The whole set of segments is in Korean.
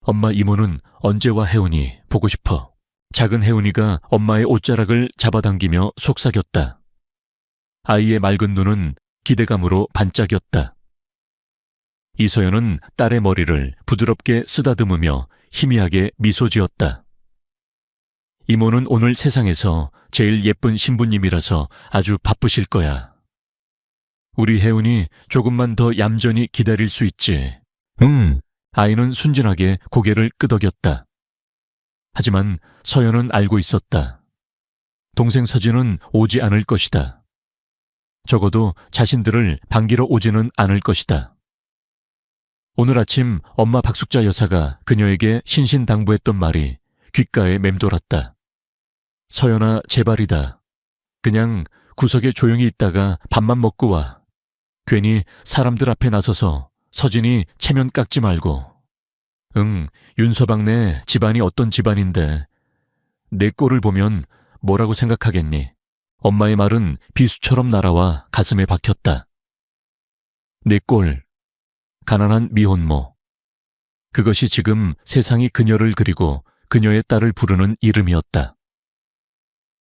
엄마 이모는 언제 와 혜운이 보고 싶어. 작은 혜운이가 엄마의 옷자락을 잡아당기며 속삭였다. 아이의 맑은 눈은 기대감으로 반짝였다. 이서연은 딸의 머리를 부드럽게 쓰다듬으며 희미하게 미소 지었다. 이모는 오늘 세상에서 제일 예쁜 신부님이라서 아주 바쁘실 거야. 우리 혜운이 조금만 더 얌전히 기다릴 수 있지. 아이는 순진하게 고개를 끄덕였다. 하지만 서연은 알고 있었다. 동생 서진은 오지 않을 것이다. 적어도 자신들을 반기러 오지는 않을 것이다. 오늘 아침 엄마 박숙자 여사가 그녀에게 신신당부했던 말이 귓가에 맴돌았다. 서연아, 제발이다. 그냥 구석에 조용히 있다가 밥만 먹고 와. 괜히 사람들 앞에 나서서 서진이 체면 깎지 말고. 윤서방네 집안이 어떤 집안인데 내 꼴을 보면 뭐라고 생각하겠니? 엄마의 말은 비수처럼 날아와 가슴에 박혔다. 내 꼴, 가난한 미혼모. 그것이 지금 세상이 그녀를 그리고 그녀의 딸을 부르는 이름이었다.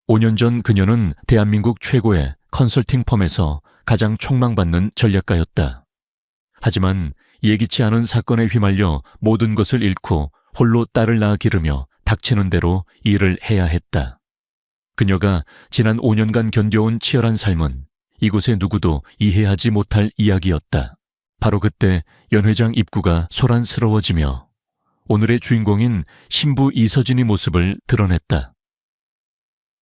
5년 전 그녀는 대한민국 최고의 컨설팅 펌에서 가장 촉망받는 전략가였다. 하지만 예기치 않은 사건에 휘말려 모든 것을 잃고 홀로 딸을 낳아 기르며 닥치는 대로 일을 해야 했다. 그녀가 지난 5년간 견뎌온 치열한 삶은 이곳의 누구도 이해하지 못할 이야기였다. 바로 그때 연 회장 입구가 소란스러워지며 오늘의 주인공인 신부 이서진의 모습을 드러냈다.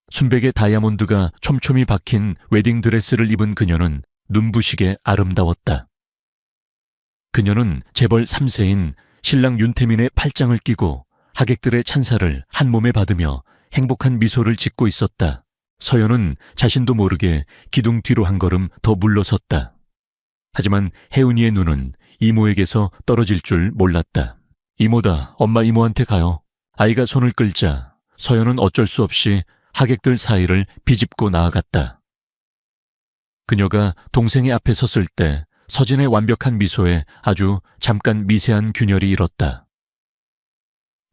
순백의 다이아몬드가 촘촘히 박힌 웨딩드레스를 입은 그녀는 눈부시게 아름다웠다. 그녀는 재벌 3세인 신랑 윤태민의 팔짱을 끼고 하객들의 찬사를 한 몸에 받으며 행복한 미소를 짓고 있었다. 서연은 자신도 모르게 기둥 뒤로 한 걸음 더 물러섰다. 하지만 혜은이의 눈은 이모에게서 떨어질 줄 몰랐다. 이모다, 엄마 이모한테 가요. 아이가 손을 끌자 서연은 어쩔 수 없이 하객들 사이를 비집고 나아갔다. 그녀가 동생의 앞에 섰을 때 서진의 완벽한 미소에 아주 잠깐 미세한 균열이 일었다.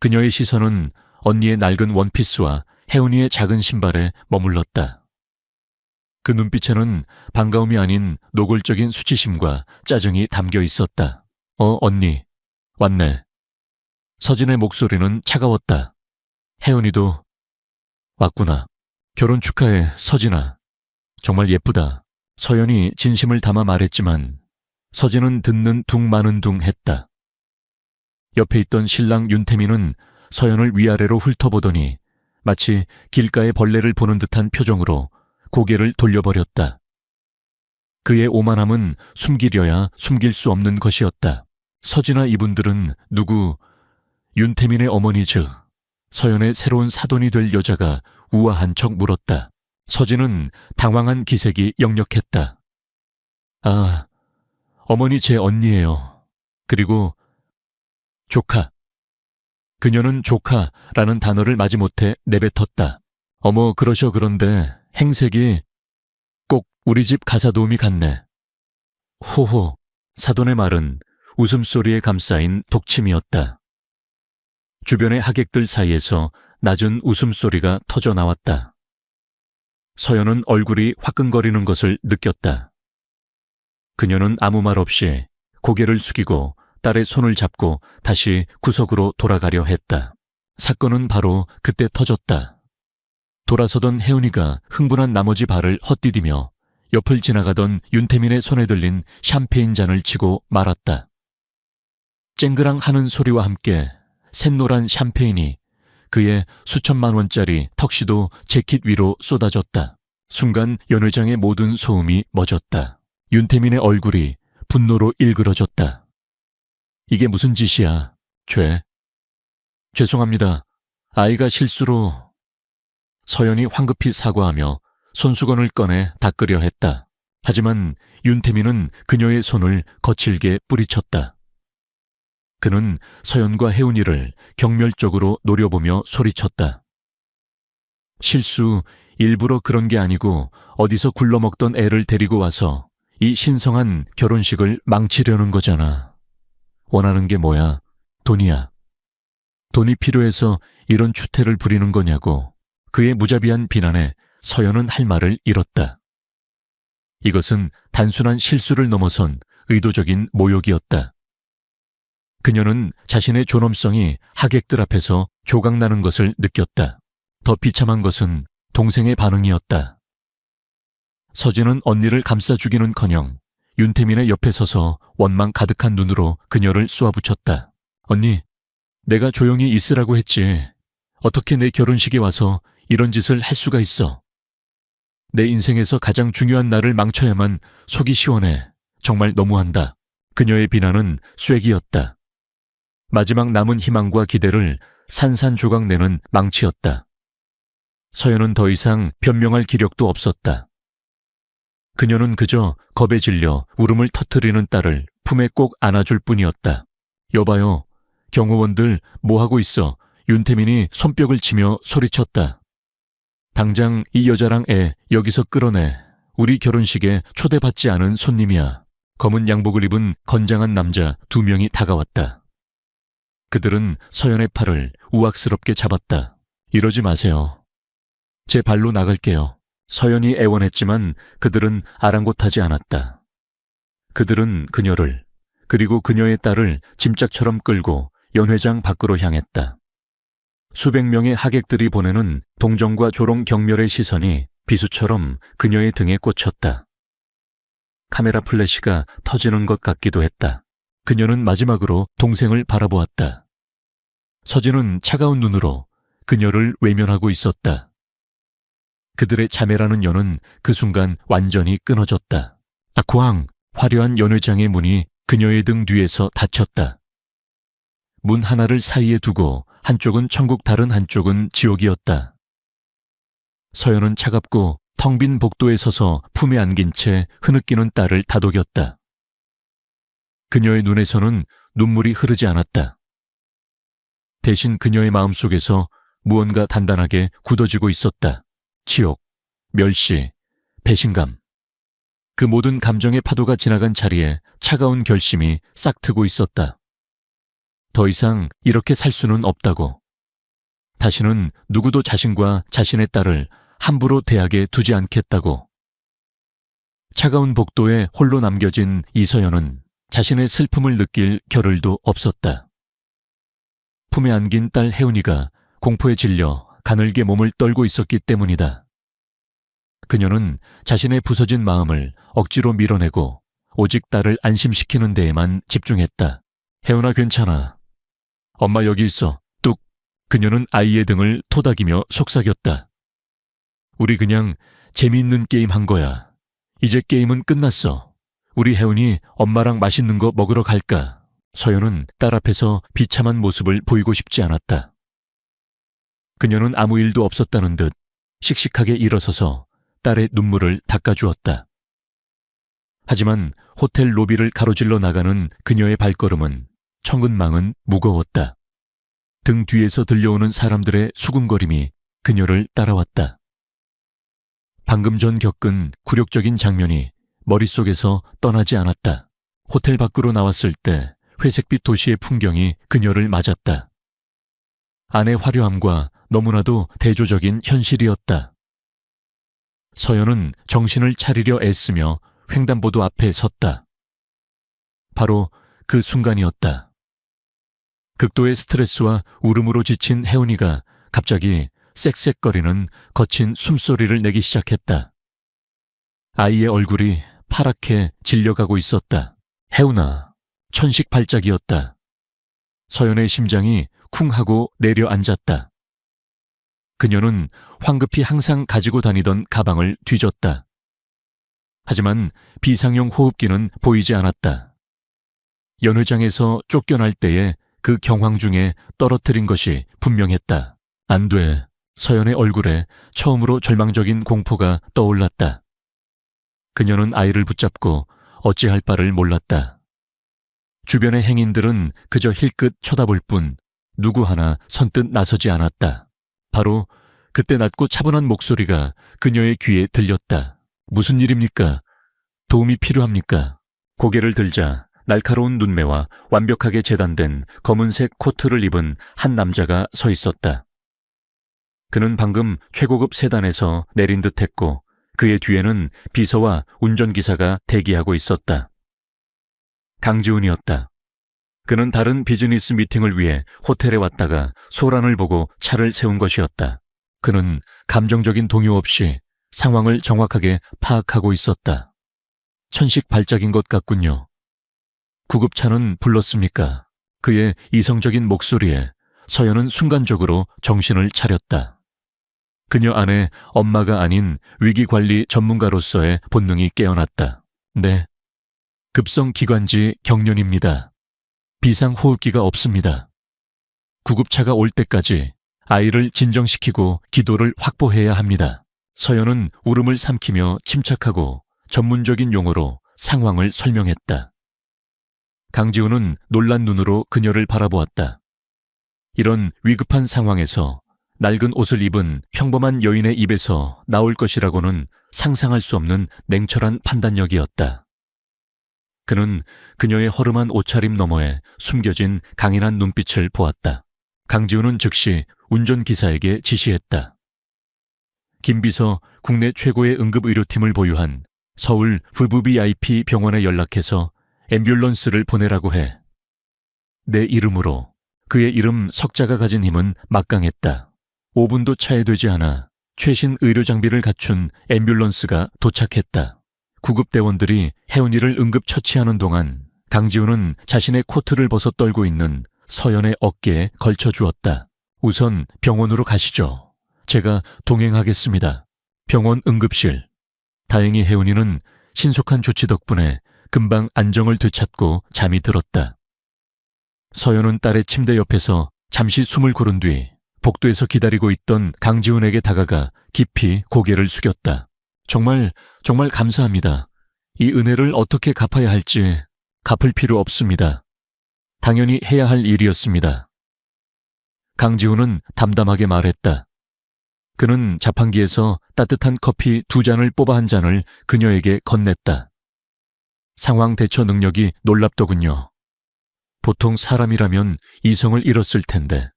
그녀의 시선은 언니의 낡은 원피스와 혜은이의 작은 신발에 머물렀다. 그 눈빛에는 반가움이 아닌 노골적인 수치심과 짜증이 담겨 있었다. 언니, 왔네. 서진의 목소리는 차가웠다. 혜은이도 왔구나. 결혼 축하해, 서진아. 정말 예쁘다. 서연이 진심을 담아 말했지만 서진은 듣는 둥 마는 둥 했다. 옆에 있던 신랑 윤태민은 서연을 위아래로 훑어보더니 마치 길가의 벌레를 보는 듯한 표정으로 고개를 돌려버렸다. 그의 오만함은 숨기려야 숨길 수 없는 것이었다. 서진아, 이분들은 누구? 윤태민의 어머니 즉 서연의 새로운 사돈이 될 여자가 우아한 척 물었다. 서진은 당황한 기색이 역력했다. 아, 어머니 제 언니예요. 그리고 조카. 그녀는 조카라는 단어를 마지못해 내뱉었다. 어머, 그러셔. 그런데 행색이 꼭 우리 집 가사 도우미 같네. 호호. 사돈의 말은 웃음소리에 감싸인 독침이었다. 주변의 하객들 사이에서 낮은 웃음소리가 터져 나왔다. 서연은 얼굴이 화끈거리는 것을 느꼈다. 그녀는 아무 말 없이 고개를 숙이고 딸의 손을 잡고 다시 구석으로 돌아가려 했다. 사건은 바로 그때 터졌다. 돌아서던 혜은이가 흥분한 나머지 발을 헛디디며 옆을 지나가던 윤태민의 손에 들린 샴페인 잔을 치고 말았다. 쨍그랑 하는 소리와 함께 샛노란 샴페인이 그의 수천만 원짜리 턱시도 재킷 위로 쏟아졌다. 순간 연 회장의 모든 소음이 멎었다. 윤태민의 얼굴이 분노로 일그러졌다. 이게 무슨 짓이야, 죄송합니다. 아이가 실수로. 서연이 황급히 사과하며 손수건을 꺼내 닦으려 했다. 하지만 윤태민은 그녀의 손을 거칠게 뿌리쳤다. 그는 서연과 혜은이를 경멸적으로 노려보며 소리쳤다. 실수, 일부러 그런 게 아니고 어디서 굴러먹던 애를 데리고 와서 이 신성한 결혼식을 망치려는 거잖아. 원하는 게 뭐야? 돈이야. 돈이 필요해서 이런 추태를 부리는 거냐고 그의 무자비한 비난에 서연은 할 말을 잃었다. 이것은 단순한 실수를 넘어선 의도적인 모욕이었다. 그녀는 자신의 존엄성이 하객들 앞에서 조각나는 것을 느꼈다. 더 비참한 것은 동생의 반응이었다. 서진은 언니를 감싸주기는커녕 윤태민의 옆에 서서 원망 가득한 눈으로 그녀를 쏘아붙였다. 언니, 내가 조용히 있으라고 했지. 어떻게 내 결혼식에 와서 이런 짓을 할 수가 있어. 내 인생에서 가장 중요한 날을 망쳐야만 속이 시원해. 정말 너무한다. 그녀의 비난은 쐐기였다. 마지막 남은 희망과 기대를 산산조각 내는 망치였다. 서연은 더 이상 변명할 기력도 없었다. 그녀는 그저 겁에 질려 울음을 터뜨리는 딸을 품에 꼭 안아줄 뿐이었다. 여봐요. 경호원들 뭐하고 있어. 윤태민이 손뼉을 치며 소리쳤다. 당장 이 여자랑 애 여기서 끌어내. 우리 결혼식에 초대받지 않은 손님이야. 검은 양복을 입은 건장한 남자 2명이 다가왔다. 그들은 서연의 팔을 우악스럽게 잡았다. 이러지 마세요. 제 발로 나갈게요. 서연이 애원했지만 그들은 아랑곳하지 않았다. 그들은 그녀를 그리고 그녀의 딸을 짐짝처럼 끌고 연회장 밖으로 향했다. 수백 명의 하객들이 보내는 동정과 조롱 경멸의 시선이 비수처럼 그녀의 등에 꽂혔다. 카메라 플래시가 터지는 것 같기도 했다. 그녀는 마지막으로 동생을 바라보았다. 서진은 차가운 눈으로 그녀를 외면하고 있었다. 그들의 자매라는 연은 그 순간 완전히 끊어졌다. 아쿠앙! 화려한 연회장의 문이 그녀의 등 뒤에서 닫혔다. 문 하나를 사이에 두고 한쪽은 천국 다른 한쪽은 지옥이었다. 서연은 차갑고 텅 빈 복도에 서서 품에 안긴 채 흐느끼는 딸을 다독였다. 그녀의 눈에서는 눈물이 흐르지 않았다. 대신 그녀의 마음속에서 무언가 단단하게 굳어지고 있었다. 치욕, 멸시, 배신감. 그 모든 감정의 파도가 지나간 자리에 차가운 결심이 싹트고 있었다. 더 이상 이렇게 살 수는 없다고. 다시는 누구도 자신과 자신의 딸을 함부로 대하게 두지 않겠다고. 차가운 복도에 홀로 남겨진 이서연은 자신의 슬픔을 느낄 겨를도 없었다. 품에 안긴 딸 혜운이가 공포에 질려 가늘게 몸을 떨고 있었기 때문이다. 그녀는 자신의 부서진 마음을 억지로 밀어내고 오직 딸을 안심시키는 데에만 집중했다. 혜운아 괜찮아. 엄마 여기 있어. 뚝. 그녀는 아이의 등을 토닥이며 속삭였다. 우리 그냥 재미있는 게임 한 거야. 이제 게임은 끝났어. 우리 혜운이 엄마랑 맛있는 거 먹으러 갈까? 서연은 딸 앞에서 비참한 모습을 보이고 싶지 않았다. 그녀는 아무 일도 없었다는 듯 씩씩하게 일어서서 딸의 눈물을 닦아주었다. 하지만 호텔 로비를 가로질러 나가는 그녀의 발걸음은 천근망은 무거웠다. 등 뒤에서 들려오는 사람들의 수군거림이 그녀를 따라왔다. 방금 전 겪은 굴욕적인 장면이 머릿속에서 떠나지 않았다. 호텔 밖으로 나왔을 때 회색빛 도시의 풍경이 그녀를 맞았다. 안의 화려함과 너무나도 대조적인 현실이었다. 서연은 정신을 차리려 애쓰며 횡단보도 앞에 섰다. 바로 그 순간이었다. 극도의 스트레스와 울음으로 지친 혜운이가 갑자기 쌕쌕거리는 거친 숨소리를 내기 시작했다. 아이의 얼굴이 파랗게 질려가고 있었다. 혜운아, 천식 발작이었다. 서연의 심장이 쿵 하고 내려앉았다. 그녀는 황급히 항상 가지고 다니던 가방을 뒤졌다. 하지만 비상용 호흡기는 보이지 않았다. 연회장에서 쫓겨날 때의 그 경황 중에 떨어뜨린 것이 분명했다. 안 돼. 서연의 얼굴에 처음으로 절망적인 공포가 떠올랐다. 그녀는 아이를 붙잡고 어찌할 바를 몰랐다. 주변의 행인들은 그저 힐끗 쳐다볼 뿐 누구 하나 선뜻 나서지 않았다. 바로 그때 낮고 차분한 목소리가 그녀의 귀에 들렸다. 무슨 일입니까? 도움이 필요합니까? 고개를 들자 날카로운 눈매와 완벽하게 재단된 검은색 코트를 입은 한 남자가 서 있었다. 그는 방금 최고급 세단에서 내린 듯했고 그의 뒤에는 비서와 운전기사가 대기하고 있었다. 강지훈이었다. 그는 다른 비즈니스 미팅을 위해 호텔에 왔다가 소란을 보고 차를 세운 것이었다. 그는 감정적인 동요 없이 상황을 정확하게 파악하고 있었다. 천식 발작인 것 같군요. 구급차는 불렀습니까? 그의 이성적인 목소리에 서연은 순간적으로 정신을 차렸다. 그녀 안에 엄마가 아닌 위기관리 전문가로서의 본능이 깨어났다. 네. 급성기관지 경련입니다. 비상호흡기가 없습니다. 구급차가 올 때까지 아이를 진정시키고 기도를 확보해야 합니다. 서연은 울음을 삼키며 침착하고 전문적인 용어로 상황을 설명했다. 강지훈은 놀란 눈으로 그녀를 바라보았다. 이런 위급한 상황에서 낡은 옷을 입은 평범한 여인의 입에서 나올 것이라고는 상상할 수 없는 냉철한 판단력이었다. 그는 그녀의 허름한 옷차림 너머에 숨겨진 강인한 눈빛을 보았다. 강지훈은 즉시 운전기사에게 지시했다. 김비서 국내 최고의 응급의료팀을 보유한 서울 VVIP 병원에 연락해서 앰뷸런스를 보내라고 해. 내 이름으로. 그의 이름 석자가 가진 힘은 막강했다. 5분도 차에 되지 않아 최신 의료 장비를 갖춘 앰뷸런스가 도착했다. 구급대원들이 혜은이를 응급처치하는 동안 강지훈은 자신의 코트를 벗어 떨고 있는 서연의 어깨에 걸쳐주었다. 우선 병원으로 가시죠. 제가 동행하겠습니다. 병원 응급실. 다행히 혜은이는 신속한 조치 덕분에 금방 안정을 되찾고 잠이 들었다. 서연은 딸의 침대 옆에서 잠시 숨을 고른 뒤 복도에서 기다리고 있던 강지훈에게 다가가 깊이 고개를 숙였다. 정말 감사합니다. 이 은혜를 어떻게 갚아야 할지 갚을 필요 없습니다. 당연히 해야 할 일이었습니다. 강지훈은 담담하게 말했다. 그는 자판기에서 따뜻한 커피 2잔을 뽑아 한 잔을 그녀에게 건넸다. 상황 대처 능력이 놀랍더군요. 보통 사람이라면 이성을 잃었을 텐데.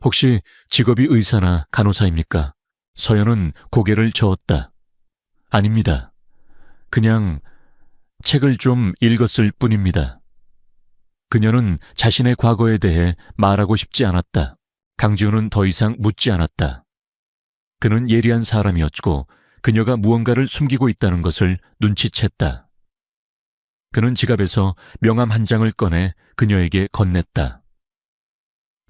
혹시 직업이 의사나 간호사입니까? 서연은 고개를 저었다. 아닙니다. 그냥 책을 좀 읽었을 뿐입니다. 그녀는 자신의 과거에 대해 말하고 싶지 않았다. 강지훈은 더 이상 묻지 않았다. 그는 예리한 사람이었고 그녀가 무언가를 숨기고 있다는 것을 눈치챘다. 그는 지갑에서 명함 한 장을 꺼내 그녀에게 건넸다.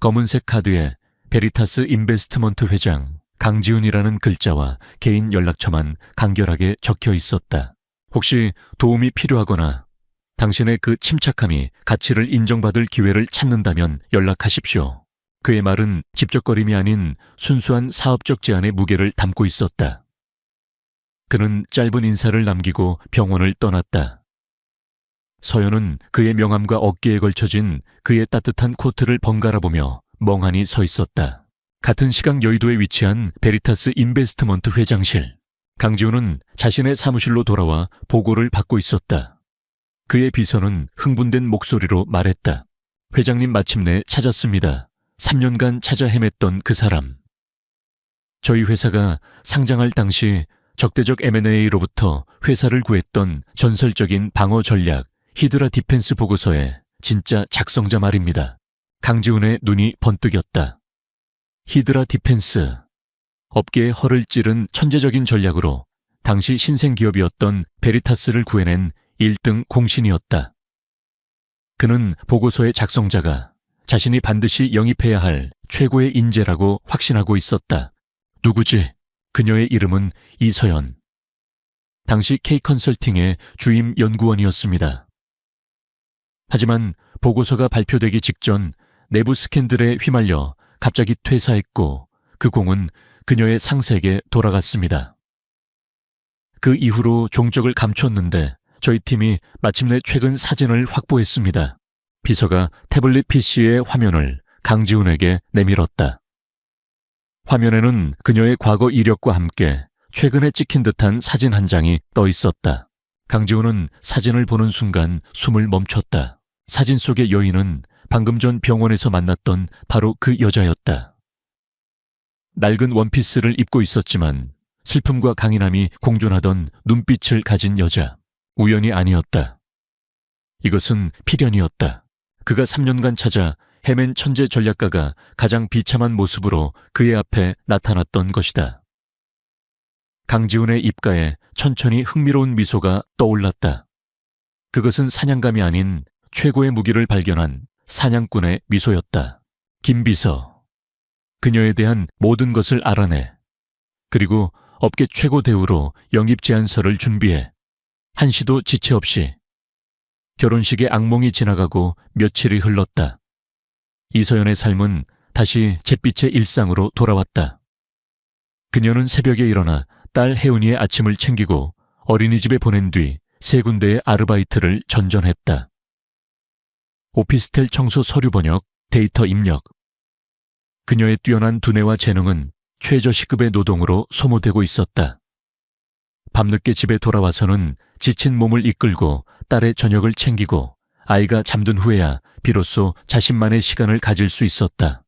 검은색 카드에 베리타스 인베스트먼트 회장 강지훈이라는 글자와 개인 연락처만 간결하게 적혀 있었다. 혹시 도움이 필요하거나 당신의 그 침착함이 가치를 인정받을 기회를 찾는다면 연락하십시오. 그의 말은 집적거림이 아닌 순수한 사업적 제안의 무게를 담고 있었다. 그는 짧은 인사를 남기고 병원을 떠났다. 서연은 그의 명함과 어깨에 걸쳐진 그의 따뜻한 코트를 번갈아 보며 멍하니 서 있었다. 같은 시각 여의도에 위치한 베리타스 인베스트먼트 회장실. 강지훈은 자신의 사무실로 돌아와 보고를 받고 있었다. 그의 비서는 흥분된 목소리로 말했다. 회장님 마침내 찾았습니다. 3년간 찾아 헤맸던 그 사람. 저희 회사가 상장할 당시 적대적 M&A로부터 회사를 구했던 전설적인 방어 전략 히드라 디펜스 보고서의 진짜 작성자 말입니다. 강지훈의 눈이 번뜩였다. 히드라 디펜스. 업계의 허를 찌른 천재적인 전략으로 당시 신생기업이었던 베리타스를 구해낸 1등 공신이었다. 그는 보고서의 작성자가 자신이 반드시 영입해야 할 최고의 인재라고 확신하고 있었다. 누구지? 그녀의 이름은 이서연. 당시 K컨설팅의 주임 연구원이었습니다. 하지만 보고서가 발표되기 직전 내부 스캔들에 휘말려 갑자기 퇴사했고 그 공은 그녀의 상사에게 돌아갔습니다. 그 이후로 종적을 감췄는데 저희 팀이 마침내 최근 사진을 확보했습니다. 비서가 태블릿 PC의 화면을 강지훈에게 내밀었다. 화면에는 그녀의 과거 이력과 함께 최근에 찍힌 듯한 사진 한 장이 떠 있었다. 강지훈은 사진을 보는 순간 숨을 멈췄다. 사진 속의 여인은 방금 전 병원에서 만났던 바로 그 여자였다. 낡은 원피스를 입고 있었지만 슬픔과 강인함이 공존하던 눈빛을 가진 여자. 우연이 아니었다. 이것은 필연이었다. 그가 3년간 찾아 헤맨 천재 전략가가 가장 비참한 모습으로 그의 앞에 나타났던 것이다. 강지훈의 입가에 천천히 흥미로운 미소가 떠올랐다. 그것은 사냥감이 아닌 최고의 무기를 발견한 사냥꾼의 미소였다. 김비서. 그녀에 대한 모든 것을 알아내. 그리고 업계 최고 대우로 영입 제안서를 준비해. 한시도 지체 없이. 결혼식의 악몽이 지나가고 며칠이 흘렀다. 이서연의 삶은 다시 잿빛의 일상으로 돌아왔다. 그녀는 새벽에 일어나 딸 혜은이의 아침을 챙기고 어린이집에 보낸 뒤 3군데의 아르바이트를 전전했다. 오피스텔 청소 서류 번역, 데이터 입력. 그녀의 뛰어난 두뇌와 재능은 최저시급의 노동으로 소모되고 있었다. 밤늦게 집에 돌아와서는 지친 몸을 이끌고 딸의 저녁을 챙기고 아이가 잠든 후에야 비로소 자신만의 시간을 가질 수 있었다.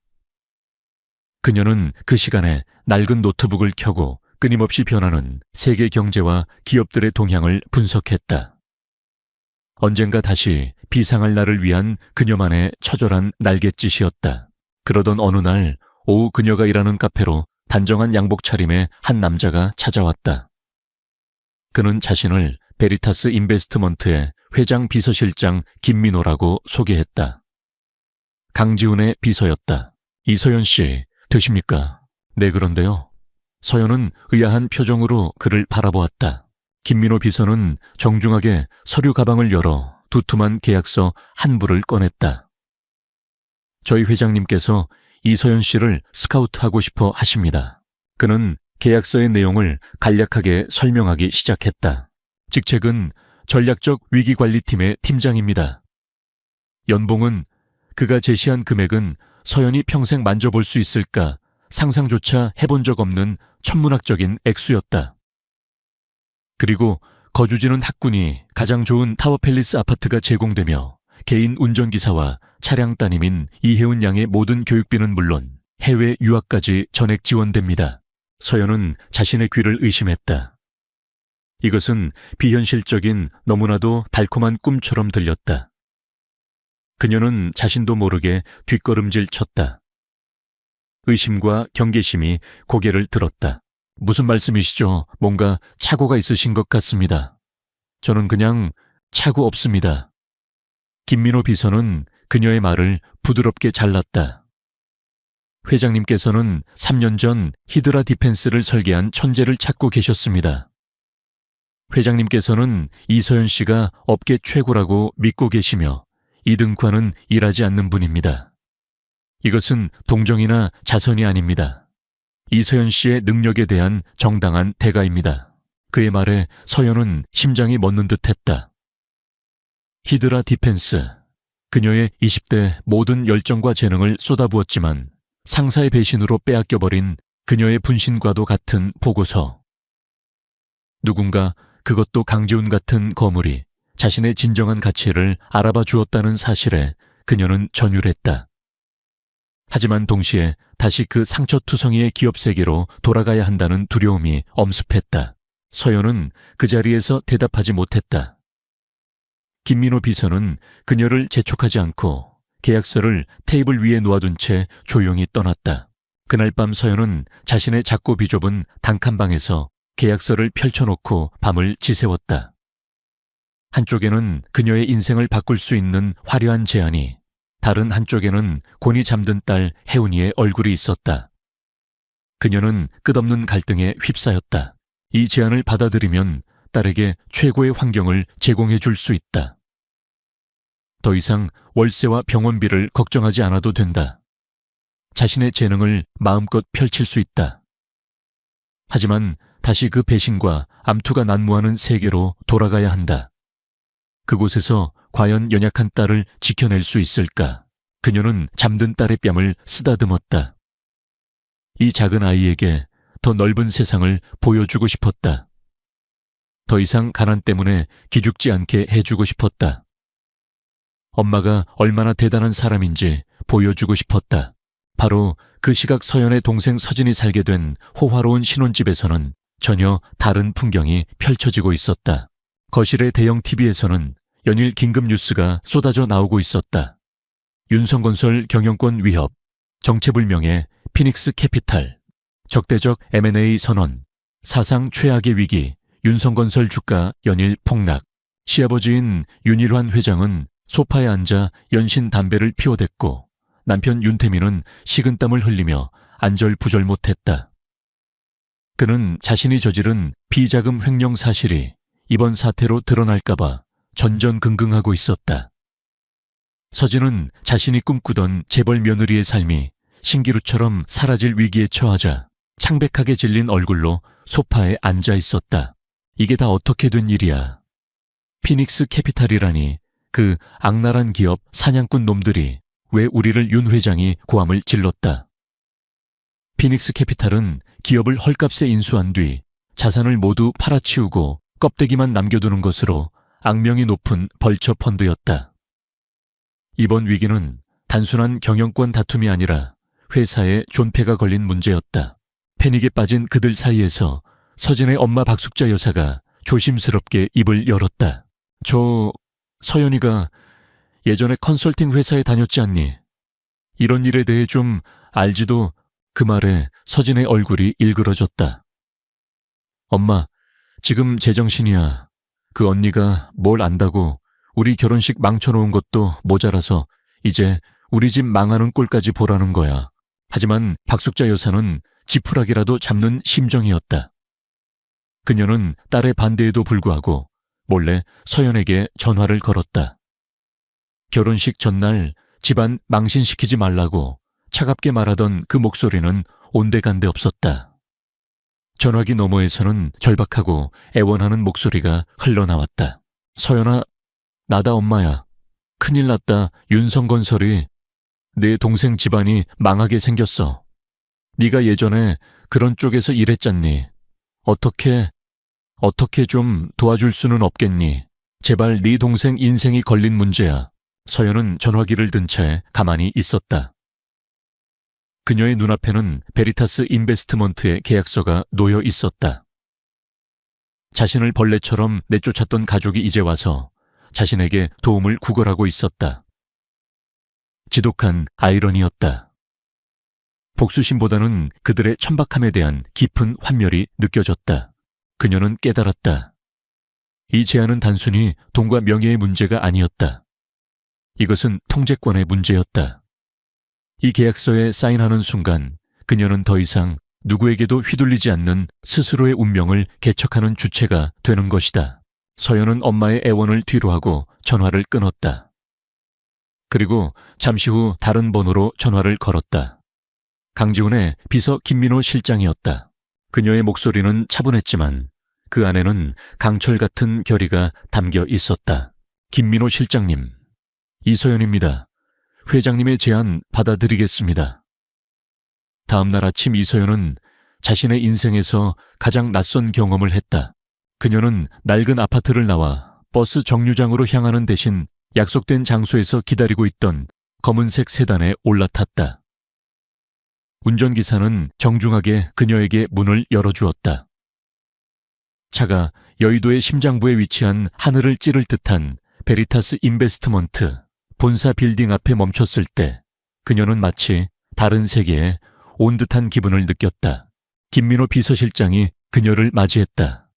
그녀는 그 시간에 낡은 노트북을 켜고 끊임없이 변하는 세계 경제와 기업들의 동향을 분석했다. 언젠가 다시 비상할 날을 위한 그녀만의 처절한 날갯짓이었다. 그러던 어느 날 오후 그녀가 일하는 카페로 단정한 양복 차림의 한 남자가 찾아왔다. 그는 자신을 베리타스 인베스트먼트의 회장 비서실장 김민호라고 소개했다. 강지훈의 비서였다. 이서연 씨, 되십니까? 네, 그런데요. 서연은 의아한 표정으로 그를 바라보았다. 김민호 비서는 정중하게 서류 가방을 열어 두툼한 계약서 한 부를 꺼냈다. 저희 회장님께서 이서연 씨를 스카우트하고 싶어 하십니다. 그는 계약서의 내용을 간략하게 설명하기 시작했다. 직책은 전략적 위기관리팀의 팀장입니다. 연봉은 그가 제시한 금액은 서연이 평생 만져볼 수 있을까 상상조차 해본 적 없는 천문학적인 액수였다. 그리고 거주지는 학군이 가장 좋은 타워팰리스 아파트가 제공되며 개인 운전기사와 차량 따님인 이혜운 양의 모든 교육비는 물론 해외 유학까지 전액 지원됩니다. 서연은 자신의 귀를 의심했다. 이것은 비현실적인 너무나도 달콤한 꿈처럼 들렸다. 그녀는 자신도 모르게 뒷걸음질 쳤다. 의심과 경계심이 고개를 들었다. 무슨 말씀이시죠? 뭔가 착오가 있으신 것 같습니다. 저는 그냥 착오 없습니다. 김민호 비서는 그녀의 말을 부드럽게 잘랐다. 회장님께서는 3년 전 히드라 디펜스를 설계한 천재를 찾고 계셨습니다. 회장님께서는 이서연 씨가 업계 최고라고 믿고 계시며 이등과는 일하지 않는 분입니다. 이것은 동정이나 자선이 아닙니다. 이서연 씨의 능력에 대한 정당한 대가입니다. 그의 말에 서연은 심장이 멎는 듯했다. 히드라 디펜스. 그녀의 20대 모든 열정과 재능을 쏟아부었지만 상사의 배신으로 빼앗겨버린 그녀의 분신과도 같은 보고서. 누군가 그것도 강지훈 같은 거물이 자신의 진정한 가치를 알아봐 주었다는 사실에 그녀는 전율했다. 하지만 동시에 다시 그 상처투성이의 기업 세계로 돌아가야 한다는 두려움이 엄습했다. 서연은 그 자리에서 대답하지 못했다. 김민호 비서는 그녀를 재촉하지 않고 계약서를 테이블 위에 놓아둔 채 조용히 떠났다. 그날 밤 서연은 자신의 작고 비좁은 단칸방에서 계약서를 펼쳐놓고 밤을 지새웠다. 한쪽에는 그녀의 인생을 바꿀 수 있는 화려한 제안이, 다른 한쪽에는 곤히 잠든 딸 혜은이의 얼굴이 있었다. 그녀는 끝없는 갈등에 휩싸였다. 이 제안을 받아들이면 딸에게 최고의 환경을 제공해 줄 수 있다. 더 이상 월세와 병원비를 걱정하지 않아도 된다. 자신의 재능을 마음껏 펼칠 수 있다. 하지만 다시 그 배신과 암투가 난무하는 세계로 돌아가야 한다. 그곳에서 과연 연약한 딸을 지켜낼 수 있을까? 그녀는 잠든 딸의 뺨을 쓰다듬었다. 이 작은 아이에게 더 넓은 세상을 보여주고 싶었다. 더 이상 가난 때문에 기죽지 않게 해주고 싶었다. 엄마가 얼마나 대단한 사람인지 보여주고 싶었다. 바로 그 시각 서연의 동생 서진이 살게 된 호화로운 신혼집에서는 전혀 다른 풍경이 펼쳐지고 있었다. 거실의 대형 TV에서는 연일 긴급 뉴스가 쏟아져 나오고 있었다. 윤성건설 경영권 위협, 정체불명의 피닉스 캐피탈, 적대적 M&A 선언, 사상 최악의 위기, 윤성건설 주가 연일 폭락. 시아버지인 윤일환 회장은 소파에 앉아 연신 담배를 피워댔고 남편 윤태민은 식은땀을 흘리며 안절부절 못했다. 그는 자신이 저지른 비자금 횡령 사실이 이번 사태로 드러날까봐 전전긍긍하고 있었다. 서진은 자신이 꿈꾸던 재벌 며느리의 삶이 신기루처럼 사라질 위기에 처하자 창백하게 질린 얼굴로 소파에 앉아 있었다. 이게 다 어떻게 된 일이야. 피닉스 캐피탈이라니 그 악랄한 기업 사냥꾼 놈들이 왜 우리를 윤 회장이 고함을 질렀다. 피닉스 캐피탈은 기업을 헐값에 인수한 뒤 자산을 모두 팔아치우고 껍데기만 남겨두는 것으로 악명이 높은 벌처 펀드였다. 이번 위기는 단순한 경영권 다툼이 아니라 회사에 존폐가 걸린 문제였다. 패닉에 빠진 그들 사이에서 서진의 엄마 박숙자 여사가 조심스럽게 입을 열었다. 서연이가 예전에 컨설팅 회사에 다녔지 않니? 이런 일에 대해 좀 알지도. 그 말에 서진의 얼굴이 일그러졌다. 엄마, 지금 제정신이야. 그 언니가 뭘 안다고 우리 결혼식 망쳐놓은 것도 모자라서 이제 우리 집 망하는 꼴까지 보라는 거야. 하지만 박숙자 여사는 지푸라기라도 잡는 심정이었다. 그녀는 딸의 반대에도 불구하고 몰래 서연에게 전화를 걸었다. 결혼식 전날 집안 망신시키지 말라고 차갑게 말하던 그 목소리는 온데간데 없었다. 전화기 너머에서는 절박하고 애원하는 목소리가 흘러나왔다. 서연아, 나다 엄마야. 큰일 났다. 윤성건설이 내 동생 집안이 망하게 생겼어. 네가 예전에 그런 쪽에서 일했잖니. 어떻게 좀 도와줄 수는 없겠니? 제발 네 동생 인생이 걸린 문제야. 서연은 전화기를 든 채 가만히 있었다. 그녀의 눈앞에는 베리타스 인베스트먼트의 계약서가 놓여 있었다. 자신을 벌레처럼 내쫓았던 가족이 이제 와서 자신에게 도움을 구걸하고 있었다. 지독한 아이러니였다. 복수심보다는 그들의 천박함에 대한 깊은 환멸이 느껴졌다. 그녀는 깨달았다. 이 제안은 단순히 돈과 명예의 문제가 아니었다. 이것은 통제권의 문제였다. 이 계약서에 사인하는 순간 그녀는 더 이상 누구에게도 휘둘리지 않는 스스로의 운명을 개척하는 주체가 되는 것이다. 서연은 엄마의 애원을 뒤로하고 전화를 끊었다. 그리고 잠시 후 다른 번호로 전화를 걸었다. 강지훈의 비서 김민호 실장이었다. 그녀의 목소리는 차분했지만 그 안에는 강철 같은 결의가 담겨 있었다. 김민호 실장님, 이서연입니다. 회장님의 제안 받아들이겠습니다. 다음 날 아침 이서연은 자신의 인생에서 가장 낯선 경험을 했다. 그녀는 낡은 아파트를 나와 버스 정류장으로 향하는 대신 약속된 장소에서 기다리고 있던 검은색 세단에 올라탔다. 운전기사는 정중하게 그녀에게 문을 열어주었다. 차가 여의도의 심장부에 위치한 하늘을 찌를 듯한 베리타스 인베스트먼트 본사 빌딩 앞에 멈췄을 때 그녀는 마치 다른 세계에 온 듯한 기분을 느꼈다. 김민호 비서실장이 그녀를 맞이했다.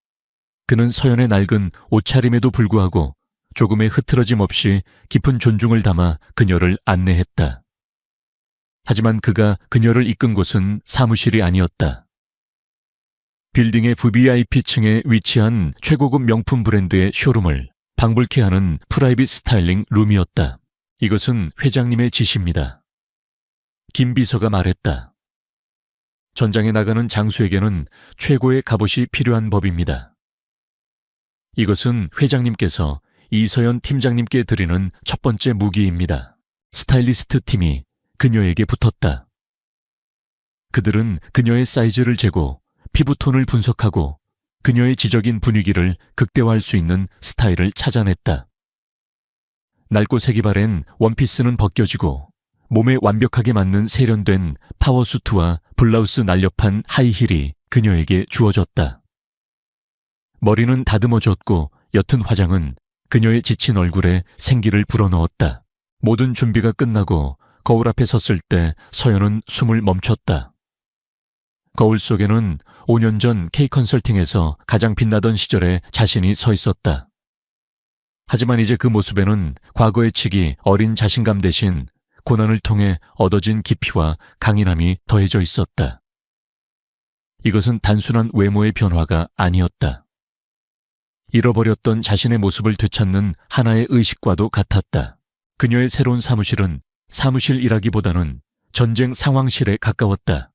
그는 서연의 낡은 옷차림에도 불구하고 조금의 흐트러짐 없이 깊은 존중을 담아 그녀를 안내했다. 하지만 그가 그녀를 이끈 곳은 사무실이 아니었다. 빌딩의 VVIP층에 위치한 최고급 명품 브랜드의 쇼룸을 방불케 하는 프라이빗 스타일링 룸이었다. 이것은 회장님의 지시입니다. 김 비서가 말했다. 전장에 나가는 장수에게는 최고의 갑옷이 필요한 법입니다. 이것은 회장님께서 이서연 팀장님께 드리는 첫 번째 무기입니다. 스타일리스트 팀이 그녀에게 붙었다. 그들은 그녀의 사이즈를 재고 피부톤을 분석하고 그녀의 지적인 분위기를 극대화할 수 있는 스타일을 찾아냈다. 낡고 색이 바랜 원피스는 벗겨지고 몸에 완벽하게 맞는 세련된 파워수트와 블라우스 날렵한 하이힐이 그녀에게 주어졌다. 머리는 다듬어졌고 옅은 화장은 그녀의 지친 얼굴에 생기를 불어넣었다. 모든 준비가 끝나고 거울 앞에 섰을 때 서연은 숨을 멈췄다. 거울 속에는 5년 전 K컨설팅에서 가장 빛나던 시절에 자신이 서 있었다. 하지만 이제 그 모습에는 과거의 치기 어린 자신감 대신 고난을 통해 얻어진 깊이와 강인함이 더해져 있었다. 이것은 단순한 외모의 변화가 아니었다. 잃어버렸던 자신의 모습을 되찾는 하나의 의식과도 같았다. 그녀의 새로운 사무실은 사무실이라기보다는 전쟁 상황실에 가까웠다.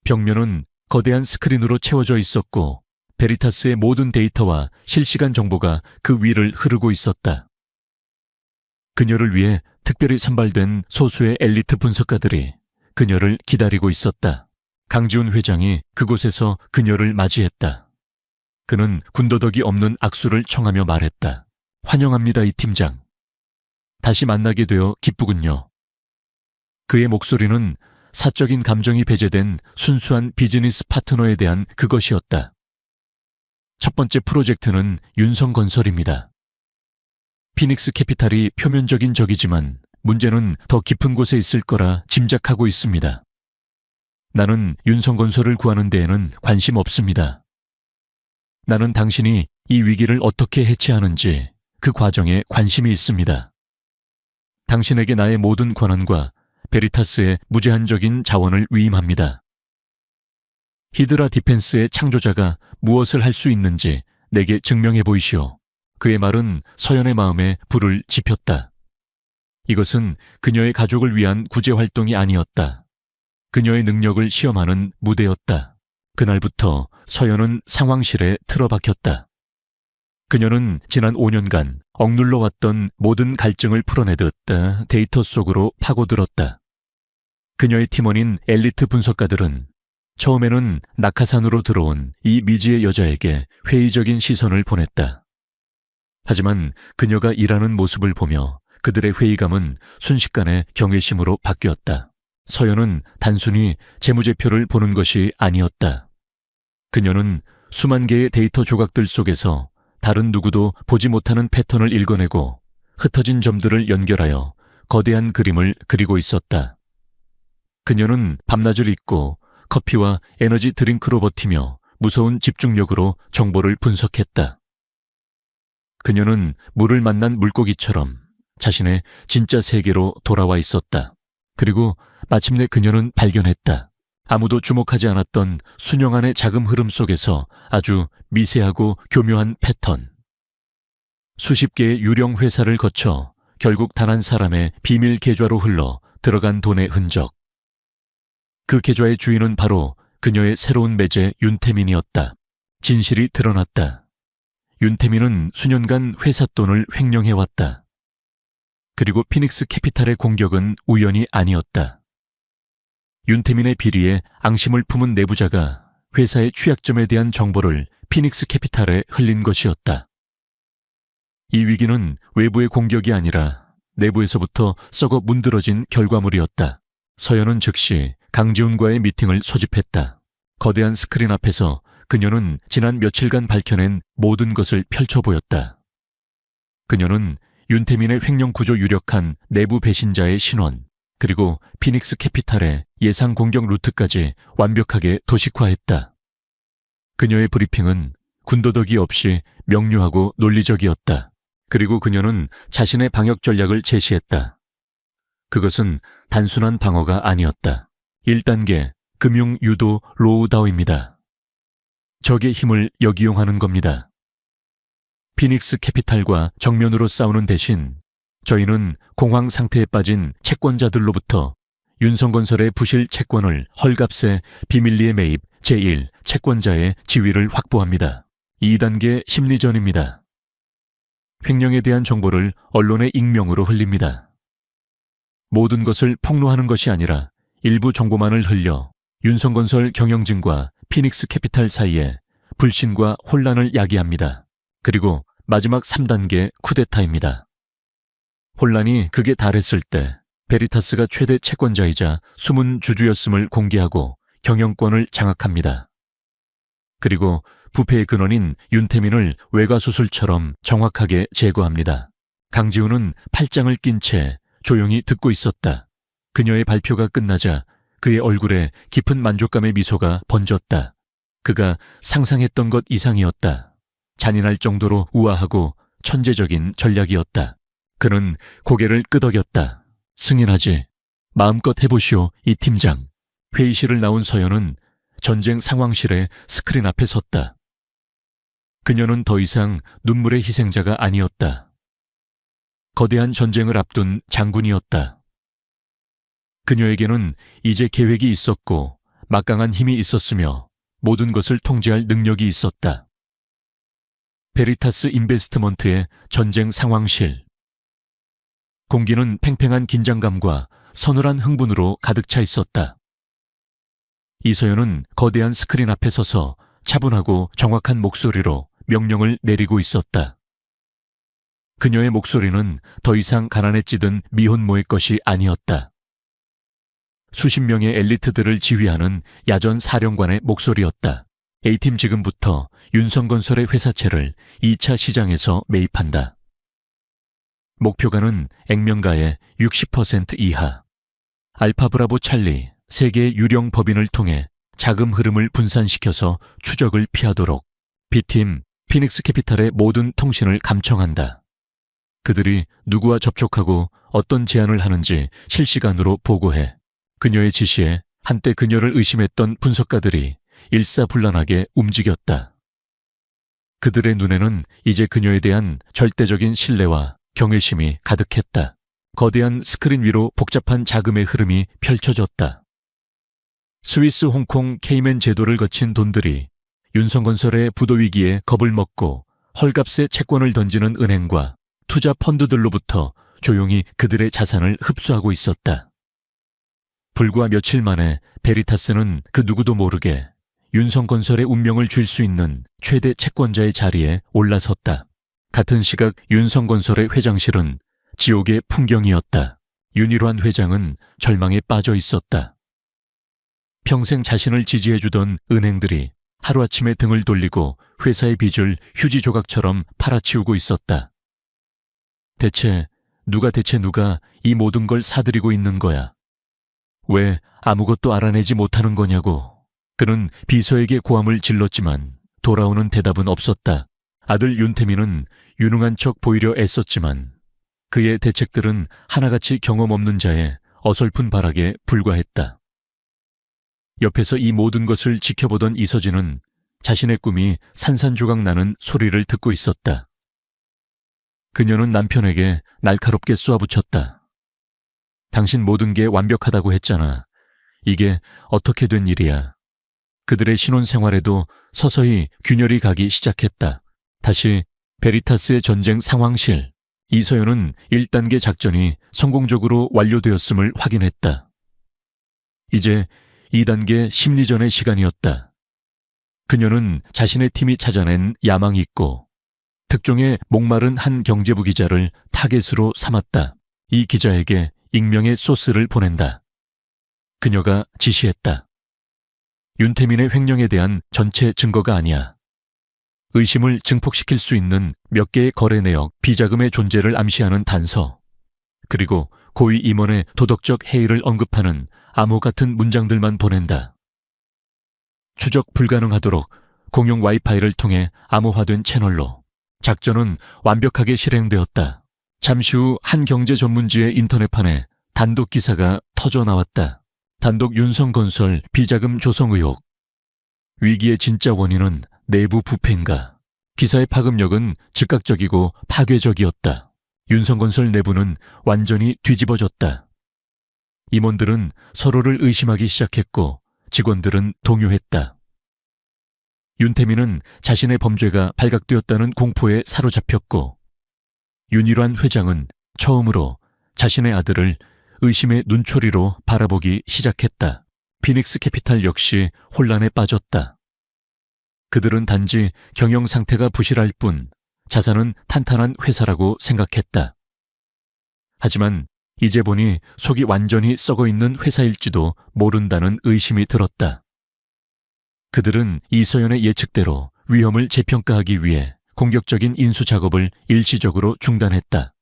벽면은 거대한 스크린으로 채워져 있었고 베리타스의 모든 데이터와 실시간 정보가 그 위를 흐르고 있었다. 그녀를 위해 특별히 선발된 소수의 엘리트 분석가들이 그녀를 기다리고 있었다. 강지훈 회장이 그곳에서 그녀를 맞이했다. 그는 군더더기 없는 악수를 청하며 말했다. 환영합니다, 이 팀장. 다시 만나게 되어 기쁘군요. 그의 목소리는 사적인 감정이 배제된 순수한 비즈니스 파트너에 대한 그것이었다. 첫 번째 프로젝트는 윤성건설입니다. 피닉스 캐피탈이 표면적인 적이지만 문제는 더 깊은 곳에 있을 거라 짐작하고 있습니다. 나는 윤성건설을 구하는 데에는 관심 없습니다. 나는 당신이 이 위기를 어떻게 해체하는지 그 과정에 관심이 있습니다. 당신에게 나의 모든 권한과 베리타스의 무제한적인 자원을 위임합니다. 히드라 디펜스의 창조자가 무엇을 할 수 있는지 내게 증명해 보이시오. 그의 말은 서연의 마음에 불을 지폈다. 이것은 그녀의 가족을 위한 구제활동이 아니었다. 그녀의 능력을 시험하는 무대였다. 그날부터 서연은 상황실에 틀어박혔다. 그녀는 지난 5년간 억눌러 왔던 모든 갈증을 풀어내듯 데이터 속으로 파고들었다. 그녀의 팀원인 엘리트 분석가들은 처음에는 낙하산으로 들어온 이 미지의 여자에게 회의적인 시선을 보냈다. 하지만 그녀가 일하는 모습을 보며 그들의 회의감은 순식간에 경외심으로 바뀌었다. 서연은 단순히 재무제표를 보는 것이 아니었다. 그녀는 수만 개의 데이터 조각들 속에서 다른 누구도 보지 못하는 패턴을 읽어내고 흩어진 점들을 연결하여 거대한 그림을 그리고 있었다. 그녀는 밤낮을 잊고 커피와 에너지 드링크로 버티며 무서운 집중력으로 정보를 분석했다. 그녀는 물을 만난 물고기처럼 자신의 진짜 세계로 돌아와 있었다. 그리고 마침내 그녀는 발견했다. 아무도 주목하지 않았던 순영 안의 자금 흐름 속에서 아주 미세하고 교묘한 패턴. 수십 개의 유령 회사를 거쳐 결국 단 한 사람의 비밀 계좌로 흘러 들어간 돈의 흔적. 그 계좌의 주인은 바로 그녀의 새로운 매제 윤태민이었다. 진실이 드러났다. 윤태민은 수년간 회사 돈을 횡령해왔다. 그리고 피닉스 캐피탈의 공격은 우연이 아니었다. 윤태민의 비리에 앙심을 품은 내부자가 회사의 취약점에 대한 정보를 피닉스 캐피탈에 흘린 것이었다. 이 위기는 외부의 공격이 아니라 내부에서부터 썩어 문드러진 결과물이었다. 서연은 즉시 강지훈과의 미팅을 소집했다. 거대한 스크린 앞에서 그녀는 지난 며칠간 밝혀낸 모든 것을 펼쳐보였다. 그녀는 윤태민의 횡령 구조 유력한 내부 배신자의 신원, 그리고 피닉스 캐피탈의 예상 공격 루트까지 완벽하게 도식화했다. 그녀의 브리핑은 군더더기 없이 명료하고 논리적이었다. 그리고 그녀는 자신의 방역 전략을 제시했다. 그것은 단순한 방어가 아니었다. 1단계 금융 유도 로우다우입니다. 적의 힘을 역이용하는 겁니다. 피닉스 캐피탈과 정면으로 싸우는 대신 저희는 공황 상태에 빠진 채권자들로부터 윤성건설의 부실 채권을 헐값에 비밀리에 매입 제1 채권자의 지위를 확보합니다. 2단계 심리전입니다. 횡령에 대한 정보를 언론의 익명으로 흘립니다. 모든 것을 폭로하는 것이 아니라 일부 정보만을 흘려 윤성건설 경영진과 피닉스 캐피탈 사이에 불신과 혼란을 야기합니다. 그리고 마지막 3단계 쿠데타입니다. 혼란이 극에 달했을 때 베리타스가 최대 채권자이자 숨은 주주였음을 공개하고 경영권을 장악합니다. 그리고 부패의 근원인 윤태민을 외과수술처럼 정확하게 제거합니다. 강지훈은 팔짱을 낀 채 조용히 듣고 있었다. 그녀의 발표가 끝나자 그의 얼굴에 깊은 만족감의 미소가 번졌다. 그가 상상했던 것 이상이었다. 잔인할 정도로 우아하고 천재적인 전략이었다. 그는 고개를 끄덕였다. 승인하지. 마음껏 해보시오, 이 팀장. 회의실을 나온 서연은 전쟁 상황실의 스크린 앞에 섰다. 그녀는 더 이상 눈물의 희생자가 아니었다. 거대한 전쟁을 앞둔 장군이었다. 그녀에게는 이제 계획이 있었고 막강한 힘이 있었으며 모든 것을 통제할 능력이 있었다. 베리타스 인베스트먼트의 전쟁 상황실. 공기는 팽팽한 긴장감과 서늘한 흥분으로 가득 차 있었다. 이서연은 거대한 스크린 앞에 서서 차분하고 정확한 목소리로 명령을 내리고 있었다. 그녀의 목소리는 더 이상 가난에 찌든 미혼모의 것이 아니었다. 수십 명의 엘리트들을 지휘하는 야전 사령관의 목소리였다. A팀 지금부터 윤성건설의 회사채를 2차 시장에서 매입한다. 목표가는 액면가의 60% 이하. 알파브라보 찰리, 세계의 유령 법인을 통해 자금 흐름을 분산시켜서 추적을 피하도록 B팀, 피닉스 캐피탈의 모든 통신을 감청한다. 그들이 누구와 접촉하고 어떤 제안을 하는지 실시간으로 보고해. 그녀의 지시에 한때 그녀를 의심했던 분석가들이 일사불란하게 움직였다. 그들의 눈에는 이제 그녀에 대한 절대적인 신뢰와 경외심이 가득했다. 거대한 스크린 위로 복잡한 자금의 흐름이 펼쳐졌다. 스위스, 홍콩, 케이맨 제도를 거친 돈들이 윤성건설의 부도 위기에 겁을 먹고 헐값에 채권을 던지는 은행과 투자 펀드들로부터 조용히 그들의 자산을 흡수하고 있었다. 불과 며칠 만에 베리타스는 그 누구도 모르게 윤성건설의 운명을 쥘 수 있는 최대 채권자의 자리에 올라섰다. 같은 시각 윤성건설의 회장실은 지옥의 풍경이었다. 윤일환 회장은 절망에 빠져 있었다. 평생 자신을 지지해주던 은행들이 하루아침에 등을 돌리고 회사의 빚을 휴지 조각처럼 팔아치우고 있었다. 대체 누가 이 모든 걸 사들이고 있는 거야? 왜 아무것도 알아내지 못하는 거냐고. 그는 비서에게 고함을 질렀지만 돌아오는 대답은 없었다. 아들 윤태민은 유능한 척 보이려 애썼지만 그의 대책들은 하나같이 경험 없는 자의 어설픈 발악에 불과했다. 옆에서 이 모든 것을 지켜보던 이서진은 자신의 꿈이 산산조각 나는 소리를 듣고 있었다. 그녀는 남편에게 날카롭게 쏘아붙였다. 당신 모든 게 완벽하다고 했잖아. 이게 어떻게 된 일이야. 그들의 신혼생활에도 서서히 균열이 가기 시작했다. 다시 베리타스의 전쟁 상황실. 이서연은 1단계 작전이 성공적으로 완료되었음을 확인했다. 이제 2단계 심리전의 시간이었다. 그녀는 자신의 팀이 찾아낸 야망 있고 특종의 목마른 한 경제부 기자를 타겟으로 삼았다. 이 기자에게 익명의 소스를 보낸다. 그녀가 지시했다. 윤태민의 횡령에 대한 전체 증거가 아니야. 의심을 증폭시킬 수 있는 몇 개의 거래 내역, 비자금의 존재를 암시하는 단서, 그리고 고위 임원의 도덕적 해이를 언급하는 암호 같은 문장들만 보낸다. 추적 불가능하도록 공용 와이파이를 통해 암호화된 채널로 작전은 완벽하게 실행되었다. 잠시 후 한 경제 전문지의 인터넷판에 단독 기사가 터져 나왔다. 단독 윤성건설 비자금 조성 의혹. 위기의 진짜 원인은 내부 부패인가. 기사의 파급력은 즉각적이고 파괴적이었다. 윤성건설 내부는 완전히 뒤집어졌다. 임원들은 서로를 의심하기 시작했고 직원들은 동요했다. 윤태민은 자신의 범죄가 발각되었다는 공포에 사로잡혔고 윤일환 회장은 처음으로 자신의 아들을 의심의 눈초리로 바라보기 시작했다. 피닉스 캐피탈 역시 혼란에 빠졌다. 그들은 단지 경영 상태가 부실할 뿐 자산은 탄탄한 회사라고 생각했다. 하지만 이제 보니 속이 완전히 썩어 있는 회사일지도 모른다는 의심이 들었다. 그들은 이서연의 예측대로 위험을 재평가하기 위해 공격적인 인수 작업을 일시적으로 중단했다.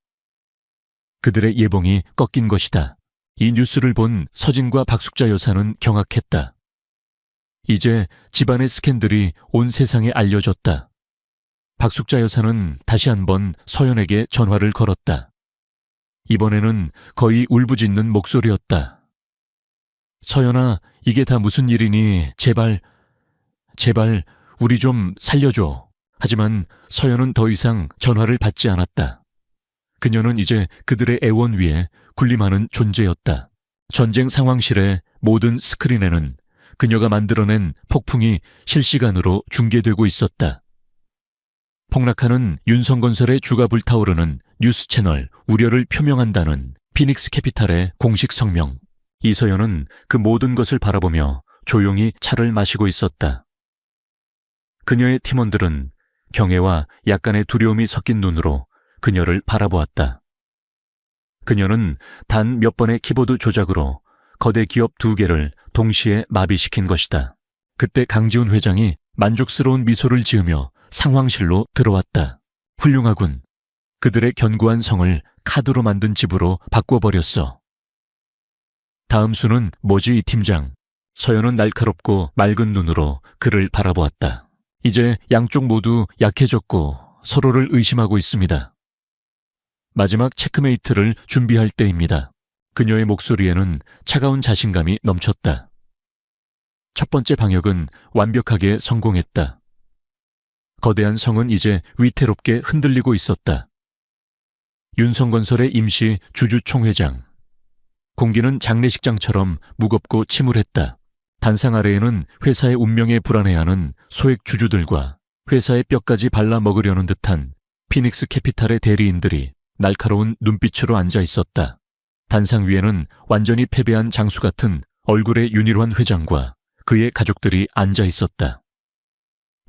그들의 예봉이 꺾인 것이다. 이 뉴스를 본 서진과 박숙자 여사는 경악했다. 이제 집안의 스캔들이 온 세상에 알려졌다. 박숙자 여사는 다시 한번 서연에게 전화를 걸었다. 이번에는 거의 울부짖는 목소리였다. 서연아, 이게 다 무슨 일이니? 제발 우리 좀 살려줘. 하지만 서연은 더 이상 전화를 받지 않았다. 그녀는 이제 그들의 애원 위에 군림하는 존재였다. 전쟁 상황실의 모든 스크린에는 그녀가 만들어낸 폭풍이 실시간으로 중계되고 있었다. 폭락하는 윤성건설의 주가 불타오르는 뉴스 채널 우려를 표명한다는 피닉스 캐피탈의 공식 성명. 이서연은 그 모든 것을 바라보며 조용히 차를 마시고 있었다. 그녀의 팀원들은 경애와 약간의 두려움이 섞인 눈으로 그녀를 바라보았다. 그녀는 단 몇 번의 키보드 조작으로 거대 기업 2개를 동시에 마비시킨 것이다. 그때 강지훈 회장이 만족스러운 미소를 지으며 상황실로 들어왔다. 훌륭하군. 그들의 견고한 성을 카드로 만든 집으로 바꿔버렸어. 다음 수는 뭐지, 이 팀장? 서연은 날카롭고 맑은 눈으로 그를 바라보았다. 이제 양쪽 모두 약해졌고 서로를 의심하고 있습니다. 마지막 체크메이트를 준비할 때입니다. 그녀의 목소리에는 차가운 자신감이 넘쳤다. 첫 번째 방역은 완벽하게 성공했다. 거대한 성은 이제 위태롭게 흔들리고 있었다. 윤성건설의 임시 주주총회장. 공기는 장례식장처럼 무겁고 침울했다. 단상 아래에는 회사의 운명에 불안해하는 소액 주주들과 회사의 뼈까지 발라 먹으려는 듯한 피닉스 캐피탈의 대리인들이 날카로운 눈빛으로 앉아 있었다. 단상 위에는 완전히 패배한 장수 같은 얼굴의 윤일환 회장과 그의 가족들이 앉아 있었다.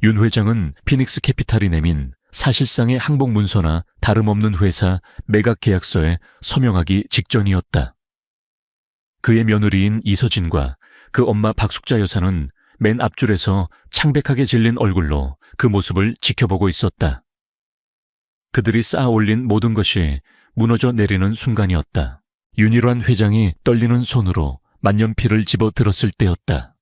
윤 회장은 피닉스 캐피탈이 내민 사실상의 항복 문서나 다름없는 회사 매각 계약서에 서명하기 직전이었다. 그의 며느리인 이서진과 그 엄마 박숙자 여사는 맨 앞줄에서 창백하게 질린 얼굴로 그 모습을 지켜보고 있었다. 그들이 쌓아 올린 모든 것이 무너져 내리는 순간이었다. 윤일환 회장이 떨리는 손으로 만년필을 집어 들었을 때였다.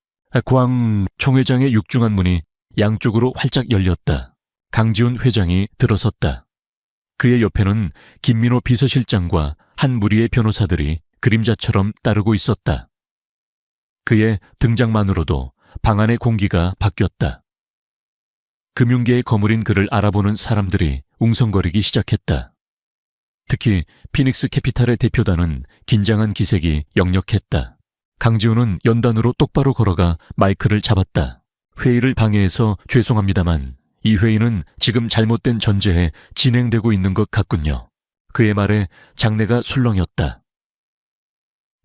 총 회장의 육중한 문이 양쪽으로 활짝 열렸다. 강지훈 회장이 들어섰다. 그의 옆에는 김민호 비서실장과 한 무리의 변호사들이 그림자처럼 따르고 있었다. 그의 등장만으로도 방 안의 공기가 바뀌었다. 금융계의 거물인 그를 알아보는 사람들이 웅성거리기 시작했다. 특히 피닉스 캐피탈의 대표단은 긴장한 기색이 역력했다. 강지훈은 연단으로 똑바로 걸어가 마이크를 잡았다. 회의를 방해해서 죄송합니다만 이 회의는 지금 잘못된 전제에 진행되고 있는 것 같군요. 그의 말에 장내가 술렁였다.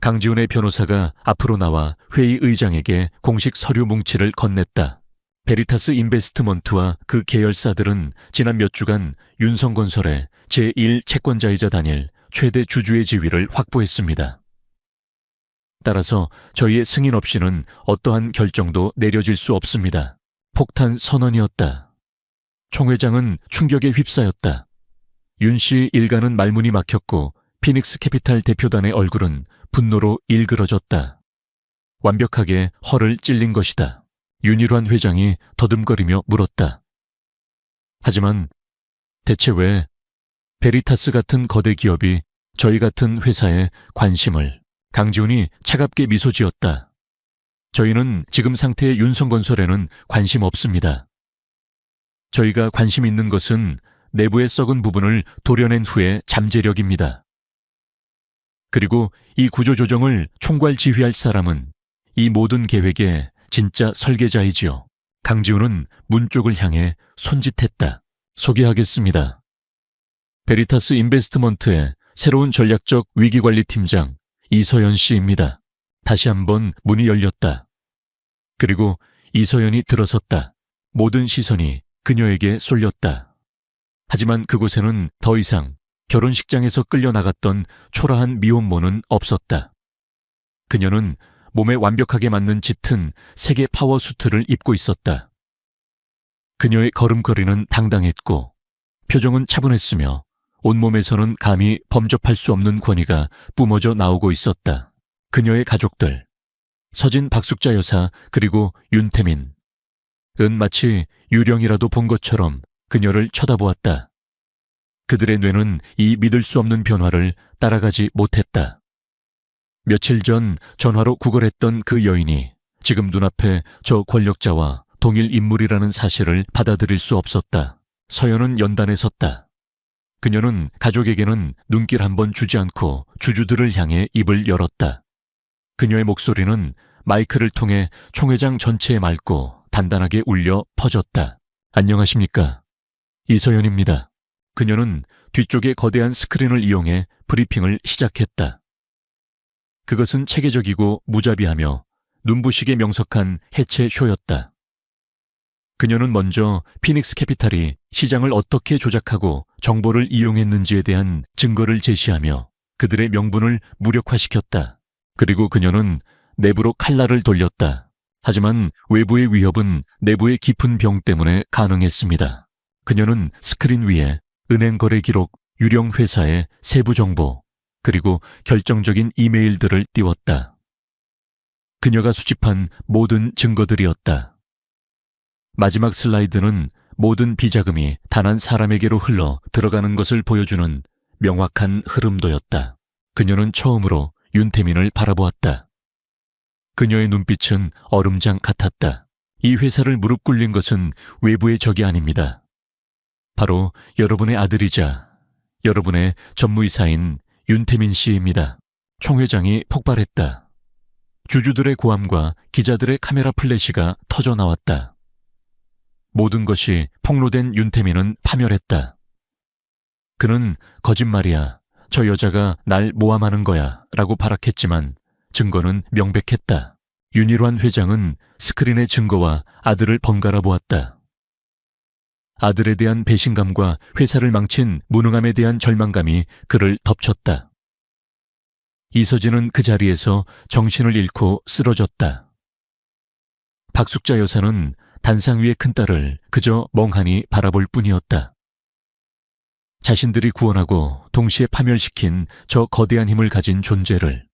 강지훈의 변호사가 앞으로 나와 회의 의장에게 공식 서류 뭉치를 건넸다. 베리타스 인베스트먼트와 그 계열사들은 지난 몇 주간 윤성건설의 제1 채권자이자 단일 최대 주주의 지위를 확보했습니다. 따라서 저희의 승인 없이는 어떠한 결정도 내려질 수 없습니다. 폭탄 선언이었다. 총 회장은 충격에 휩싸였다. 윤 씨 일가는 말문이 막혔고 피닉스 캐피탈 대표단의 얼굴은 분노로 일그러졌다. 완벽하게 허를 찔린 것이다. 윤일환 회장이 더듬거리며 물었다. 하지만 대체 왜 베리타스 같은 거대 기업이 저희 같은 회사에 관심을... 강지훈이 차갑게 미소 지었다. 저희는 지금 상태의 윤성건설에는 관심 없습니다. 저희가 관심 있는 것은 내부의 썩은 부분을 도려낸 후의 잠재력입니다. 그리고 이 구조조정을 총괄 지휘할 사람은 이 모든 계획의 진짜 설계자이지요. 강지훈은 문 쪽을 향해 손짓했다. 소개하겠습니다. 베리타스 인베스트먼트의 새로운 전략적 위기관리팀장 이서연 씨입니다. 다시 한번 문이 열렸다. 그리고 이서연이 들어섰다. 모든 시선이 그녀에게 쏠렸다. 하지만 그곳에는 더 이상 결혼식장에서 끌려나갔던 초라한 미혼모는 없었다. 그녀는 몸에 완벽하게 맞는 짙은 색의 파워 수트를 입고 있었다. 그녀의 걸음걸이는 당당했고 표정은 차분했으며 온몸에서는 감히 범접할 수 없는 권위가 뿜어져 나오고 있었다. 그녀의 가족들, 서진 박숙자 여사 그리고 윤태민. 은 마치 유령이라도 본 것처럼 그녀를 쳐다보았다. 그들의 뇌는 이 믿을 수 없는 변화를 따라가지 못했다. 며칠 전 전화로 구걸했던 그 여인이 지금 눈앞에 저 권력자와 동일 인물이라는 사실을 받아들일 수 없었다. 서연은 연단에 섰다. 그녀는 가족에게는 눈길 한 번 주지 않고 주주들을 향해 입을 열었다. 그녀의 목소리는 마이크를 통해 총회장 전체에 맑고 단단하게 울려 퍼졌다. 안녕하십니까? 이서연입니다. 그녀는 뒤쪽의 거대한 스크린을 이용해 브리핑을 시작했다. 그것은 체계적이고 무자비하며 눈부시게 명석한 해체 쇼였다. 그녀는 먼저 피닉스 캐피탈이 시장을 어떻게 조작하고 정보를 이용했는지에 대한 증거를 제시하며 그들의 명분을 무력화시켰다. 그리고 그녀는 내부로 칼날을 돌렸다. 하지만 외부의 위협은 내부의 깊은 병 때문에 가능했습니다. 그녀는 스크린 위에 은행 거래 기록, 유령 회사의 세부 정보, 그리고 결정적인 이메일들을 띄웠다. 그녀가 수집한 모든 증거들이었다. 마지막 슬라이드는 모든 비자금이 단 한 사람에게로 흘러 들어가는 것을 보여주는 명확한 흐름도였다. 그녀는 처음으로 윤태민을 바라보았다. 그녀의 눈빛은 얼음장 같았다. 이 회사를 무릎 꿇린 것은 외부의 적이 아닙니다. 바로 여러분의 아들이자 여러분의 전무이사인 윤태민 씨입니다. 총회장이 폭발했다. 주주들의 고함과 기자들의 카메라 플래시가 터져 나왔다. 모든 것이 폭로된 윤태민은 파멸했다. 그는 거짓말이야. 저 여자가 날 모함하는 거야 라고 발악했지만 증거는 명백했다. 윤일환 회장은 스크린의 증거와 아들을 번갈아 보았다. 아들에 대한 배신감과 회사를 망친 무능함에 대한 절망감이 그를 덮쳤다. 이서진은 그 자리에서 정신을 잃고 쓰러졌다. 박숙자 여사는 단상 위의 큰딸을 그저 멍하니 바라볼 뿐이었다. 자신들이 구원하고 동시에 파멸시킨 저 거대한 힘을 가진 존재를.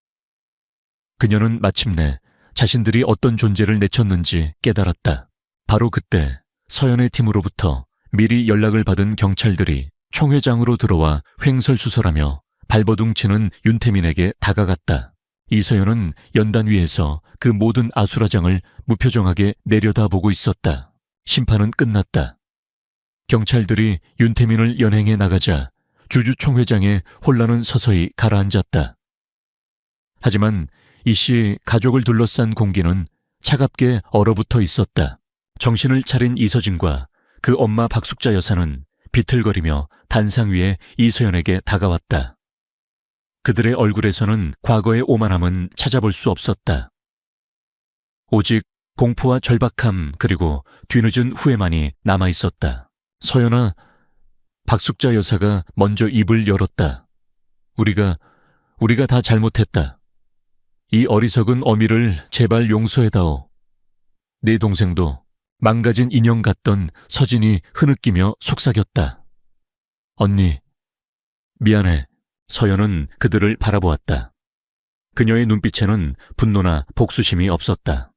그녀는 마침내 자신들이 어떤 존재를 내쳤는지 깨달았다. 바로 그때 서연의 팀으로부터 미리 연락을 받은 경찰들이 총회장으로 들어와 횡설수설하며 발버둥치는 윤태민에게 다가갔다. 이서연은 연단 위에서 그 모든 아수라장을 무표정하게 내려다보고 있었다. 심판은 끝났다. 경찰들이 윤태민을 연행해 나가자 주주총회장의 혼란은 서서히 가라앉았다. 하지만 이씨 가족을 둘러싼 공기는 차갑게 얼어붙어 있었다. 정신을 차린 이서진과 그 엄마 박숙자 여사는 비틀거리며 단상 위에 이서연에게 다가왔다. 그들의 얼굴에서는 과거의 오만함은 찾아볼 수 없었다. 오직 공포와 절박함 그리고 뒤늦은 후회만이 남아있었다. 서연아, 박숙자 여사가 먼저 입을 열었다. 우리가 다 잘못했다. 이 어리석은 어미를 제발 용서해다오. 네 동생도 망가진 인형 같던 서진이 흐느끼며 속삭였다. 언니, 미안해. 서연은 그들을 바라보았다. 그녀의 눈빛에는 분노나 복수심이 없었다.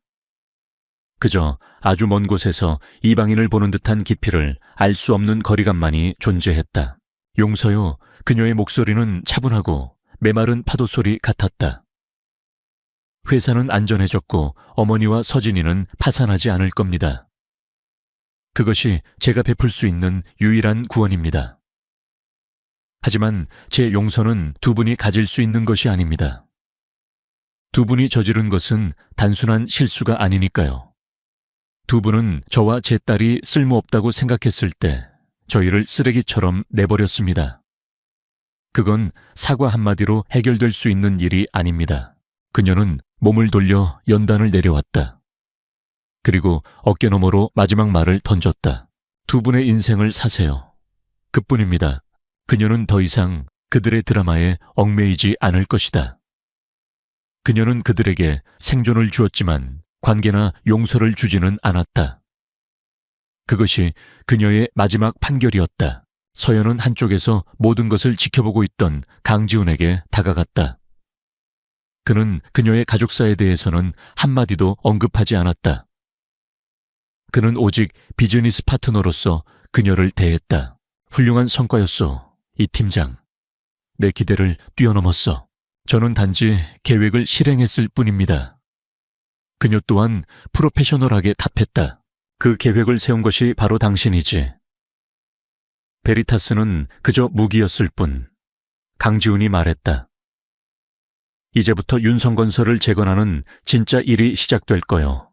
그저 아주 먼 곳에서 이방인을 보는 듯한 깊이를 알 수 없는 거리감만이 존재했다. 용서요. 그녀의 목소리는 차분하고 메마른 파도 소리 같았다. 회사는 안전해졌고 어머니와 서진이는 파산하지 않을 겁니다. 그것이 제가 베풀 수 있는 유일한 구원입니다. 하지만 제 용서는 두 분이 가질 수 있는 것이 아닙니다. 두 분이 저지른 것은 단순한 실수가 아니니까요. 두 분은 저와 제 딸이 쓸모없다고 생각했을 때 저희를 쓰레기처럼 내버렸습니다. 그건 사과 한마디로 해결될 수 있는 일이 아닙니다. 그녀는 몸을 돌려 연단을 내려왔다. 그리고 어깨너머로 마지막 말을 던졌다. 두 분의 인생을 사세요. 그뿐입니다. 그녀는 더 이상 그들의 드라마에 얽매이지 않을 것이다. 그녀는 그들에게 생존을 주었지만 관계나 용서를 주지는 않았다. 그것이 그녀의 마지막 판결이었다. 서연은 한쪽에서 모든 것을 지켜보고 있던 강지훈에게 다가갔다. 그는 그녀의 가족사에 대해서는 한마디도 언급하지 않았다. 그는 오직 비즈니스 파트너로서 그녀를 대했다. 훌륭한 성과였소, 이 팀장. 내 기대를 뛰어넘었어. 저는 단지 계획을 실행했을 뿐입니다. 그녀 또한 프로페셔널하게 답했다. 그 계획을 세운 것이 바로 당신이지. 베리타스는 그저 무기였을 뿐. 강지훈이 말했다. 이제부터 윤성건설을 재건하는 진짜 일이 시작될 거요.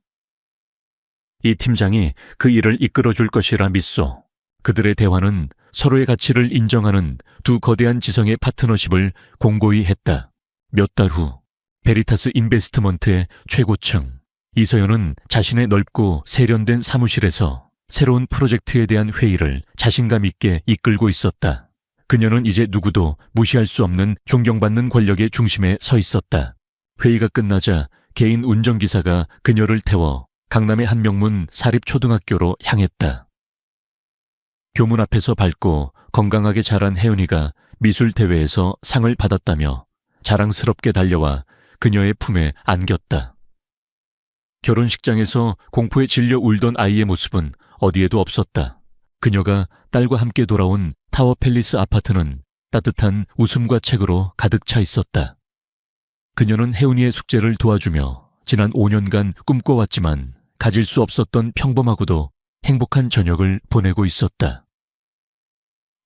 이 팀장이 그 일을 이끌어줄 것이라 믿소. 그들의 대화는 서로의 가치를 인정하는 두 거대한 지성의 파트너십을 공고히 했다. 몇 달 후 베리타스 인베스트먼트의 최고층 이서연은 자신의 넓고 세련된 사무실에서 새로운 프로젝트에 대한 회의를 자신감 있게 이끌고 있었다. 그녀는 이제 누구도 무시할 수 없는 존경받는 권력의 중심에 서 있었다. 회의가 끝나자 개인 운전기사가 그녀를 태워 강남의 한 명문 사립초등학교로 향했다. 교문 앞에서 밝고 건강하게 자란 혜은이가 미술대회에서 상을 받았다며 자랑스럽게 달려와 그녀의 품에 안겼다. 결혼식장에서 공포에 질려 울던 아이의 모습은 어디에도 없었다. 그녀가 딸과 함께 돌아온 타워팰리스 아파트는 따뜻한 웃음과 책으로 가득 차 있었다. 그녀는 혜은이의 숙제를 도와주며 지난 5년간 꿈꿔왔지만 가질 수 없었던 평범하고도 행복한 저녁을 보내고 있었다.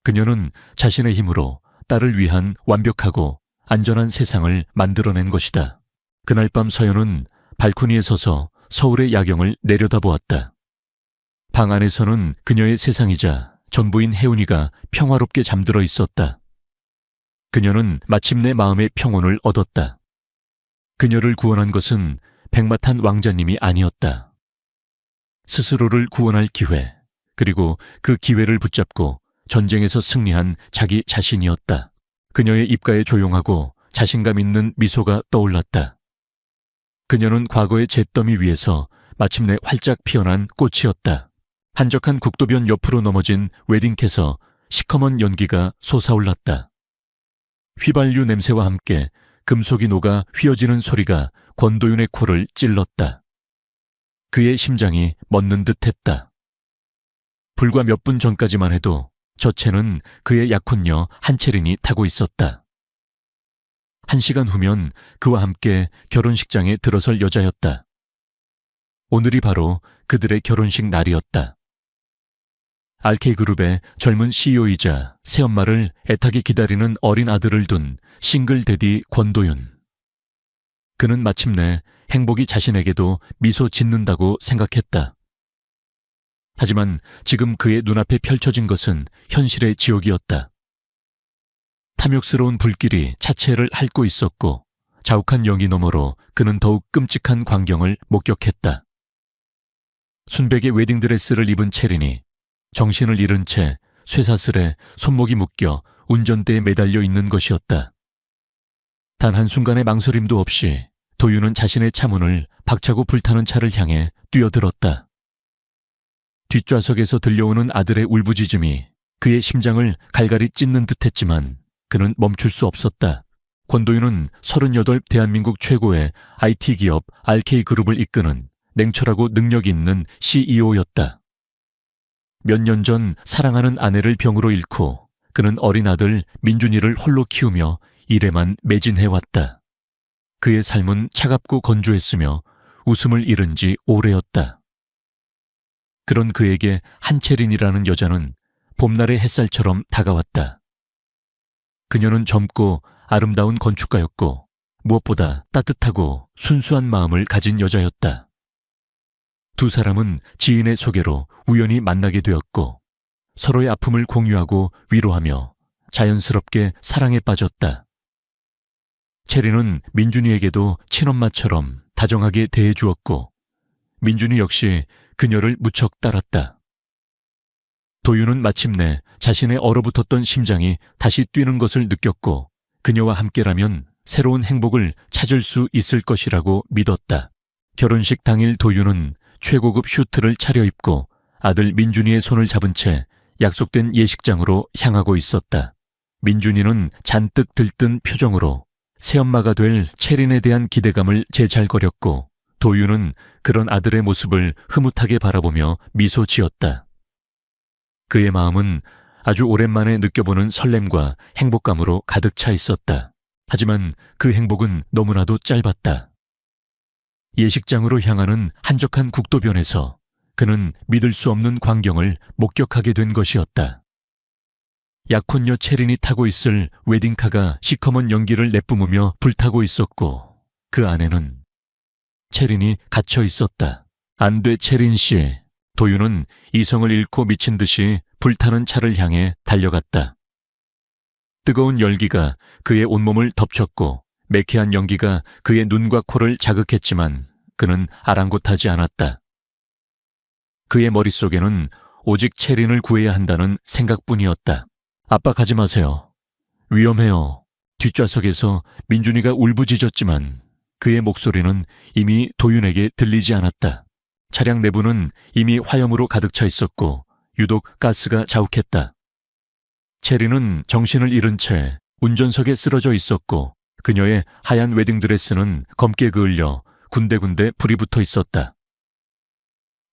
그녀는 자신의 힘으로 딸을 위한 완벽하고 안전한 세상을 만들어낸 것이다. 그날 밤 서연은 발코니에 서서 서울의 야경을 내려다보았다. 방 안에서는 그녀의 세상이자 전부인 혜은이가 평화롭게 잠들어 있었다. 그녀는 마침내 마음의 평온을 얻었다. 그녀를 구원한 것은 백마탄 왕자님이 아니었다. 스스로를 구원할 기회, 그리고 그 기회를 붙잡고 전쟁에서 승리한 자기 자신이었다. 그녀의 입가에 조용하고 자신감 있는 미소가 떠올랐다. 그녀는 과거의 잿더미 위에서 마침내 활짝 피어난 꽃이었다. 한적한 국도변 옆으로 넘어진 웨딩캣에서 시커먼 연기가 솟아올랐다. 휘발유 냄새와 함께 금속이 녹아 휘어지는 소리가 권도윤의 코를 찔렀다. 그의 심장이 멎는 듯했다. 불과 몇 분 전까지만 해도 저 채는 그의 약혼녀 한채린이 타고 있었다. 1시간 후면 그와 함께 결혼식장에 들어설 여자였다. 오늘이 바로 그들의 결혼식 날이었다. RK그룹의 젊은 CEO이자 새엄마를 애타게 기다리는 어린 아들을 둔 싱글 대디 권도윤. 그는 마침내 행복이 자신에게도 미소 짓는다고 생각했다. 하지만 지금 그의 눈앞에 펼쳐진 것은 현실의 지옥이었다. 탐욕스러운 불길이 차체를 핥고 있었고 자욱한 연기 너머로 그는 더욱 끔찍한 광경을 목격했다. 순백의 웨딩드레스를 입은 채린이 정신을 잃은 채 쇠사슬에 손목이 묶여 운전대에 매달려 있는 것이었다. 단 한순간의 망설임도 없이 도윤은 자신의 차문을 박차고 불타는 차를 향해 뛰어들었다. 뒷좌석에서 들려오는 아들의 울부짖음이 그의 심장을 갈갈이 찢는 듯했지만 그는 멈출 수 없었다. 권도윤은 38 대한민국 최고의 IT 기업 RK그룹을 이끄는 냉철하고 능력 있는 CEO였다. 몇 년 전 사랑하는 아내를 병으로 잃고 그는 어린 아들 민준이를 홀로 키우며 일에만 매진해왔다. 그의 삶은 차갑고 건조했으며 웃음을 잃은 지 오래였다. 그런 그에게 한채린이라는 여자는 봄날의 햇살처럼 다가왔다. 그녀는 젊고 아름다운 건축가였고 무엇보다 따뜻하고 순수한 마음을 가진 여자였다. 두 사람은 지인의 소개로 우연히 만나게 되었고 서로의 아픔을 공유하고 위로하며 자연스럽게 사랑에 빠졌다. 채린은 민준이에게도 친엄마처럼 다정하게 대해주었고 민준이 역시 그녀를 무척 따랐다. 도윤은 마침내 자신의 얼어붙었던 심장이 다시 뛰는 것을 느꼈고 그녀와 함께라면 새로운 행복을 찾을 수 있을 것이라고 믿었다. 결혼식 당일 도윤은 최고급 슈트를 차려입고 아들 민준이의 손을 잡은 채 약속된 예식장으로 향하고 있었다. 민준이는 잔뜩 들뜬 표정으로 새엄마가 될 채린에 대한 기대감을 제잘거렸고 도윤은 그런 아들의 모습을 흐뭇하게 바라보며 미소 지었다. 그의 마음은 아주 오랜만에 느껴보는 설렘과 행복감으로 가득 차 있었다. 하지만 그 행복은 너무나도 짧았다. 예식장으로 향하는 한적한 국도변에서 그는 믿을 수 없는 광경을 목격하게 된 것이었다. 약혼녀 채린이 타고 있을 웨딩카가 시커먼 연기를 내뿜으며 불타고 있었고 그 안에는 채린이 갇혀 있었다. 안 돼, 채린 씨. 도윤은 이성을 잃고 미친 듯이 불타는 차를 향해 달려갔다. 뜨거운 열기가 그의 온몸을 덮쳤고 매캐한 연기가 그의 눈과 코를 자극했지만 그는 아랑곳하지 않았다. 그의 머릿속에는 오직 채린을 구해야 한다는 생각뿐이었다. 아빠 가지 마세요. 위험해요. 뒷좌석에서 민준이가 울부짖었지만 그의 목소리는 이미 도윤에게 들리지 않았다. 차량 내부는 이미 화염으로 가득 차 있었고 유독 가스가 자욱했다. 채린은 정신을 잃은 채 운전석에 쓰러져 있었고 그녀의 하얀 웨딩드레스는 검게 그을려 군데군데 불이 붙어 있었다.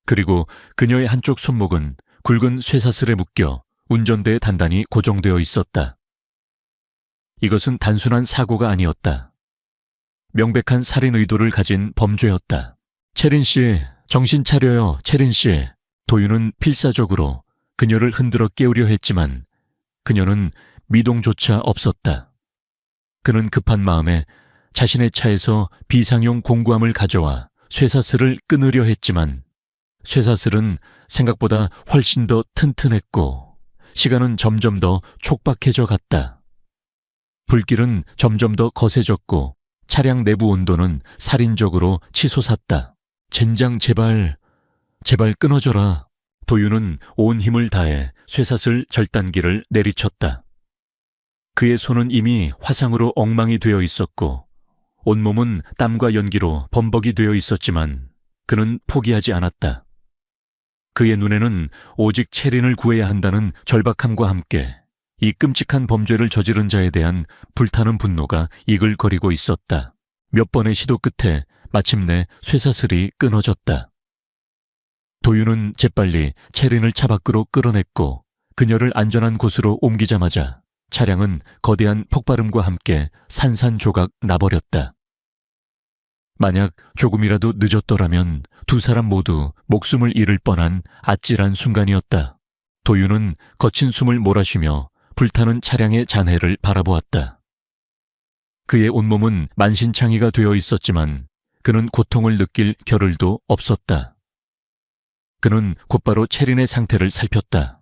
그리고 그녀의 한쪽 손목은 굵은 쇠사슬에 묶여 운전대에 단단히 고정되어 있었다. 이것은 단순한 사고가 아니었다. 명백한 살인 의도를 가진 범죄였다. 채린 씨, 정신 차려요, 채린 씨. 도윤은 필사적으로 그녀를 흔들어 깨우려 했지만 그녀는 미동조차 없었다. 그는 급한 마음에 자신의 차에서 비상용 공구함을 가져와 쇠사슬을 끊으려 했지만 쇠사슬은 생각보다 훨씬 더 튼튼했고 시간은 점점 더 촉박해져 갔다. 불길은 점점 더 거세졌고 차량 내부 온도는 살인적으로 치솟았다. 젠장 제발 끊어져라. 도윤은 온 힘을 다해 쇠사슬 절단기를 내리쳤다. 그의 손은 이미 화상으로 엉망이 되어 있었고 온몸은 땀과 연기로 범벅이 되어 있었지만 그는 포기하지 않았다. 그의 눈에는 오직 채린을 구해야 한다는 절박함과 함께 이 끔찍한 범죄를 저지른 자에 대한 불타는 분노가 이글거리고 있었다. 몇 번의 시도 끝에 마침내 쇠사슬이 끊어졌다. 도윤은 재빨리 채린을 차 밖으로 끌어냈고 그녀를 안전한 곳으로 옮기자마자 차량은 거대한 폭발음과 함께 산산조각 나버렸다. 만약 조금이라도 늦었더라면 두 사람 모두 목숨을 잃을 뻔한 아찔한 순간이었다. 도윤은 거친 숨을 몰아쉬며 불타는 차량의 잔해를 바라보았다. 그의 온몸은 만신창이가 되어 있었지만 그는 고통을 느낄 겨를도 없었다. 그는 곧바로 채린의 상태를 살폈다.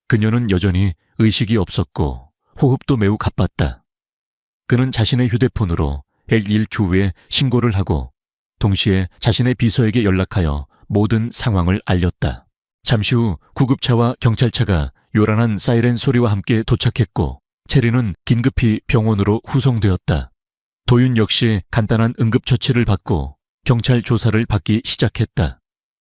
그녀는 여전히 의식이 없었고 호흡도 매우 가빴다. 그는 자신의 휴대폰으로 119에 신고를 하고 동시에 자신의 비서에게 연락하여 모든 상황을 알렸다. 잠시 후 구급차와 경찰차가 요란한 사이렌 소리와 함께 도착했고 채린은 긴급히 병원으로 후송되었다. 도윤 역시 간단한 응급처치를 받고 경찰 조사를 받기 시작했다.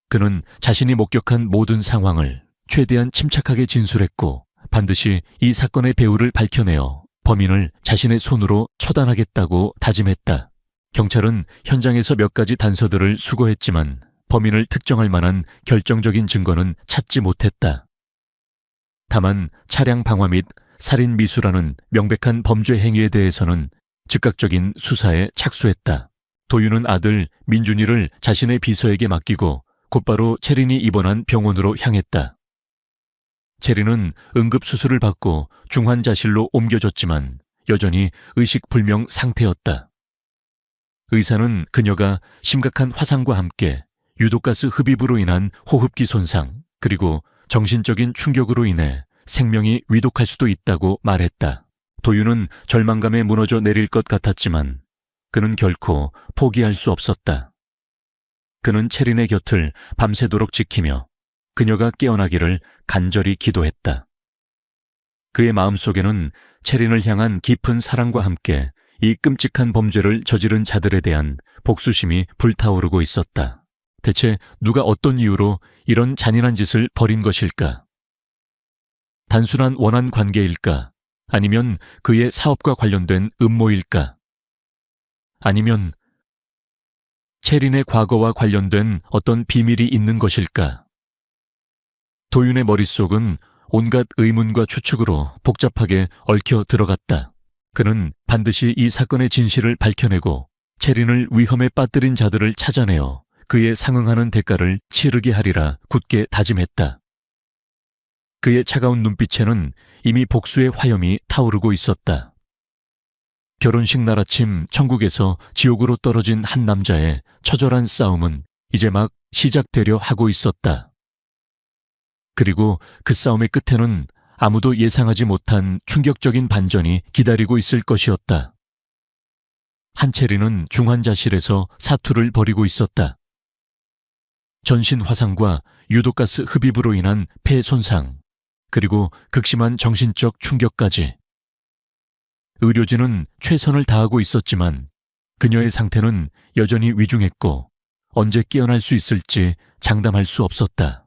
그는 자신이 목격한 모든 상황을 최대한 침착하게 진술했고 반드시 이 사건의 배후를 밝혀내어 범인을 자신의 손으로 처단하겠다고 다짐했다. 경찰은 현장에서 몇 가지 단서들을 수거했지만 범인을 특정할 만한 결정적인 증거는 찾지 못했다. 다만 차량 방화 및 살인 미수라는 명백한 범죄 행위에 대해서는 즉각적인 수사에 착수했다. 도윤은 아들 민준이를 자신의 비서에게 맡기고 곧바로 채린이 입원한 병원으로 향했다. 채린은 응급수술을 받고 중환자실로 옮겨졌지만 여전히 의식불명 상태였다. 의사는 그녀가 심각한 화상과 함께 유독가스 흡입으로 인한 호흡기 손상 그리고 정신적인 충격으로 인해 생명이 위독할 수도 있다고 말했다. 도윤은 절망감에 무너져 내릴 것 같았지만 그는 결코 포기할 수 없었다. 그는 채린의 곁을 밤새도록 지키며 그녀가 깨어나기를 간절히 기도했다. 그의 마음속에는 채린을 향한 깊은 사랑과 함께 이 끔찍한 범죄를 저지른 자들에 대한 복수심이 불타오르고 있었다. 대체 누가 어떤 이유로 이런 잔인한 짓을 벌인 것일까? 단순한 원한 관계일까? 아니면 그의 사업과 관련된 음모일까? 아니면 채린의 과거와 관련된 어떤 비밀이 있는 것일까? 도윤의 머릿속은 온갖 의문과 추측으로 복잡하게 얽혀 들어갔다. 그는 반드시 이 사건의 진실을 밝혀내고 채린을 위험에 빠뜨린 자들을 찾아내어 그에 상응하는 대가를 치르게 하리라 굳게 다짐했다. 그의 차가운 눈빛에는 이미 복수의 화염이 타오르고 있었다. 결혼식 날 아침 천국에서 지옥으로 떨어진 한 남자의 처절한 싸움은 이제 막 시작되려 하고 있었다. 그리고 그 싸움의 끝에는 아무도 예상하지 못한 충격적인 반전이 기다리고 있을 것이었다. 한채린은 중환자실에서 사투를 벌이고 있었다. 전신 화상과 유독가스 흡입으로 인한 폐 손상, 그리고 극심한 정신적 충격까지. 의료진은 최선을 다하고 있었지만 그녀의 상태는 여전히 위중했고 언제 깨어날 수 있을지 장담할 수 없었다.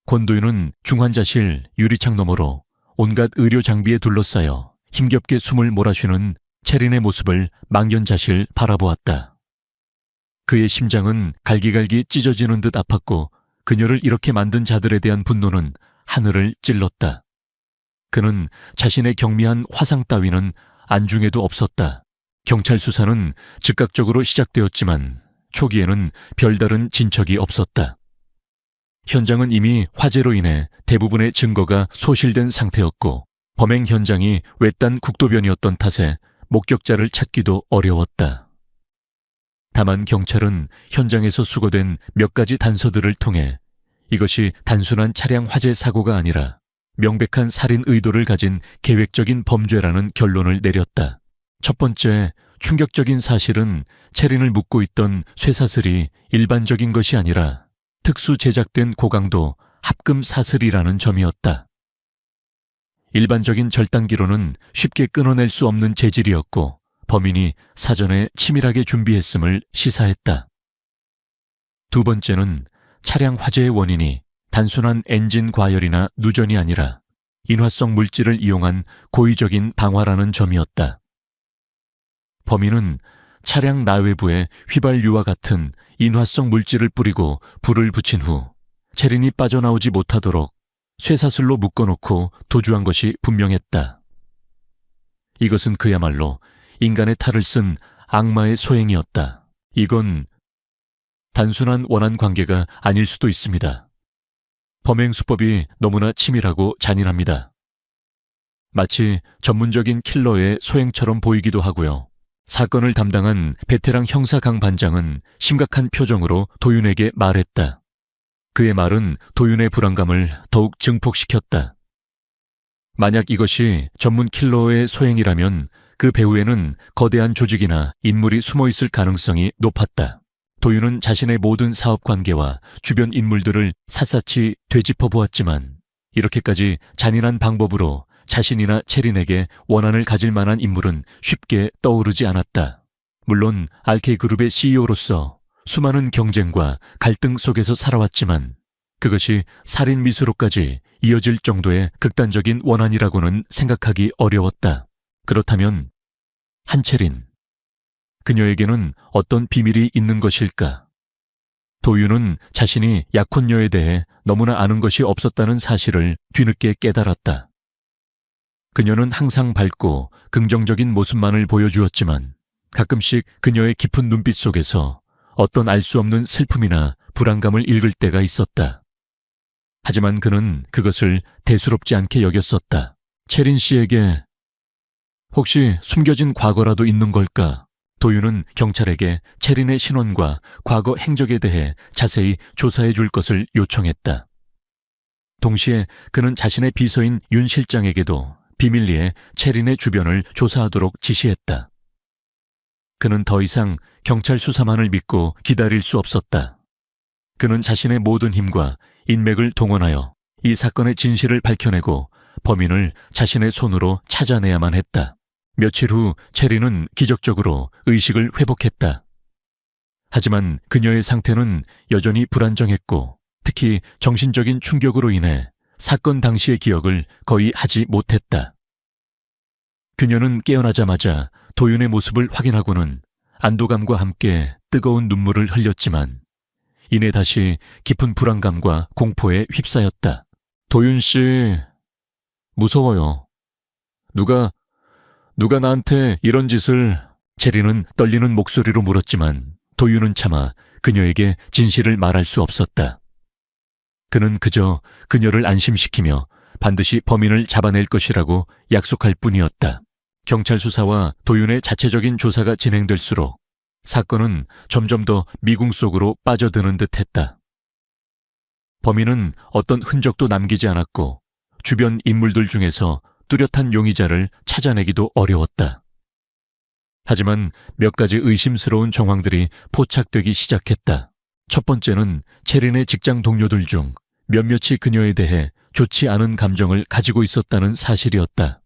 권도윤은 중환자실 유리창 너머로 온갖 의료 장비에 둘러싸여 힘겹게 숨을 몰아쉬는 채린의 모습을 망연자실 바라보았다. 그의 심장은 갈기갈기 찢어지는 듯 아팠고 그녀를 이렇게 만든 자들에 대한 분노는 하늘을 찔렀다. 그는 자신의 경미한 화상 따위는 안중에도 없었다. 경찰 수사는 즉각적으로 시작되었지만 초기에는 별다른 진척이 없었다. 현장은 이미 화재로 인해 대부분의 증거가 소실된 상태였고 범행 현장이 외딴 국도변이었던 탓에 목격자를 찾기도 어려웠다. 다만 경찰은 현장에서 수거된 몇 가지 단서들을 통해 이것이 단순한 차량 화재 사고가 아니라 명백한 살인 의도를 가진 계획적인 범죄라는 결론을 내렸다. 첫 번째, 충격적인 사실은 채린을 묶고 있던 쇠사슬이 일반적인 것이 아니라 특수 제작된 고강도 합금 사슬이라는 점이었다. 일반적인 절단기로는 쉽게 끊어낼 수 없는 재질이었고 범인이 사전에 치밀하게 준비했음을 시사했다. 두 번째는 차량 화재의 원인이 단순한 엔진 과열이나 누전이 아니라 인화성 물질을 이용한 고의적인 방화라는 점이었다. 범인은 차량 나외부에 휘발유와 같은 인화성 물질을 뿌리고 불을 붙인 후 채린이 빠져나오지 못하도록 쇠사슬로 묶어놓고 도주한 것이 분명했다. 이것은 그야말로 인간의 탈을 쓴 악마의 소행이었다. 이건 단순한 원한 관계가 아닐 수도 있습니다. 범행 수법이 너무나 치밀하고 잔인합니다. 마치 전문적인 킬러의 소행처럼 보이기도 하고요. 사건을 담당한 베테랑 형사 강 반장은 심각한 표정으로 도윤에게 말했다. 그의 말은 도윤의 불안감을 더욱 증폭시켰다. 만약 이것이 전문 킬러의 소행이라면 그 배후에는 거대한 조직이나 인물이 숨어 있을 가능성이 높았다. 도윤은 자신의 모든 사업 관계와 주변 인물들을 샅샅이 되짚어 보았지만 이렇게까지 잔인한 방법으로 자신이나 채린에게 원한을 가질 만한 인물은 쉽게 떠오르지 않았다. 물론 RK그룹의 CEO로서 수많은 경쟁과 갈등 속에서 살아왔지만 그것이 살인 미수로까지 이어질 정도의 극단적인 원한이라고는 생각하기 어려웠다. 그렇다면 한채린, 그녀에게는 어떤 비밀이 있는 것일까? 도윤은 자신이 약혼녀에 대해 너무나 아는 것이 없었다는 사실을 뒤늦게 깨달았다. 그녀는 항상 밝고 긍정적인 모습만을 보여주었지만 가끔씩 그녀의 깊은 눈빛 속에서 어떤 알 수 없는 슬픔이나 불안감을 읽을 때가 있었다. 하지만 그는 그것을 대수롭지 않게 여겼었다. 채린 씨에게 혹시 숨겨진 과거라도 있는 걸까? 도윤은 경찰에게 채린의 신원과 과거 행적에 대해 자세히 조사해 줄 것을 요청했다. 동시에 그는 자신의 비서인 윤 실장에게도 비밀리에 채린의 주변을 조사하도록 지시했다. 그는 더 이상 경찰 수사만을 믿고 기다릴 수 없었다. 그는 자신의 모든 힘과 인맥을 동원하여 이 사건의 진실을 밝혀내고 범인을 자신의 손으로 찾아내야만 했다. 며칠 후 체리는 기적적으로 의식을 회복했다. 하지만 그녀의 상태는 여전히 불안정했고 특히 정신적인 충격으로 인해 사건 당시의 기억을 거의 하지 못했다. 그녀는 깨어나자마자 도윤의 모습을 확인하고는 안도감과 함께 뜨거운 눈물을 흘렸지만 이내 다시 깊은 불안감과 공포에 휩싸였다. 도윤 씨, 무서워요. 누가 나한테 이런 짓을... 체리는 떨리는 목소리로 물었지만 도윤은 차마 그녀에게 진실을 말할 수 없었다. 그는 그저 그녀를 안심시키며 반드시 범인을 잡아낼 것이라고 약속할 뿐이었다. 경찰 수사와 도윤의 자체적인 조사가 진행될수록 사건은 점점 더 미궁 속으로 빠져드는 듯했다. 범인은 어떤 흔적도 남기지 않았고 주변 인물들 중에서 뚜렷한 용의자를 찾아내기도 어려웠다. 하지만 몇 가지 의심스러운 정황들이 포착되기 시작했다. 첫 번째는 체린의 직장 동료들 중 몇몇이 그녀에 대해 좋지 않은 감정을 가지고 있었다는 사실이었다.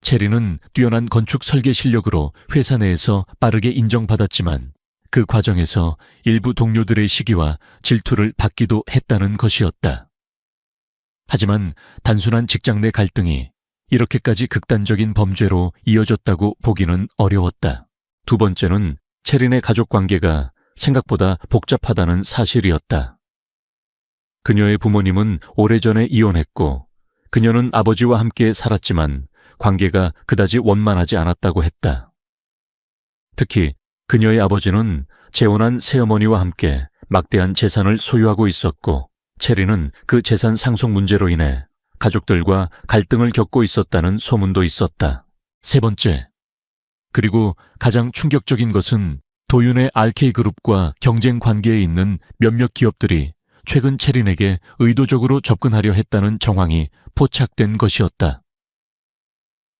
체린은 뛰어난 건축 설계 실력으로 회사 내에서 빠르게 인정받았지만 그 과정에서 일부 동료들의 시기와 질투를 받기도 했다는 것이었다. 하지만 단순한 직장 내 갈등이 이렇게까지 극단적인 범죄로 이어졌다고 보기는 어려웠다. 두 번째는 체린의 가족 관계가 생각보다 복잡하다는 사실이었다. 그녀의 부모님은 오래전에 이혼했고 그녀는 아버지와 함께 살았지만 관계가 그다지 원만하지 않았다고 했다. 특히 그녀의 아버지는 재혼한 새어머니와 함께 막대한 재산을 소유하고 있었고 체리는 그 재산 상속 문제로 인해 가족들과 갈등을 겪고 있었다는 소문도 있었다. 세 번째, 그리고 가장 충격적인 것은 도윤의 RK그룹과 경쟁 관계에 있는 몇몇 기업들이 최근 체린에게 의도적으로 접근하려 했다는 정황이 포착된 것이었다.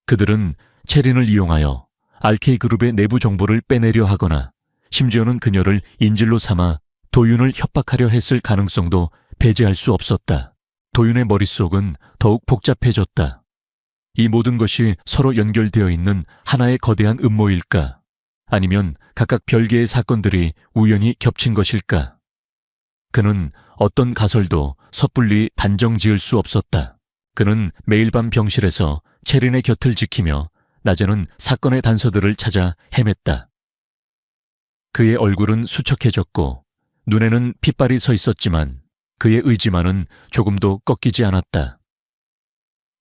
그들은 체린을 이용하여 RK그룹의 내부 정보를 빼내려 하거나 심지어는 그녀를 인질로 삼아 도윤을 협박하려 했을 가능성도 배제할 수 없었다. 도윤의 머릿속은 더욱 복잡해졌다. 이 모든 것이 서로 연결되어 있는 하나의 거대한 음모일까? 아니면 각각 별개의 사건들이 우연히 겹친 것일까? 그는 어떤 가설도 섣불리 단정 지을 수 없었다. 그는 매일 밤 병실에서 체린의 곁을 지키며 낮에는 사건의 단서들을 찾아 헤맸다. 그의 얼굴은 수척해졌고 눈에는 핏발이 서 있었지만 그의 의지만은 조금도 꺾이지 않았다.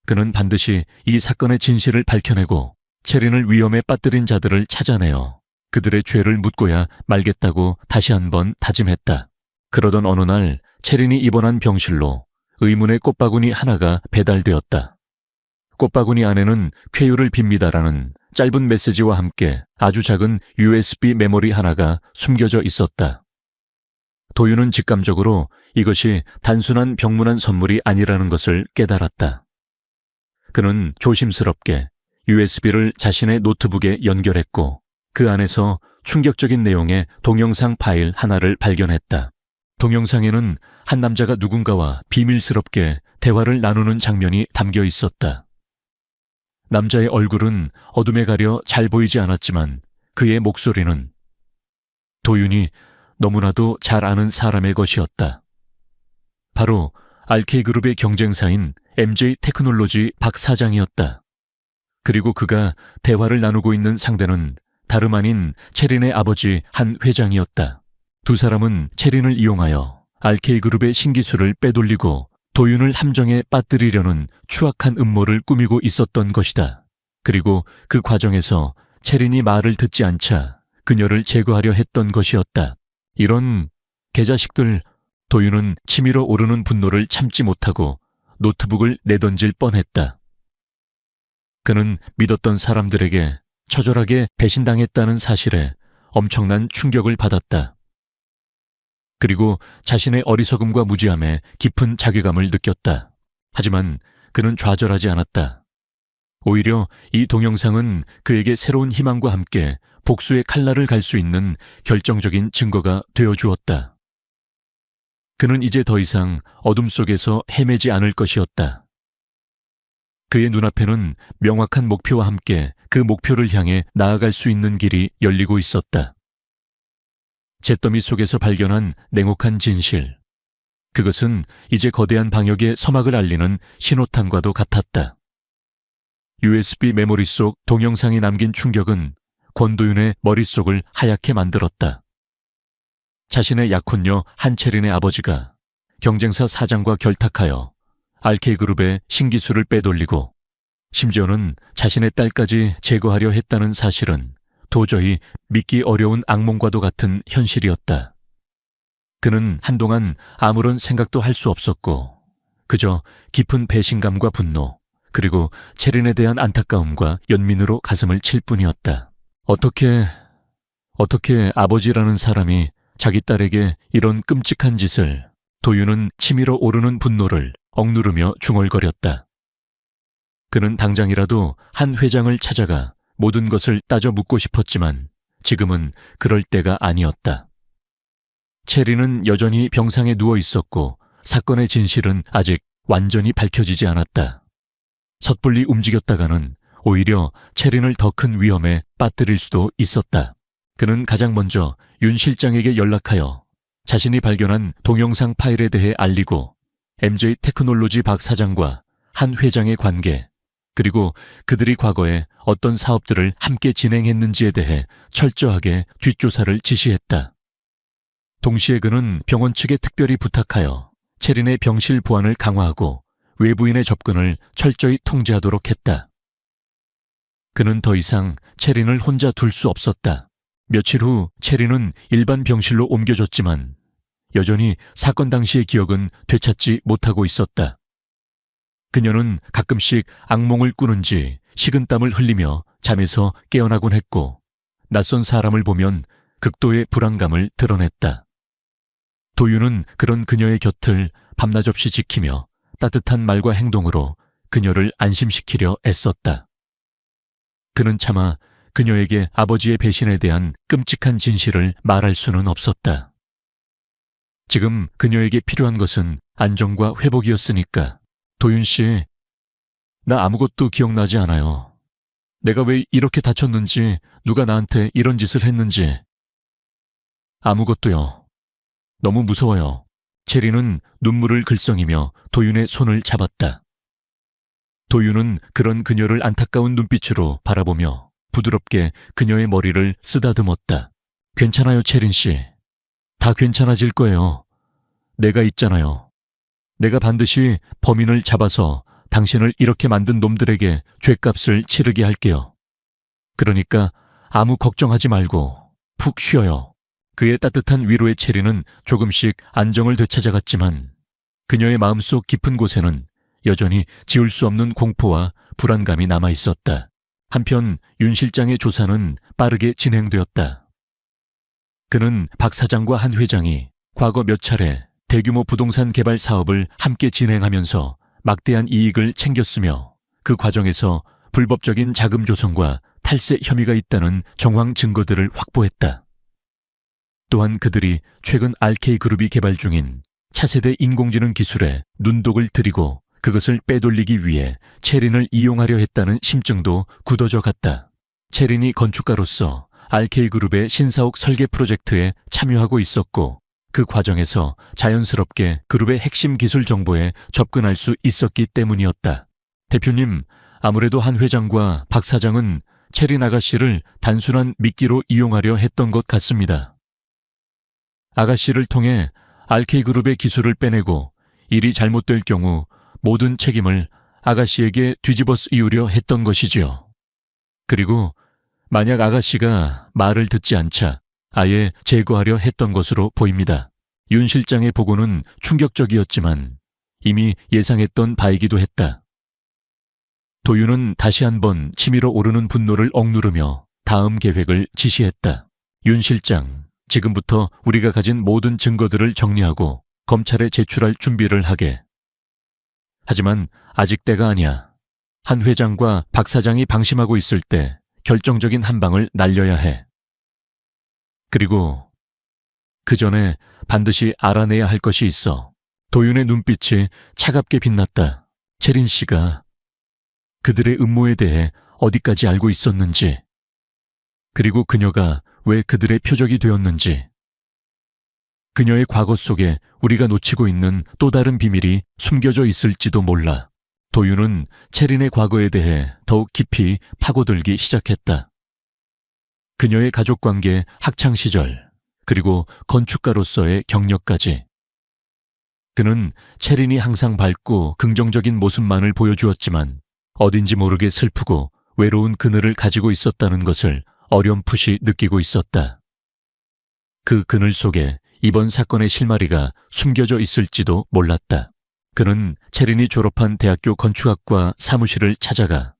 그는 반드시 이 사건의 진실을 밝혀내고 체린을 위험에 빠뜨린 자들을 찾아내어 그들의 죄를 묻고야 말겠다고 다시 한번 다짐했다. 그러던 어느 날 체린이 입원한 병실로 의문의 꽃바구니 하나가 배달되었다. 꽃바구니 안에는 쾌유를 빕니다라는 짧은 메시지와 함께 아주 작은 USB 메모리 하나가 숨겨져 있었다. 도윤은 직감적으로 이것이 단순한 병문안 선물이 아니라는 것을 깨달았다. 그는 조심스럽게 USB를 자신의 노트북에 연결했고 그 안에서 충격적인 내용의 동영상 파일 하나를 발견했다. 동영상에는 한 남자가 누군가와 비밀스럽게 대화를 나누는 장면이 담겨 있었다. 남자의 얼굴은 어둠에 가려 잘 보이지 않았지만 그의 목소리는 도윤이 너무나도 잘 아는 사람의 것이었다. 바로 RK그룹의 경쟁사인 MJ 테크놀로지 박 사장이었다. 그리고 그가 대화를 나누고 있는 상대는 다름 아닌 체린의 아버지 한 회장이었다. 두 사람은 체린을 이용하여 RK그룹의 신기술을 빼돌리고 도윤을 함정에 빠뜨리려는 추악한 음모를 꾸미고 있었던 것이다. 그리고 그 과정에서 체린이 말을 듣지 않자 그녀를 제거하려 했던 것이었다. 이런 개자식들. 도윤은 치밀어 오르는 분노를 참지 못하고 노트북을 내던질 뻔했다. 그는 믿었던 사람들에게 처절하게 배신당했다는 사실에 엄청난 충격을 받았다. 그리고 자신의 어리석음과 무지함에 깊은 자괴감을 느꼈다. 하지만 그는 좌절하지 않았다. 오히려 이 동영상은 그에게 새로운 희망과 함께 복수의 칼날을 갈 수 있는 결정적인 증거가 되어주었다. 그는 이제 더 이상 어둠 속에서 헤매지 않을 것이었다. 그의 눈앞에는 명확한 목표와 함께 그 목표를 향해 나아갈 수 있는 길이 열리고 있었다. 잿더미 속에서 발견한 냉혹한 진실. 그것은 이제 거대한 방역의 서막을 알리는 신호탄과도 같았다. USB 메모리 속 동영상이 남긴 충격은 권도윤의 머릿속을 하얗게 만들었다. 자신의 약혼녀 한채린의 아버지가 경쟁사 사장과 결탁하여 RK그룹의 신기술을 빼돌리고 심지어는 자신의 딸까지 제거하려 했다는 사실은 도저히 믿기 어려운 악몽과도 같은 현실이었다. 그는 한동안 아무런 생각도 할 수 없었고 그저 깊은 배신감과 분노 그리고 채린에 대한 안타까움과 연민으로 가슴을 칠 뿐이었다. 어떻게 아버지라는 사람이 자기 딸에게 이런 끔찍한 짓을. 도윤은 치밀어 오르는 분노를 억누르며 중얼거렸다. 그는 당장이라도 한 회장을 찾아가 모든 것을 따져 묻고 싶었지만 지금은 그럴 때가 아니었다. 채린은 여전히 병상에 누워 있었고 사건의 진실은 아직 완전히 밝혀지지 않았다. 섣불리 움직였다가는 오히려 채린을 더 큰 위험에 빠뜨릴 수도 있었다. 그는 가장 먼저 윤 실장에게 연락하여 자신이 발견한 동영상 파일에 대해 알리고 MJ 테크놀로지 박 사장과 한 회장의 관계 그리고 그들이 과거에 어떤 사업들을 함께 진행했는지에 대해 철저하게 뒷조사를 지시했다. 동시에 그는 병원 측에 특별히 부탁하여 채린의 병실 보안을 강화하고 외부인의 접근을 철저히 통제하도록 했다. 그는 더 이상 채린을 혼자 둘 수 없었다. 며칠 후 채린은 일반 병실로 옮겨졌지만 여전히 사건 당시의 기억은 되찾지 못하고 있었다. 그녀는 가끔씩 악몽을 꾸는지 식은땀을 흘리며 잠에서 깨어나곤 했고 낯선 사람을 보면 극도의 불안감을 드러냈다. 도윤은 그런 그녀의 곁을 밤낮없이 지키며 따뜻한 말과 행동으로 그녀를 안심시키려 애썼다. 그는 차마 그녀에게 아버지의 배신에 대한 끔찍한 진실을 말할 수는 없었다. 지금 그녀에게 필요한 것은 안정과 회복이었으니까. 도윤 씨, 나 아무것도 기억나지 않아요. 내가 왜 이렇게 다쳤는지, 누가 나한테 이런 짓을 했는지. 아무것도요. 너무 무서워요. 채린은 눈물을 글썽이며 도윤의 손을 잡았다. 도윤은 그런 그녀를 안타까운 눈빛으로 바라보며 부드럽게 그녀의 머리를 쓰다듬었다. 괜찮아요, 채린 씨. 다 괜찮아질 거예요. 내가 있잖아요. 내가 반드시 범인을 잡아서 당신을 이렇게 만든 놈들에게 죗값을 치르게 할게요. 그러니까 아무 걱정하지 말고 푹 쉬어요. 그의 따뜻한 위로의 채린은 조금씩 안정을 되찾아갔지만 그녀의 마음속 깊은 곳에는 여전히 지울 수 없는 공포와 불안감이 남아있었다. 한편 윤 실장의 조사는 빠르게 진행되었다. 그는 박 사장과 한 회장이 과거 몇 차례 대규모 부동산 개발 사업을 함께 진행하면서 막대한 이익을 챙겼으며 그 과정에서 불법적인 자금 조성과 탈세 혐의가 있다는 정황 증거들을 확보했다. 또한 그들이 최근 RK그룹이 개발 중인 차세대 인공지능 기술에 눈독을 들이고 그것을 빼돌리기 위해 채린을 이용하려 했다는 심증도 굳어져 갔다. 채린이 건축가로서 RK그룹의 신사옥 설계 프로젝트에 참여하고 있었고 그 과정에서 자연스럽게 그룹의 핵심 기술 정보에 접근할 수 있었기 때문이었다. 대표님, 아무래도 한 회장과 박 사장은 채린 아가씨를 단순한 미끼로 이용하려 했던 것 같습니다. 아가씨를 통해 RK그룹의 기술을 빼내고 일이 잘못될 경우 모든 책임을 아가씨에게 뒤집어 쓰이우려 했던 것이지요. 그리고 만약 아가씨가 말을 듣지 않자 아예 제거하려 했던 것으로 보입니다. 윤 실장의 보고는 충격적이었지만 이미 예상했던 바이기도 했다. 도윤은 다시 한번 치밀어 오르는 분노를 억누르며 다음 계획을 지시했다. 윤 실장, 지금부터 우리가 가진 모든 증거들을 정리하고 검찰에 제출할 준비를 하게. 하지만 아직 때가 아니야. 한 회장과 박 사장이 방심하고 있을 때 결정적인 한 방을 날려야 해. 그리고 그 전에 반드시 알아내야 할 것이 있어. 도윤의 눈빛이 차갑게 빛났다. 채린 씨가 그들의 음모에 대해 어디까지 알고 있었는지, 그리고 그녀가 왜 그들의 표적이 되었는지, 그녀의 과거 속에 우리가 놓치고 있는 또 다른 비밀이 숨겨져 있을지도 몰라. 도윤은 채린의 과거에 대해 더욱 깊이 파고들기 시작했다. 그녀의 가족관계, 학창시절, 그리고 건축가로서의 경력까지. 그는 채린이 항상 밝고 긍정적인 모습만을 보여주었지만 어딘지 모르게 슬프고 외로운 그늘을 가지고 있었다는 것을 어렴풋이 느끼고 있었다. 그 그늘 속에 이번 사건의 실마리가 숨겨져 있을지도 몰랐다. 그는 채린이 졸업한 대학교 건축학과 사무실을 찾아가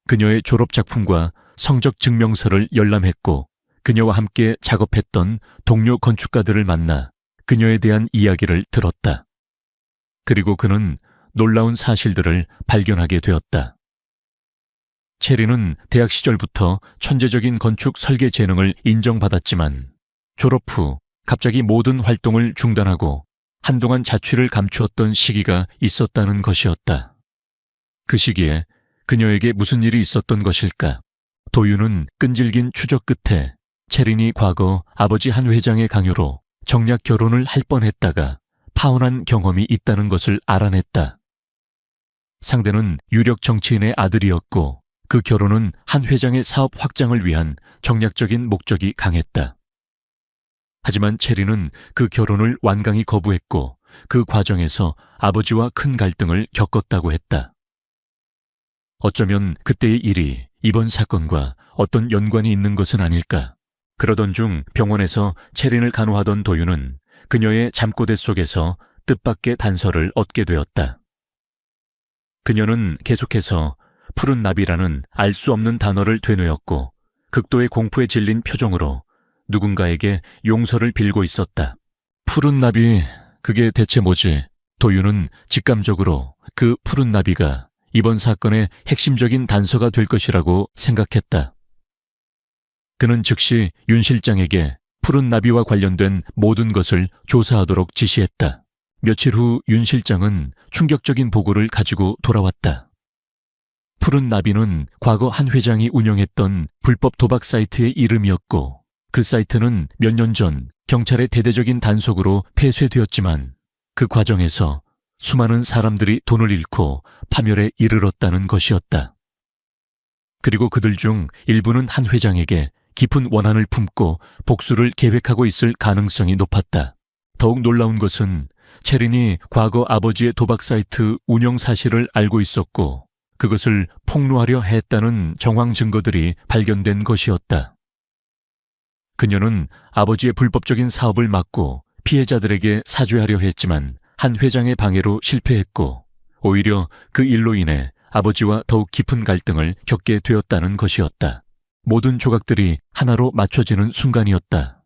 그녀의 졸업작품과 성적 증명서를 열람했고, 그녀와 함께 작업했던 동료 건축가들을 만나 그녀에 대한 이야기를 들었다. 그리고 그는 놀라운 사실들을 발견하게 되었다. 채린은 대학 시절부터 천재적인 건축 설계 재능을 인정받았지만 졸업 후 갑자기 모든 활동을 중단하고 한동안 자취를 감추었던 시기가 있었다는 것이었다. 그 시기에 그녀에게 무슨 일이 있었던 것일까? 도윤은 끈질긴 추적 끝에 채린이 과거 아버지 한 회장의 강요로 정략 결혼을 할 뻔했다가 파혼한 경험이 있다는 것을 알아냈다. 상대는 유력 정치인의 아들이었고 그 결혼은 한 회장의 사업 확장을 위한 정략적인 목적이 강했다. 하지만 채린은 그 결혼을 완강히 거부했고 그 과정에서 아버지와 큰 갈등을 겪었다고 했다. 어쩌면 그때의 일이 이번 사건과 어떤 연관이 있는 것은 아닐까. 그러던 중 병원에서 채린을 간호하던 도윤은 그녀의 잠꼬대 속에서 뜻밖의 단서를 얻게 되었다. 그녀는 계속해서 푸른 나비라는 알 수 없는 단어를 되뇌었고 극도의 공포에 질린 표정으로 누군가에게 용서를 빌고 있었다. 푸른 나비, 그게 대체 뭐지? 도윤은 직감적으로 그 푸른 나비가 이번 사건의 핵심적인 단서가 될 것이라고 생각했다. 그는 즉시 윤 실장에게 푸른 나비와 관련된 모든 것을 조사하도록 지시했다. 며칠 후 윤 실장은 충격적인 보고를 가지고 돌아왔다. 푸른 나비는 과거 한 회장이 운영했던 불법 도박 사이트의 이름이었고 그 사이트는 몇 년 전 경찰의 대대적인 단속으로 폐쇄되었지만 그 과정에서 수많은 사람들이 돈을 잃고 파멸에 이르렀다는 것이었다. 그리고 그들 중 일부는 한 회장에게 깊은 원한을 품고 복수를 계획하고 있을 가능성이 높았다. 더욱 놀라운 것은 채린이 과거 아버지의 도박 사이트 운영 사실을 알고 있었고 그것을 폭로하려 했다는 정황 증거들이 발견된 것이었다. 그녀는 아버지의 불법적인 사업을 막고 피해자들에게 사죄하려 했지만 한 회장의 방해로 실패했고 오히려 그 일로 인해 아버지와 더욱 깊은 갈등을 겪게 되었다는 것이었다. 모든 조각들이 하나로 맞춰지는 순간이었다.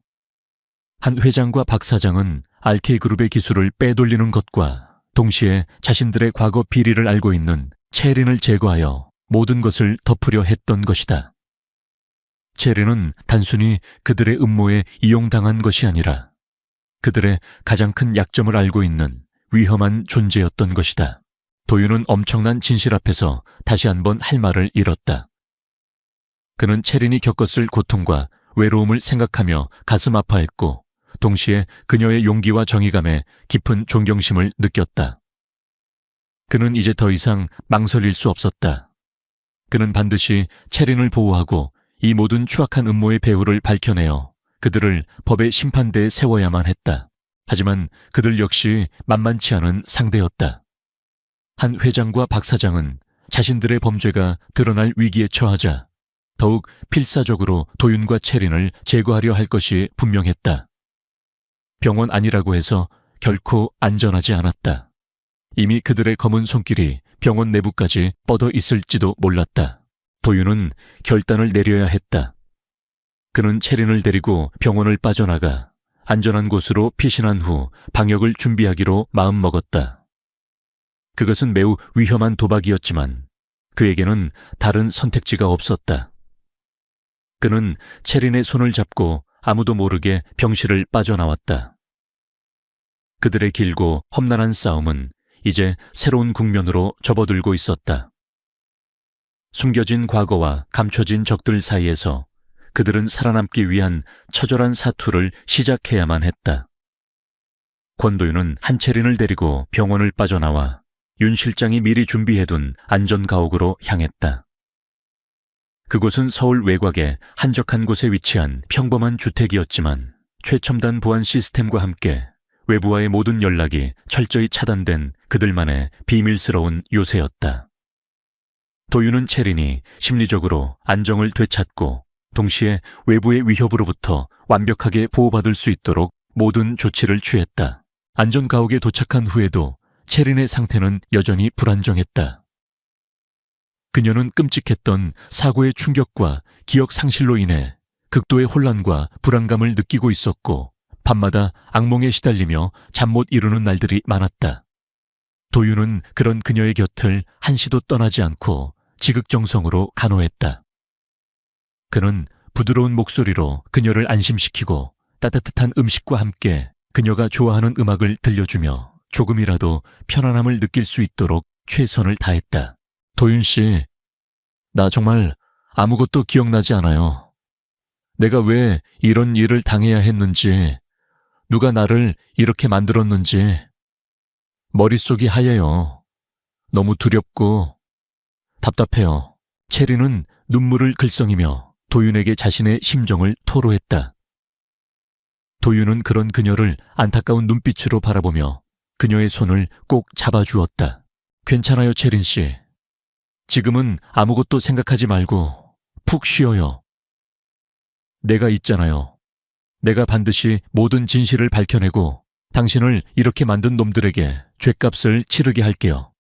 한 회장과 박 사장은 RK그룹의 기술을 빼돌리는 것과 동시에 자신들의 과거 비리를 알고 있는 채린을 제거하여 모든 것을 덮으려 했던 것이다. 채린은 단순히 그들의 음모에 이용당한 것이 아니라 그들의 가장 큰 약점을 알고 있는 위험한 존재였던 것이다. 도윤은 엄청난 진실 앞에서 다시 한번 할 말을 잃었다. 그는 채린이 겪었을 고통과 외로움을 생각하며 가슴 아파했고 동시에 그녀의 용기와 정의감에 깊은 존경심을 느꼈다. 그는 이제 더 이상 망설일 수 없었다. 그는 반드시 채린을 보호하고 이 모든 추악한 음모의 배후를 밝혀내어 그들을 법의 심판대에 세워야만 했다. 하지만 그들 역시 만만치 않은 상대였다. 한 회장과 박 사장은 자신들의 범죄가 드러날 위기에 처하자 더욱 필사적으로 도윤과 채린을 제거하려 할 것이 분명했다. 병원 안이라고 해서 결코 안전하지 않았다. 이미 그들의 검은 손길이 병원 내부까지 뻗어 있을지도 몰랐다. 도윤은 결단을 내려야 했다. 그는 채린을 데리고 병원을 빠져나가 안전한 곳으로 피신한 후 방역을 준비하기로 마음먹었다. 그것은 매우 위험한 도박이었지만 그에게는 다른 선택지가 없었다. 그는 체린의 손을 잡고 아무도 모르게 병실을 빠져나왔다. 그들의 길고 험난한 싸움은 이제 새로운 국면으로 접어들고 있었다. 숨겨진 과거와 감춰진 적들 사이에서 그들은 살아남기 위한 처절한 사투를 시작해야만 했다. 권도윤은 한채린을 데리고 병원을 빠져나와 윤 실장이 미리 준비해둔 안전가옥으로 향했다. 그곳은 서울 외곽의 한적한 곳에 위치한 평범한 주택이었지만 최첨단 보안 시스템과 함께 외부와의 모든 연락이 철저히 차단된 그들만의 비밀스러운 요새였다. 도윤은 채린이 심리적으로 안정을 되찾고 동시에 외부의 위협으로부터 완벽하게 보호받을 수 있도록 모든 조치를 취했다. 안전가옥에 도착한 후에도 채린의 상태는 여전히 불안정했다. 그녀는 끔찍했던 사고의 충격과 기억 상실로 인해 극도의 혼란과 불안감을 느끼고 있었고 밤마다 악몽에 시달리며 잠 못 이루는 날들이 많았다. 도윤은 그런 그녀의 곁을 한시도 떠나지 않고 지극정성으로 간호했다. 그는 부드러운 목소리로 그녀를 안심시키고 따뜻한 음식과 함께 그녀가 좋아하는 음악을 들려주며 조금이라도 편안함을 느낄 수 있도록 최선을 다했다. 도윤 씨, 나 정말 아무것도 기억나지 않아요. 내가 왜 이런 일을 당해야 했는지, 누가 나를 이렇게 만들었는지. 머릿속이 하얘요. 너무 두렵고 답답해요. 체리는 눈물을 글썽이며 도윤에게 자신의 심정을 토로했다. 도윤은 그런 그녀를 안타까운 눈빛으로 바라보며 그녀의 손을 꼭 잡아주었다. 괜찮아요, 채린 씨. 지금은 아무것도 생각하지 말고 푹 쉬어요. 내가 있잖아요. 내가 반드시 모든 진실을 밝혀내고 당신을 이렇게 만든 놈들에게 죗값을 치르게 할게요.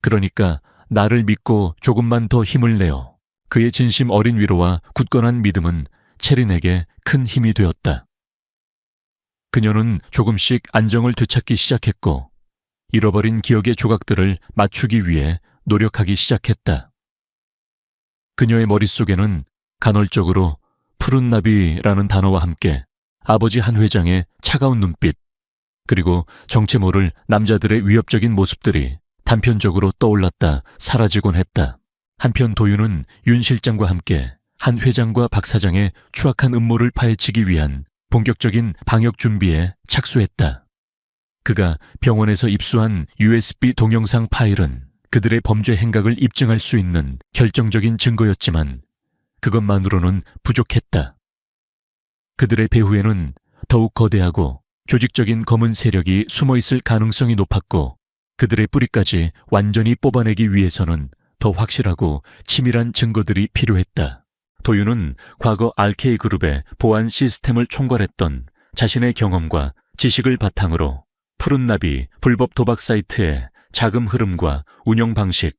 그러니까 나를 믿고 조금만 더 힘을 내요. 그의 진심 어린 위로와 굳건한 믿음은 채린에게 큰 힘이 되었다. 그녀는 조금씩 안정을 되찾기 시작했고 잃어버린 기억의 조각들을 맞추기 위해 노력하기 시작했다. 그녀의 머릿속에는 간헐적으로 푸른 나비라는 단어와 함께 아버지 한 회장의 차가운 눈빛, 그리고 정체 모를 남자들의 위협적인 모습들이 단편적으로 떠올랐다 사라지곤 했다. 한편 도윤은 윤 실장과 함께 한 회장과 박 사장의 추악한 음모를 파헤치기 위한 본격적인 방역 준비에 착수했다. 그가 병원에서 입수한 USB 동영상 파일은 그들의 범죄 행각을 입증할 수 있는 결정적인 증거였지만 그것만으로는 부족했다. 그들의 배후에는 더욱 거대하고 조직적인 검은 세력이 숨어있을 가능성이 높았고 그들의 뿌리까지 완전히 뽑아내기 위해서는 더 확실하고 치밀한 증거들이 필요했다. 도윤은 과거 RK그룹의 보안 시스템을 총괄했던 자신의 경험과 지식을 바탕으로 푸른 나비 불법 도박 사이트의 자금 흐름과 운영 방식,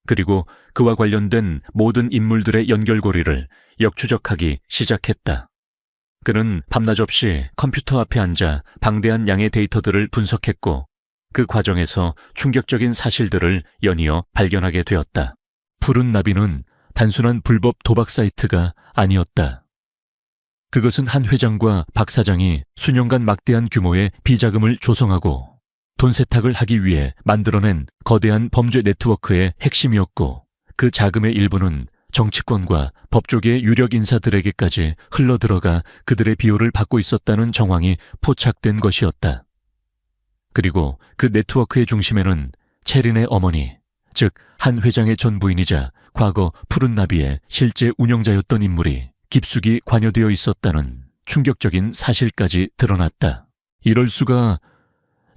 그리고 그와 관련된 모든 인물들의 연결고리를 역추적하기 시작했다. 그는 밤낮 없이 컴퓨터 앞에 앉아 방대한 양의 데이터들을 분석했고 그 과정에서 충격적인 사실들을 연이어 발견하게 되었다. 푸른 나비는 단순한 불법 도박 사이트가 아니었다. 그것은 한 회장과 박 사장이 수년간 막대한 규모의 비자금을 조성하고 돈 세탁을 하기 위해 만들어낸 거대한 범죄 네트워크의 핵심이었고 그 자금의 일부는 정치권과 법조계의 유력 인사들에게까지 흘러들어가 그들의 비호를 받고 있었다는 정황이 포착된 것이었다. 그리고 그 네트워크의 중심에는 채린의 어머니, 즉 한 회장의 전 부인이자 과거 푸른 나비의 실제 운영자였던 인물이 깊숙이 관여되어 있었다는 충격적인 사실까지 드러났다. 이럴 수가.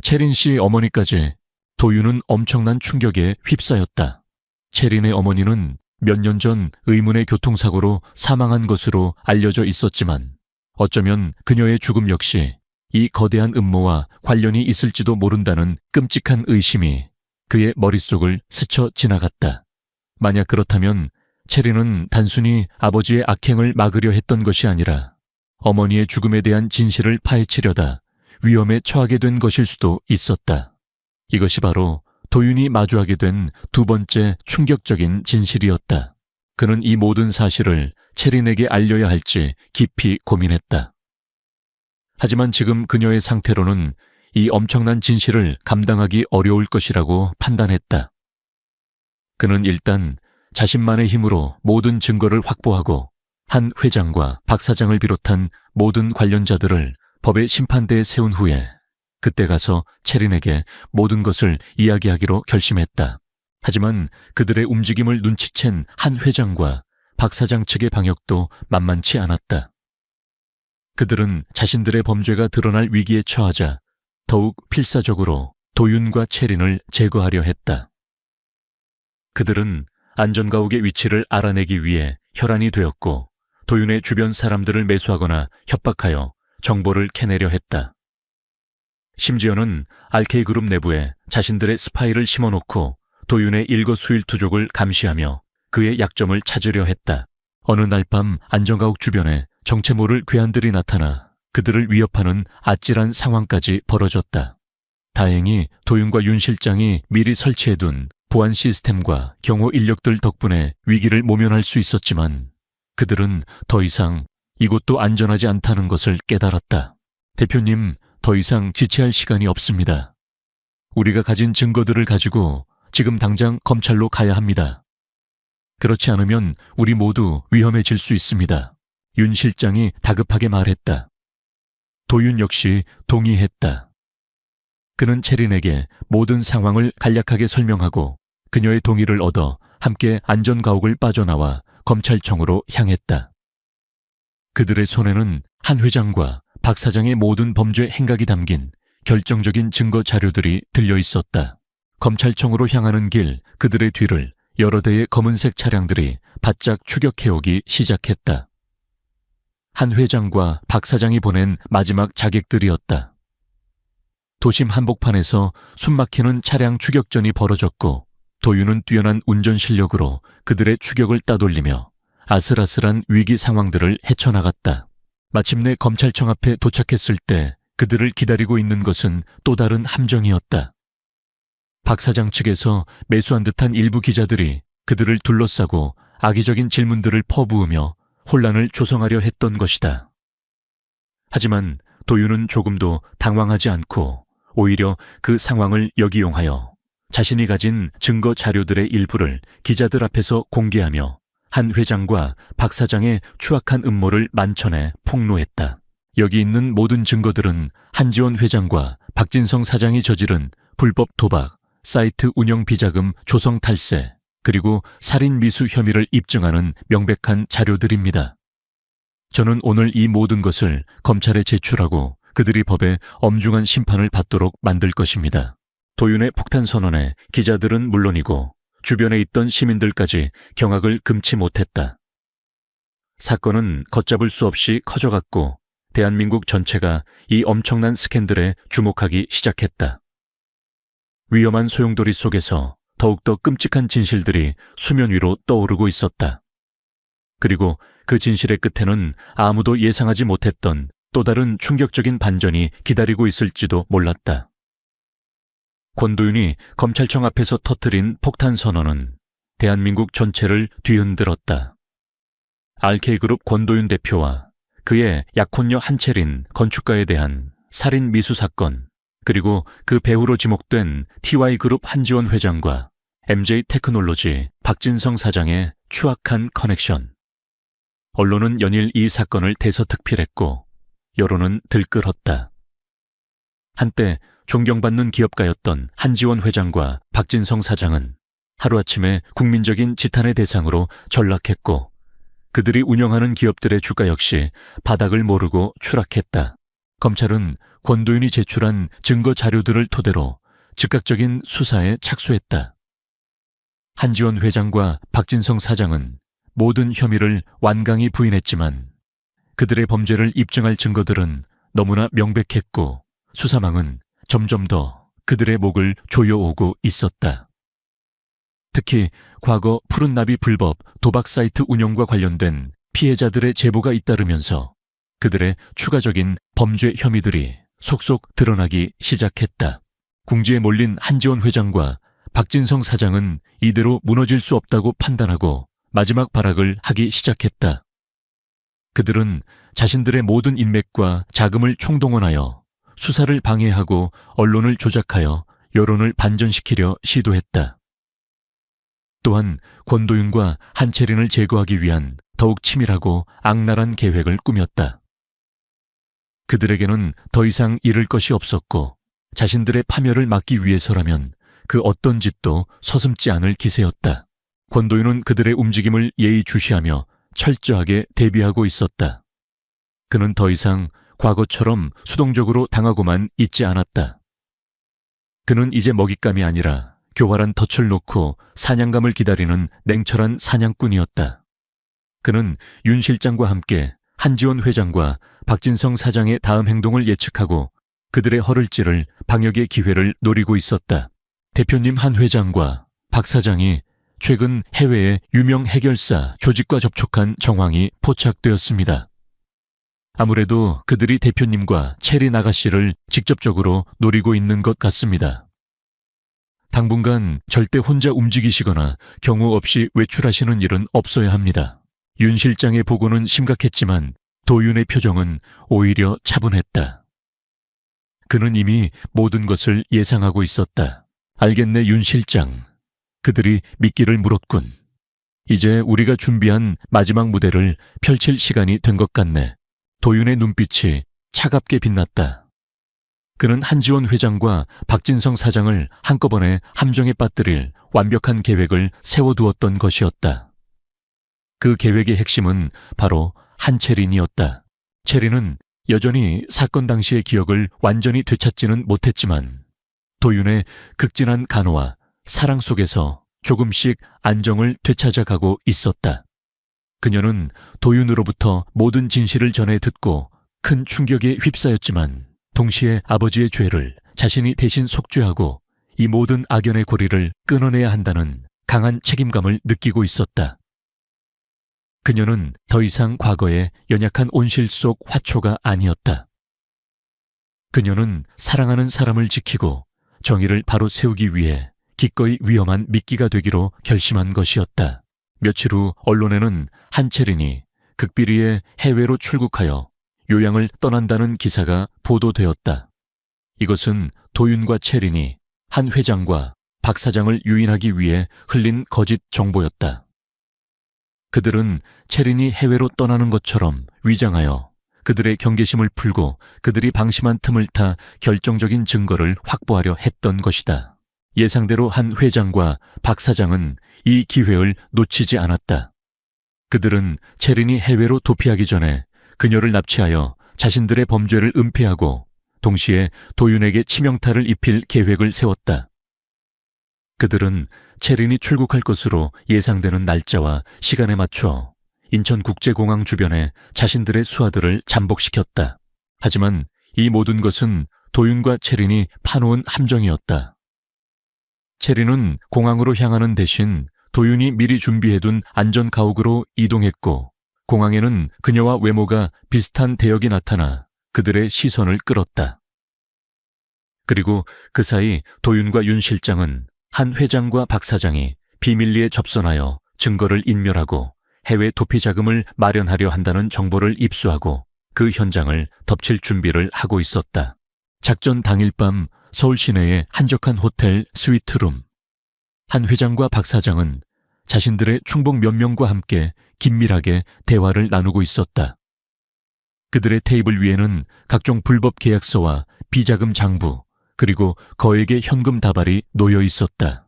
채린 씨 어머니까지. 도윤은 엄청난 충격에 휩싸였다. 채린의 어머니는 몇 년 전 의문의 교통사고로 사망한 것으로 알려져 있었지만 어쩌면 그녀의 죽음 역시 이 거대한 음모와 관련이 있을지도 모른다는 끔찍한 의심이 그의 머릿속을 스쳐 지나갔다. 만약 그렇다면 채린은 단순히 아버지의 악행을 막으려 했던 것이 아니라 어머니의 죽음에 대한 진실을 파헤치려다 위험에 처하게 된 것일 수도 있었다. 이것이 바로 도윤이 마주하게 된 두 번째 충격적인 진실이었다. 그는 이 모든 사실을 채린에게 알려야 할지 깊이 고민했다. 하지만 지금 그녀의 상태로는 이 엄청난 진실을 감당하기 어려울 것이라고 판단했다. 그는 일단 자신만의 힘으로 모든 증거를 확보하고 한 회장과 박 사장을 비롯한 모든 관련자들을 법의 심판대에 세운 후에 그때 가서 채린에게 모든 것을 이야기하기로 결심했다. 하지만 그들의 움직임을 눈치챈 한 회장과 박 사장 측의 방역도 만만치 않았다. 그들은 자신들의 범죄가 드러날 위기에 처하자 더욱 필사적으로 도윤과 채린을 제거하려 했다. 그들은 안전가옥의 위치를 알아내기 위해 혈안이 되었고 도윤의 주변 사람들을 매수하거나 협박하여 정보를 캐내려 했다. 심지어는 RK그룹 내부에 자신들의 스파이를 심어놓고 도윤의 일거수일투족을 감시하며 그의 약점을 찾으려 했다. 어느 날 밤 안전가옥 주변에 정체 모를 괴한들이 나타나 그들을 위협하는 아찔한 상황까지 벌어졌다. 다행히 도윤과 윤 실장이 미리 설치해둔 보안 시스템과 경호 인력들 덕분에 위기를 모면할 수 있었지만 그들은 더 이상 이곳도 안전하지 않다는 것을 깨달았다. 대표님, 더 이상 지체할 시간이 없습니다. 우리가 가진 증거들을 가지고 지금 당장 검찰로 가야 합니다. 그렇지 않으면 우리 모두 위험해질 수 있습니다. 윤 실장이 다급하게 말했다. 도윤 역시 동의했다. 그는 채린에게 모든 상황을 간략하게 설명하고 그녀의 동의를 얻어 함께 안전가옥을 빠져나와 검찰청으로 향했다. 그들의 손에는 한 회장과 박 사장의 모든 범죄 행각이 담긴 결정적인 증거 자료들이 들려 있었다. 검찰청으로 향하는 길 그들의 뒤를 여러 대의 검은색 차량들이 바짝 추격해오기 시작했다. 한 회장과 박 사장이 보낸 마지막 자객들이었다. 도심 한복판에서 숨막히는 차량 추격전이 벌어졌고 도윤은 뛰어난 운전 실력으로 그들의 추격을 따돌리며 아슬아슬한 위기 상황들을 헤쳐나갔다. 마침내 검찰청 앞에 도착했을 때 그들을 기다리고 있는 것은 또 다른 함정이었다. 박 사장 측에서 매수한 듯한 일부 기자들이 그들을 둘러싸고 악의적인 질문들을 퍼부으며 혼란을 조성하려 했던 것이다. 하지만 도윤은 조금도 당황하지 않고 오히려 그 상황을 역이용하여 자신이 가진 증거 자료들의 일부를 기자들 앞에서 공개하며 한 회장과 박 사장의 추악한 음모를 만천에 폭로했다. 여기 있는 모든 증거들은 한지원 회장과 박진성 사장이 저지른 불법 도박, 사이트 운영 비자금 조성 탈세, 그리고 살인 미수 혐의를 입증하는 명백한 자료들입니다. 저는 오늘 이 모든 것을 검찰에 제출하고 그들이 법에 엄중한 심판을 받도록 만들 것입니다. 도윤의 폭탄 선언에 기자들은 물론이고 주변에 있던 시민들까지 경악을 금치 못했다. 사건은 걷잡을 수 없이 커져갔고 대한민국 전체가 이 엄청난 스캔들에 주목하기 시작했다. 위험한 소용돌이 속에서 더욱더 끔찍한 진실들이 수면 위로 떠오르고 있었다. 그리고 그 진실의 끝에는 아무도 예상하지 못했던 또 다른 충격적인 반전이 기다리고 있을지도 몰랐다. 권도윤이 검찰청 앞에서 터뜨린 폭탄 선언은 대한민국 전체를 뒤흔들었다. RK그룹 권도윤 대표와 그의 약혼녀 한채린 건축가에 대한 살인 미수 사건, 그리고 그 배후로 지목된 TY그룹 한지원 회장과 MJ테크놀로지 박진성 사장의 추악한 커넥션. 언론은 연일 이 사건을 대서특필했고 여론은 들끓었다. 한때 존경받는 기업가였던 한지원 회장과 박진성 사장은 하루아침에 국민적인 지탄의 대상으로 전락했고 그들이 운영하는 기업들의 주가 역시 바닥을 모르고 추락했다. 검찰은 권도윤이 제출한 증거 자료들을 토대로 즉각적인 수사에 착수했다. 한지원 회장과 박진성 사장은 모든 혐의를 완강히 부인했지만 그들의 범죄를 입증할 증거들은 너무나 명백했고 수사망은 점점 더 그들의 목을 조여오고 있었다. 특히 과거 푸른 나비 불법 도박 사이트 운영과 관련된 피해자들의 제보가 잇따르면서 그들의 추가적인 범죄 혐의들이 속속 드러나기 시작했다. 궁지에 몰린 한지원 회장과 박진성 사장은 이대로 무너질 수 없다고 판단하고 마지막 발악을 하기 시작했다. 그들은 자신들의 모든 인맥과 자금을 총동원하여 수사를 방해하고 언론을 조작하여 여론을 반전시키려 시도했다. 또한 권도윤과 한채린을 제거하기 위한 더욱 치밀하고 악랄한 계획을 꾸몄다. 그들에게는 더 이상 잃을 것이 없었고 자신들의 파멸을 막기 위해서라면 그 어떤 짓도 서슴지 않을 기세였다. 권도윤은 그들의 움직임을 예의주시하며 철저하게 대비하고 있었다. 그는 더 이상 과거처럼 수동적으로 당하고만 있지 않았다. 그는 이제 먹잇감이 아니라 교활한 덫을 놓고 사냥감을 기다리는 냉철한 사냥꾼이었다. 그는 윤 실장과 함께 한지원 회장과 박진성 사장의 다음 행동을 예측하고 그들의 허를 찌를 방역의 기회를 노리고 있었다. 대표님 한 회장과 박 사장이 최근 해외의 유명 해결사 조직과 접촉한 정황이 포착되었습니다. 아무래도 그들이 대표님과 체린 아가씨를 직접적으로 노리고 있는 것 같습니다. 당분간 절대 혼자 움직이시거나 경우 없이 외출하시는 일은 없어야 합니다. 윤 실장의 보고는 심각했지만 도윤의 표정은 오히려 차분했다. 그는 이미 모든 것을 예상하고 있었다. 알겠네, 윤 실장. 그들이 미끼를 물었군. 이제 우리가 준비한 마지막 무대를 펼칠 시간이 된 것 같네. 도윤의 눈빛이 차갑게 빛났다. 그는 한지원 회장과 박진성 사장을 한꺼번에 함정에 빠뜨릴 완벽한 계획을 세워두었던 것이었다. 그 계획의 핵심은 바로 한채린이었다. 채린은 여전히 사건 당시의 기억을 완전히 되찾지는 못했지만 도윤의 극진한 간호와 사랑 속에서 조금씩 안정을 되찾아가고 있었다. 그녀는 도윤으로부터 모든 진실을 전해 듣고 큰 충격에 휩싸였지만 동시에 아버지의 죄를 자신이 대신 속죄하고 이 모든 악연의 고리를 끊어내야 한다는 강한 책임감을 느끼고 있었다. 그녀는 더 이상 과거의 연약한 온실 속 화초가 아니었다. 그녀는 사랑하는 사람을 지키고 정의를 바로 세우기 위해 기꺼이 위험한 미끼가 되기로 결심한 것이었다. 며칠 후 언론에는 한채린이 극비리에 해외로 출국하여 요양을 떠난다는 기사가 보도되었다. 이것은 도윤과 채린이 한 회장과 박 사장을 유인하기 위해 흘린 거짓 정보였다. 그들은 채린이 해외로 떠나는 것처럼 위장하여 그들의 경계심을 풀고 그들이 방심한 틈을 타 결정적인 증거를 확보하려 했던 것이다. 예상대로 한 회장과 박 사장은 이 기회를 놓치지 않았다. 그들은 채린이 해외로 도피하기 전에 그녀를 납치하여 자신들의 범죄를 은폐하고 동시에 도윤에게 치명타를 입힐 계획을 세웠다. 그들은 채린이 출국할 것으로 예상되는 날짜와 시간에 맞춰 인천국제공항 주변에 자신들의 수하들을 잠복시켰다. 하지만 이 모든 것은 도윤과 채린이 파놓은 함정이었다. 채린은 공항으로 향하는 대신 도윤이 미리 준비해둔 안전가옥으로 이동했고 공항에는 그녀와 외모가 비슷한 대역이 나타나 그들의 시선을 끌었다. 그리고 그 사이 도윤과 윤 실장은 한 회장과 박 사장이 비밀리에 접선하여 증거를 인멸하고 해외 도피 자금을 마련하려 한다는 정보를 입수하고 그 현장을 덮칠 준비를 하고 있었다. 작전 당일 밤 서울 시내의 한적한 호텔 스위트룸. 한 회장과 박 사장은 자신들의 충복 몇 명과 함께 긴밀하게 대화를 나누고 있었다. 그들의 테이블 위에는 각종 불법 계약서와 비자금 장부, 그리고 거액의 현금 다발이 놓여 있었다.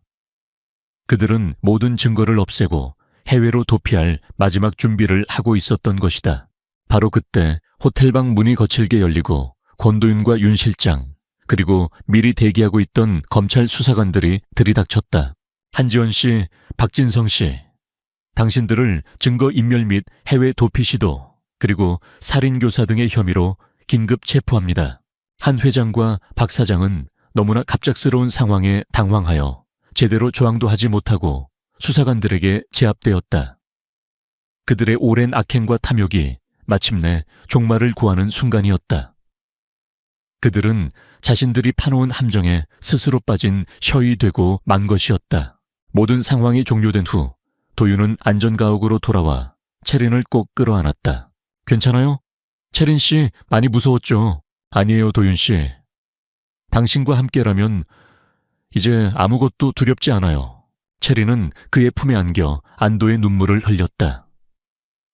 그들은 모든 증거를 없애고 해외로 도피할 마지막 준비를 하고 있었던 것이다. 바로 그때 호텔방 문이 거칠게 열리고 권도윤과 윤 실장, 그리고 미리 대기하고 있던 검찰 수사관들이 들이닥쳤다. 한지원 씨, 박진성 씨, 당신들을 증거인멸 및 해외 도피 시도, 그리고 살인교사 등의 혐의로 긴급 체포합니다. 한 회장과 박 사장은 너무나 갑작스러운 상황에 당황하여 제대로 저항도 하지 못하고 수사관들에게 제압되었다. 그들의 오랜 악행과 탐욕이 마침내 종말을 구하는 순간이었다. 그들은 자신들이 파놓은 함정에 스스로 빠진 셔이 되고 만 것이었다. 모든 상황이 종료된 후 도윤은 안전가옥으로 돌아와 체린을 꼭 끌어안았다. 괜찮아요? 체린 씨 많이 무서웠죠? 아니에요, 도윤 씨. 당신과 함께라면 이제 아무것도 두렵지 않아요. 체린은 그의 품에 안겨 안도의 눈물을 흘렸다.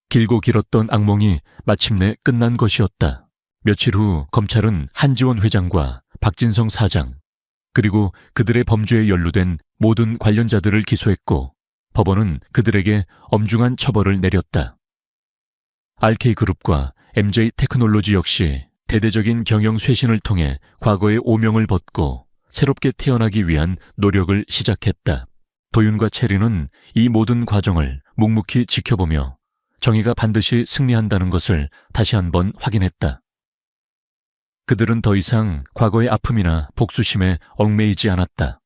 길고 길었던 악몽이 마침내 끝난 것이었다. 며칠 후 검찰은 한지원 회장과 박진성 사장, 그리고 그들의 범죄에 연루된 모든 관련자들을 기소했고 법원은 그들에게 엄중한 처벌을 내렸다. RK그룹과 MJ테크놀로지 역시 대대적인 경영 쇄신을 통해 과거의 오명을 벗고 새롭게 태어나기 위한 노력을 시작했다. 도윤과 체린은 이 모든 과정을 묵묵히 지켜보며 정의가 반드시 승리한다는 것을 다시 한번 확인했다. 그들은 더 이상 과거의 아픔이나 복수심에 얽매이지 않았다.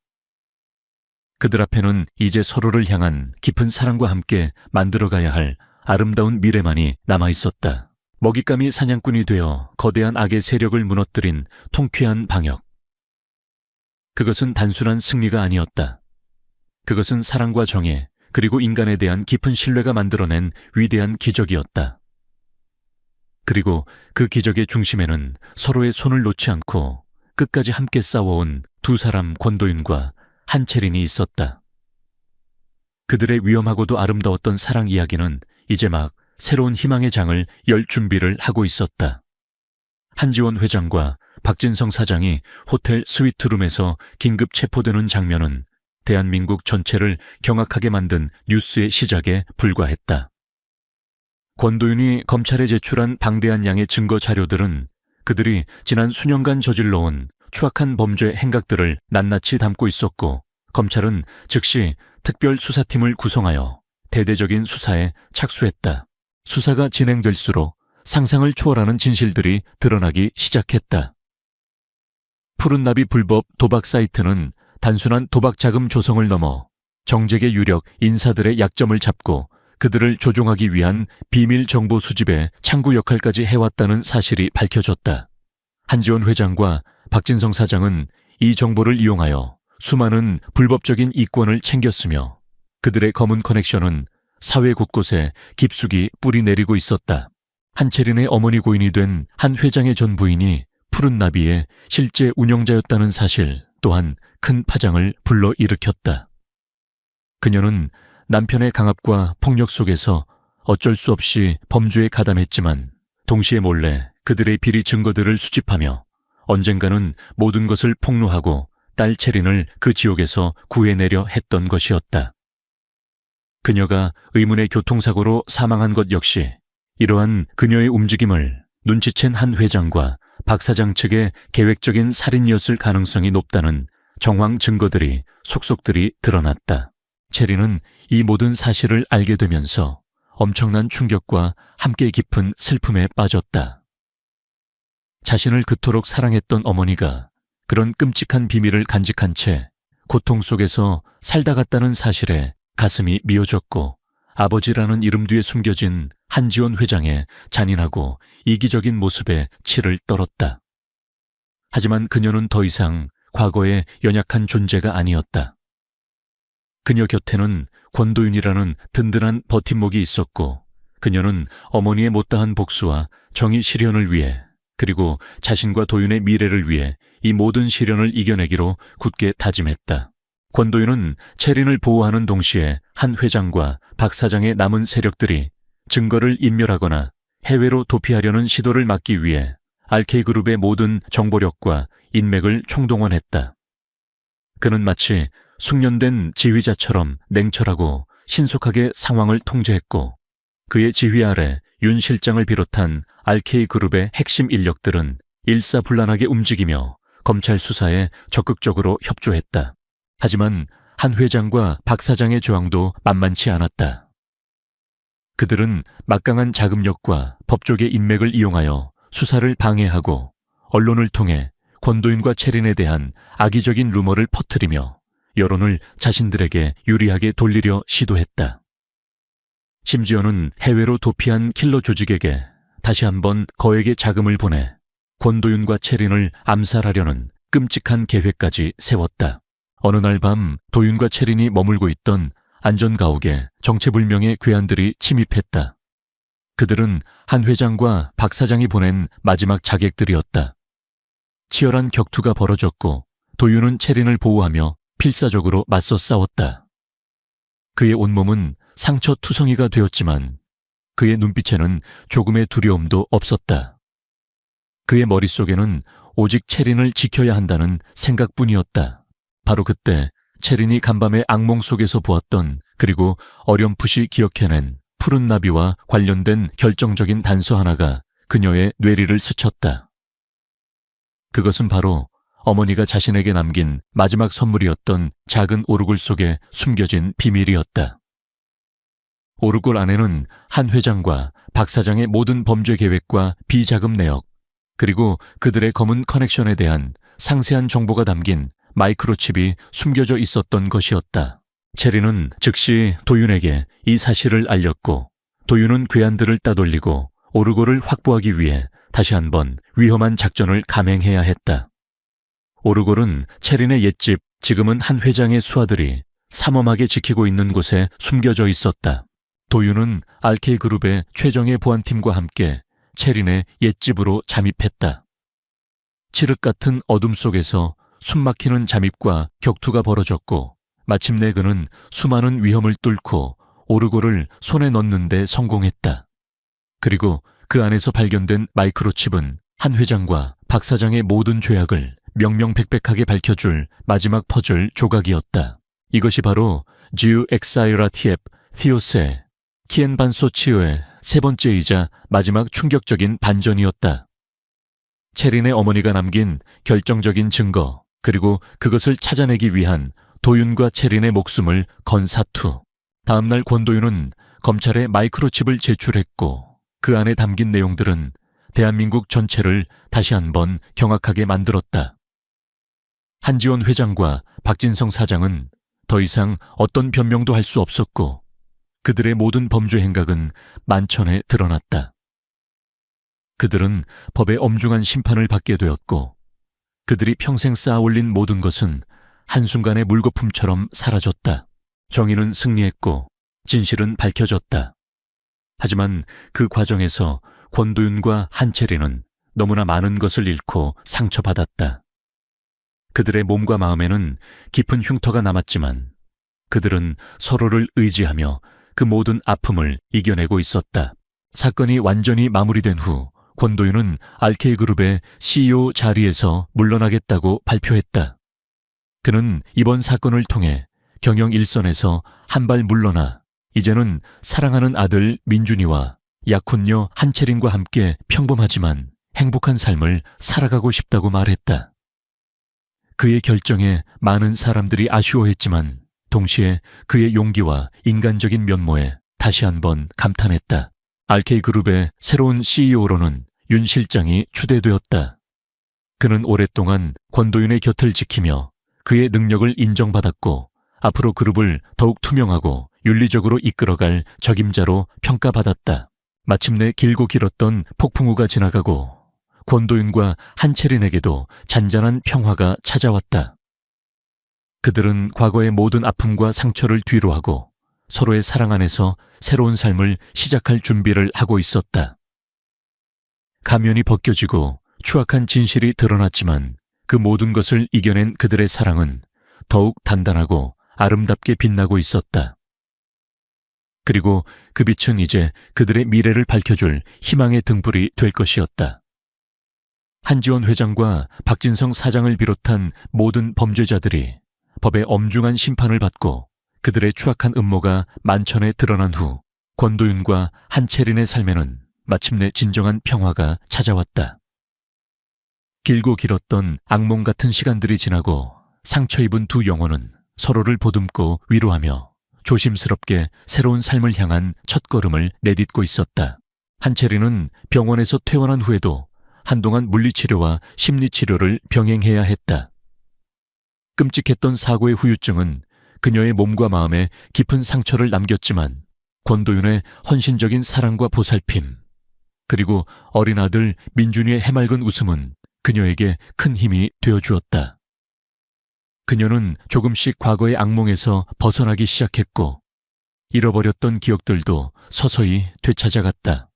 그들 앞에는 이제 서로를 향한 깊은 사랑과 함께 만들어가야 할 아름다운 미래만이 남아있었다. 먹잇감이 사냥꾼이 되어 거대한 악의 세력을 무너뜨린 통쾌한 방역. 그것은 단순한 승리가 아니었다. 그것은 사랑과 정의, 그리고 인간에 대한 깊은 신뢰가 만들어낸 위대한 기적이었다. 그리고 그 기적의 중심에는 서로의 손을 놓지 않고 끝까지 함께 싸워온 두 사람 권도윤과 한채린이 있었다. 그들의 위험하고도 아름다웠던 사랑 이야기는 이제 막 새로운 희망의 장을 열 준비를 하고 있었다. 한지원 회장과 박진성 사장이 호텔 스위트룸에서 긴급 체포되는 장면은 대한민국 전체를 경악하게 만든 뉴스의 시작에 불과했다. 권도윤이 검찰에 제출한 방대한 양의 증거 자료들은 그들이 지난 수년간 저질러온 추악한 범죄 행각들을 낱낱이 담고 있었고 검찰은 즉시 특별수사팀을 구성하여 대대적인 수사에 착수했다. 수사가 진행될수록 상상을 초월하는 진실들이 드러나기 시작했다. 푸른나비 불법 도박 사이트는 단순한 도박 자금 조성을 넘어 정재계 유력 인사들의 약점을 잡고 그들을 조종하기 위한 비밀 정보 수집의 창구 역할까지 해왔다는 사실이 밝혀졌다. 한지원 회장과 박진성 사장은 이 정보를 이용하여 수많은 불법적인 이권을 챙겼으며 그들의 검은 커넥션은 사회 곳곳에 깊숙이 뿌리 내리고 있었다. 한채린의 어머니 고인이 된 한 회장의 전 부인이 푸른나비의 실제 운영자였다는 사실 또한 큰 파장을 불러일으켰다. 그녀는 남편의 강압과 폭력 속에서 어쩔 수 없이 범죄에 가담했지만 동시에 몰래 그들의 비리 증거들을 수집하며 언젠가는 모든 것을 폭로하고 딸 채린을 그 지옥에서 구해내려 했던 것이었다. 그녀가 의문의 교통사고로 사망한 것 역시 이러한 그녀의 움직임을 눈치챈 한 회장과 박 사장 측의 계획적인 살인이었을 가능성이 높다는 정황 증거들이 속속들이 드러났다. 체린은 이 모든 사실을 알게 되면서 엄청난 충격과 함께 깊은 슬픔에 빠졌다. 자신을 그토록 사랑했던 어머니가 그런 끔찍한 비밀을 간직한 채 고통 속에서 살다 갔다는 사실에 가슴이 미어졌고 아버지라는 이름 뒤에 숨겨진 한지원 회장의 잔인하고 이기적인 모습에 치를 떨었다. 하지만 그녀는 더 이상 과거의 연약한 존재가 아니었다. 그녀 곁에는 권도윤이라는 든든한 버팀목이 있었고 그녀는 어머니의 못다한 복수와 정의 실현을 위해 그리고 자신과 도윤의 미래를 위해 이 모든 시련을 이겨내기로 굳게 다짐했다. 권도윤은 채린을 보호하는 동시에 한 회장과 박 사장의 남은 세력들이 증거를 인멸하거나 해외로 도피하려는 시도를 막기 위해 RK그룹의 모든 정보력과 인맥을 총동원했다. 그는 마치 숙련된 지휘자처럼 냉철하고 신속하게 상황을 통제했고 그의 지휘 아래 윤 실장을 비롯한 RK그룹의 핵심 인력들은 일사불란하게 움직이며 검찰 수사에 적극적으로 협조했다. 하지만 한 회장과 박 사장의 저항도 만만치 않았다. 그들은 막강한 자금력과 법조계 인맥을 이용하여 수사를 방해하고 언론을 통해 권도윤과 채린에 대한 악의적인 루머를 퍼뜨리며 여론을 자신들에게 유리하게 돌리려 시도했다. 심지어는 해외로 도피한 킬러 조직에게 다시 한번 거액의 자금을 보내 권도윤과 채린을 암살하려는 끔찍한 계획까지 세웠다. 어느 날 밤 도윤과 채린이 머물고 있던 안전가옥에 정체불명의 괴한들이 침입했다. 그들은 한 회장과 박 사장이 보낸 마지막 자객들이었다. 치열한 격투가 벌어졌고 도윤은 채린을 보호하며 필사적으로 맞서 싸웠다. 그의 온몸은 상처투성이가 되었지만 그의 눈빛에는 조금의 두려움도 없었다. 그의 머릿속에는 오직 채린을 지켜야 한다는 생각뿐이었다. 바로 그때 채린이 간밤의 악몽 속에서 보았던, 그리고 어렴풋이 기억해낸 푸른 나비와 관련된 결정적인 단서 하나가 그녀의 뇌리를 스쳤다. 그것은 바로 어머니가 자신에게 남긴 마지막 선물이었던 작은 오르골 속에 숨겨진 비밀이었다. 오르골 안에는 한 회장과 박 사장의 모든 범죄 계획과 비자금 내역, 그리고 그들의 검은 커넥션에 대한 상세한 정보가 담긴 마이크로칩이 숨겨져 있었던 것이었다. 채린은 즉시 도윤에게 이 사실을 알렸고, 도윤은 괴한들을 따돌리고 오르골을 확보하기 위해 다시 한번 위험한 작전을 감행해야 했다. 오르골은 채린의 옛집, 지금은 한 회장의 수하들이 삼엄하게 지키고 있는 곳에 숨겨져 있었다. 도윤은 RK그룹의 최정예 보안팀과 함께 채린의 옛집으로 잠입했다. 칠흑 같은 어둠 속에서 숨막히는 잠입과 격투가 벌어졌고, 마침내 그는 수많은 위험을 뚫고 오르골을 손에 넣는 데 성공했다. 그리고 그 안에서 발견된 마이크로칩은 한 회장과 박 사장의 모든 죄악을 명명백백하게 밝혀줄 마지막 퍼즐 조각이었다. 이것이 바로 지우 엑사이라티엡 티오세 키엔반소 치오의 세 번째이자 마지막 충격적인 반전이었다. 채린의 어머니가 남긴 결정적인 증거, 그리고 그것을 찾아내기 위한 도윤과 채린의 목숨을 건 사투. 다음날 권도윤은 검찰에 마이크로칩을 제출했고, 그 안에 담긴 내용들은 대한민국 전체를 다시 한번 경악하게 만들었다. 한지원 회장과 박진성 사장은 더 이상 어떤 변명도 할 수 없었고, 그들의 모든 범죄 행각은 만천에 드러났다. 그들은 법의 엄중한 심판을 받게 되었고, 그들이 평생 쌓아올린 모든 것은 한순간의 물거품처럼 사라졌다. 정의는 승리했고 진실은 밝혀졌다. 하지만 그 과정에서 권도윤과 한채린은 너무나 많은 것을 잃고 상처받았다. 그들의 몸과 마음에는 깊은 흉터가 남았지만 그들은 서로를 의지하며 그 모든 아픔을 이겨내고 있었다. 사건이 완전히 마무리된 후 권도윤은 RK그룹의 CEO 자리에서 물러나겠다고 발표했다. 그는 이번 사건을 통해 경영 일선에서 한 발 물러나 이제는 사랑하는 아들 민준이와 약혼녀 한채린과 함께 평범하지만 행복한 삶을 살아가고 싶다고 말했다. 그의 결정에 많은 사람들이 아쉬워했지만 동시에 그의 용기와 인간적인 면모에 다시 한번 감탄했다. RK그룹의 새로운 CEO로는 윤 실장이 추대되었다. 그는 오랫동안 권도윤의 곁을 지키며 그의 능력을 인정받았고 앞으로 그룹을 더욱 투명하고 윤리적으로 이끌어갈 적임자로 평가받았다. 마침내 길고 길었던 폭풍우가 지나가고 권도윤과 한채린에게도 잔잔한 평화가 찾아왔다. 그들은 과거의 모든 아픔과 상처를 뒤로하고 서로의 사랑 안에서 새로운 삶을 시작할 준비를 하고 있었다. 가면이 벗겨지고 추악한 진실이 드러났지만 그 모든 것을 이겨낸 그들의 사랑은 더욱 단단하고 아름답게 빛나고 있었다. 그리고 그 빛은 이제 그들의 미래를 밝혀줄 희망의 등불이 될 것이었다. 한지원 회장과 박진성 사장을 비롯한 모든 범죄자들이 법의 엄중한 심판을 받고 그들의 추악한 음모가 만천에 드러난 후 권도윤과 한채린의 삶에는 마침내 진정한 평화가 찾아왔다. 길고 길었던 악몽 같은 시간들이 지나고 상처 입은 두 영혼은 서로를 보듬고 위로하며 조심스럽게 새로운 삶을 향한 첫걸음을 내딛고 있었다. 한채린은 병원에서 퇴원한 후에도 한동안 물리치료와 심리치료를 병행해야 했다. 끔찍했던 사고의 후유증은 그녀의 몸과 마음에 깊은 상처를 남겼지만 권도윤의 헌신적인 사랑과 보살핌, 그리고 어린 아들 민준이의 해맑은 웃음은 그녀에게 큰 힘이 되어주었다. 그녀는 조금씩 과거의 악몽에서 벗어나기 시작했고 잃어버렸던 기억들도 서서히 되찾아갔다.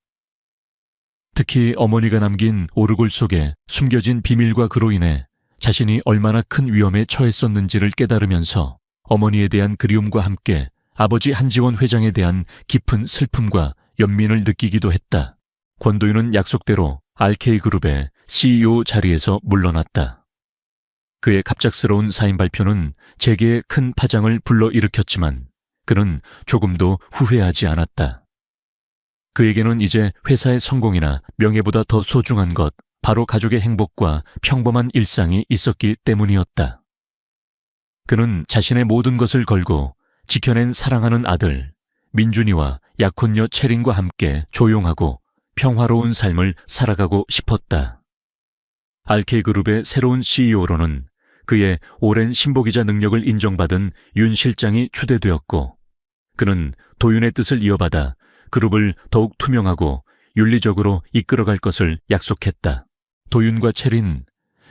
특히 어머니가 남긴 오르골 속에 숨겨진 비밀과 그로 인해 자신이 얼마나 큰 위험에 처했었는지를 깨달으면서 어머니에 대한 그리움과 함께 아버지 한지원 회장에 대한 깊은 슬픔과 연민을 느끼기도 했다. 권도윤은 약속대로 RK그룹의 CEO 자리에서 물러났다. 그의 갑작스러운 사임 발표는 재계에 큰 파장을 불러일으켰지만 그는 조금도 후회하지 않았다. 그에게는 이제 회사의 성공이나 명예보다 더 소중한 것, 바로 가족의 행복과 평범한 일상이 있었기 때문이었다. 그는 자신의 모든 것을 걸고 지켜낸 사랑하는 아들 민준이와 약혼녀 채린과 함께 조용하고 평화로운 삶을 살아가고 싶었다. RK그룹의 새로운 CEO로는 그의 오랜 신보기자 능력을 인정받은 윤 실장이 추대되었고 그는 도윤의 뜻을 이어받아 그룹을 더욱 투명하고 윤리적으로 이끌어갈 것을 약속했다. 도윤과 채린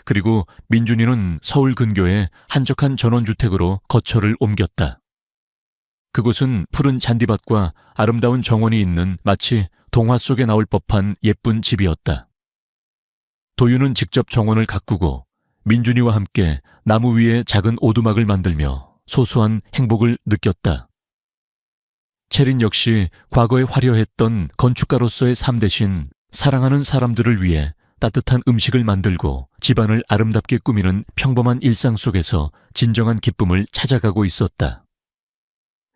그리고 민준이는 서울 근교의 한적한 전원주택으로 거처를 옮겼다. 그곳은 푸른 잔디밭과 아름다운 정원이 있는 마치 동화 속에 나올 법한 예쁜 집이었다. 도윤은 직접 정원을 가꾸고 민준이와 함께 나무 위에 작은 오두막을 만들며 소소한 행복을 느꼈다. 채린 역시 과거에 화려했던 건축가로서의 삶 대신 사랑하는 사람들을 위해 따뜻한 음식을 만들고 집안을 아름답게 꾸미는 평범한 일상 속에서 진정한 기쁨을 찾아가고 있었다.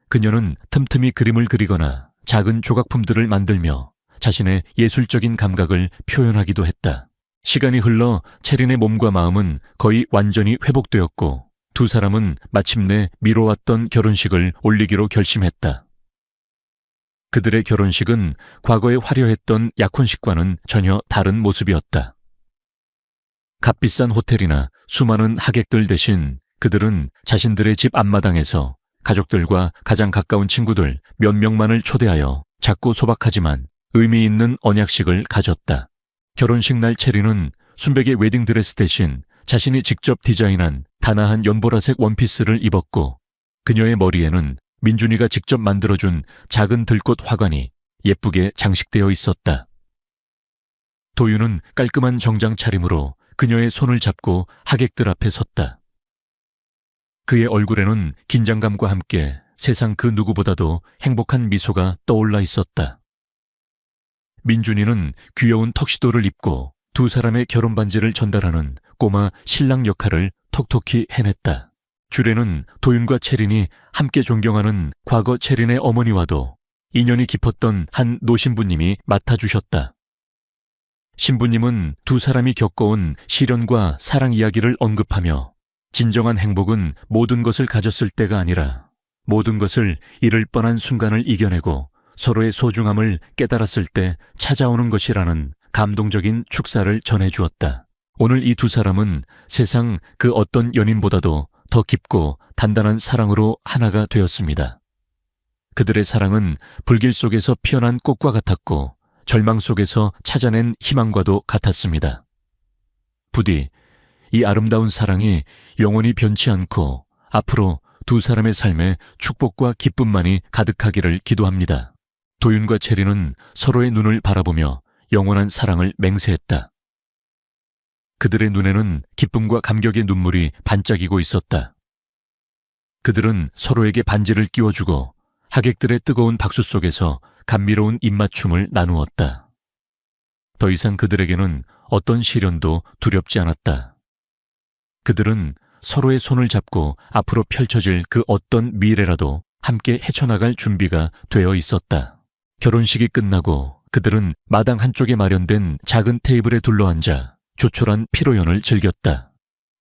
그녀는 틈틈이 그림을 그리거나 작은 조각품들을 만들며 자신의 예술적인 감각을 표현하기도 했다. 시간이 흘러 채린의 몸과 마음은 거의 완전히 회복되었고 두 사람은 마침내 미뤄왔던 결혼식을 올리기로 결심했다. 그들의 결혼식은 과거에 화려했던 약혼식과는 전혀 다른 모습이었다. 값비싼 호텔이나 수많은 하객들 대신 그들은 자신들의 집 앞마당에서 가족들과 가장 가까운 친구들 몇 명만을 초대하여 작고 소박하지만 의미 있는 언약식을 가졌다. 결혼식 날 채린은 순백의 웨딩드레스 대신 자신이 직접 디자인한 다나한 연보라색 원피스를 입었고 그녀의 머리에는 민준이가 직접 만들어준 작은 들꽃 화관이 예쁘게 장식되어 있었다. 도윤은 깔끔한 정장 차림으로 그녀의 손을 잡고 하객들 앞에 섰다. 그의 얼굴에는 긴장감과 함께 세상 그 누구보다도 행복한 미소가 떠올라 있었다. 민준이는 귀여운 턱시도를 입고 두 사람의 결혼 반지를 전달하는 꼬마 신랑 역할을 톡톡히 해냈다. 주례는 도윤과 채린이 함께 존경하는 과거 채린의 어머니와도 인연이 깊었던 한 노신부님이 맡아주셨다. 신부님은 두 사람이 겪어온 시련과 사랑 이야기를 언급하며 진정한 행복은 모든 것을 가졌을 때가 아니라 모든 것을 잃을 뻔한 순간을 이겨내고 서로의 소중함을 깨달았을 때 찾아오는 것이라는 감동적인 축사를 전해주었다. 오늘 이 두 사람은 세상 그 어떤 연인보다도 더 깊고 단단한 사랑으로 하나가 되었습니다. 그들의 사랑은 불길 속에서 피어난 꽃과 같았고 절망 속에서 찾아낸 희망과도 같았습니다. 부디 이 아름다운 사랑이 영원히 변치 않고 앞으로 두 사람의 삶에 축복과 기쁨만이 가득하기를 기도합니다. 도윤과 채린은 서로의 눈을 바라보며 영원한 사랑을 맹세했다. 그들의 눈에는 기쁨과 감격의 눈물이 반짝이고 있었다. 그들은 서로에게 반지를 끼워주고 하객들의 뜨거운 박수 속에서 감미로운 입맞춤을 나누었다. 더 이상 그들에게는 어떤 시련도 두렵지 않았다. 그들은 서로의 손을 잡고 앞으로 펼쳐질 그 어떤 미래라도 함께 헤쳐나갈 준비가 되어 있었다. 결혼식이 끝나고 그들은 마당 한쪽에 마련된 작은 테이블에 둘러앉아 조촐한 피로연을 즐겼다.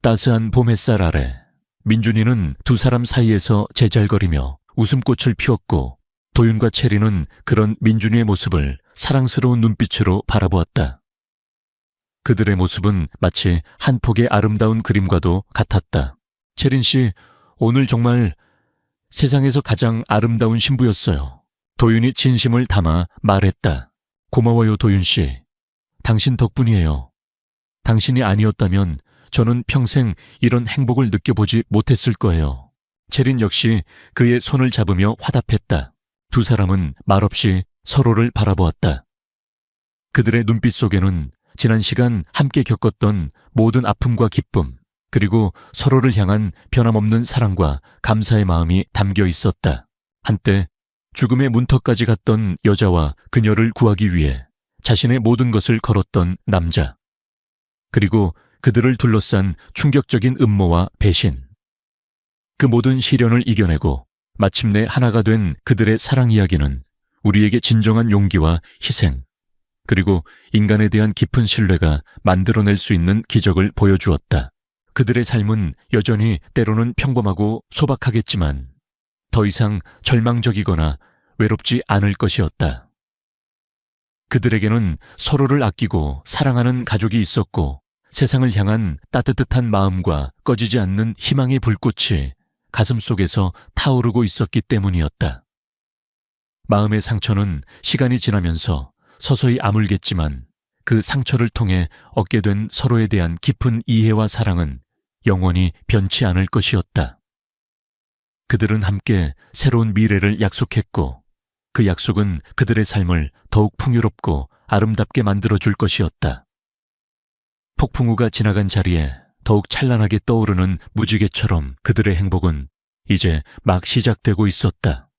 따스한 봄 햇살 아래 민준이는 두 사람 사이에서 제잘거리며 웃음꽃을 피웠고 도윤과 채린은 그런 민준이의 모습을 사랑스러운 눈빛으로 바라보았다. 그들의 모습은 마치 한 폭의 아름다운 그림과도 같았다. 채린 씨, 오늘 정말 세상에서 가장 아름다운 신부였어요. 도윤이 진심을 담아 말했다. 고마워요, 도윤 씨. 당신 덕분이에요. 당신이 아니었다면 저는 평생 이런 행복을 느껴보지 못했을 거예요. 체린 역시 그의 손을 잡으며 화답했다. 두 사람은 말없이 서로를 바라보았다. 그들의 눈빛 속에는 지난 시간 함께 겪었던 모든 아픔과 기쁨, 그리고 서로를 향한 변함없는 사랑과 감사의 마음이 담겨 있었다. 한때 죽음의 문턱까지 갔던 여자와 그녀를 구하기 위해 자신의 모든 것을 걸었던 남자. 그리고 그들을 둘러싼 충격적인 음모와 배신. 그 모든 시련을 이겨내고 마침내 하나가 된 그들의 사랑 이야기는 우리에게 진정한 용기와 희생, 그리고 인간에 대한 깊은 신뢰가 만들어낼 수 있는 기적을 보여주었다. 그들의 삶은 여전히 때로는 평범하고 소박하겠지만 더 이상 절망적이거나 외롭지 않을 것이었다. 그들에게는 서로를 아끼고 사랑하는 가족이 있었고 세상을 향한 따뜻한 마음과 꺼지지 않는 희망의 불꽃이 가슴속에서 타오르고 있었기 때문이었다. 마음의 상처는 시간이 지나면서 서서히 아물겠지만 그 상처를 통해 얻게 된 서로에 대한 깊은 이해와 사랑은 영원히 변치 않을 것이었다. 그들은 함께 새로운 미래를 약속했고 그 약속은 그들의 삶을 더욱 풍요롭고 아름답게 만들어줄 것이었다. 폭풍우가 지나간 자리에 더욱 찬란하게 떠오르는 무지개처럼 그들의 행복은 이제 막 시작되고 있었다.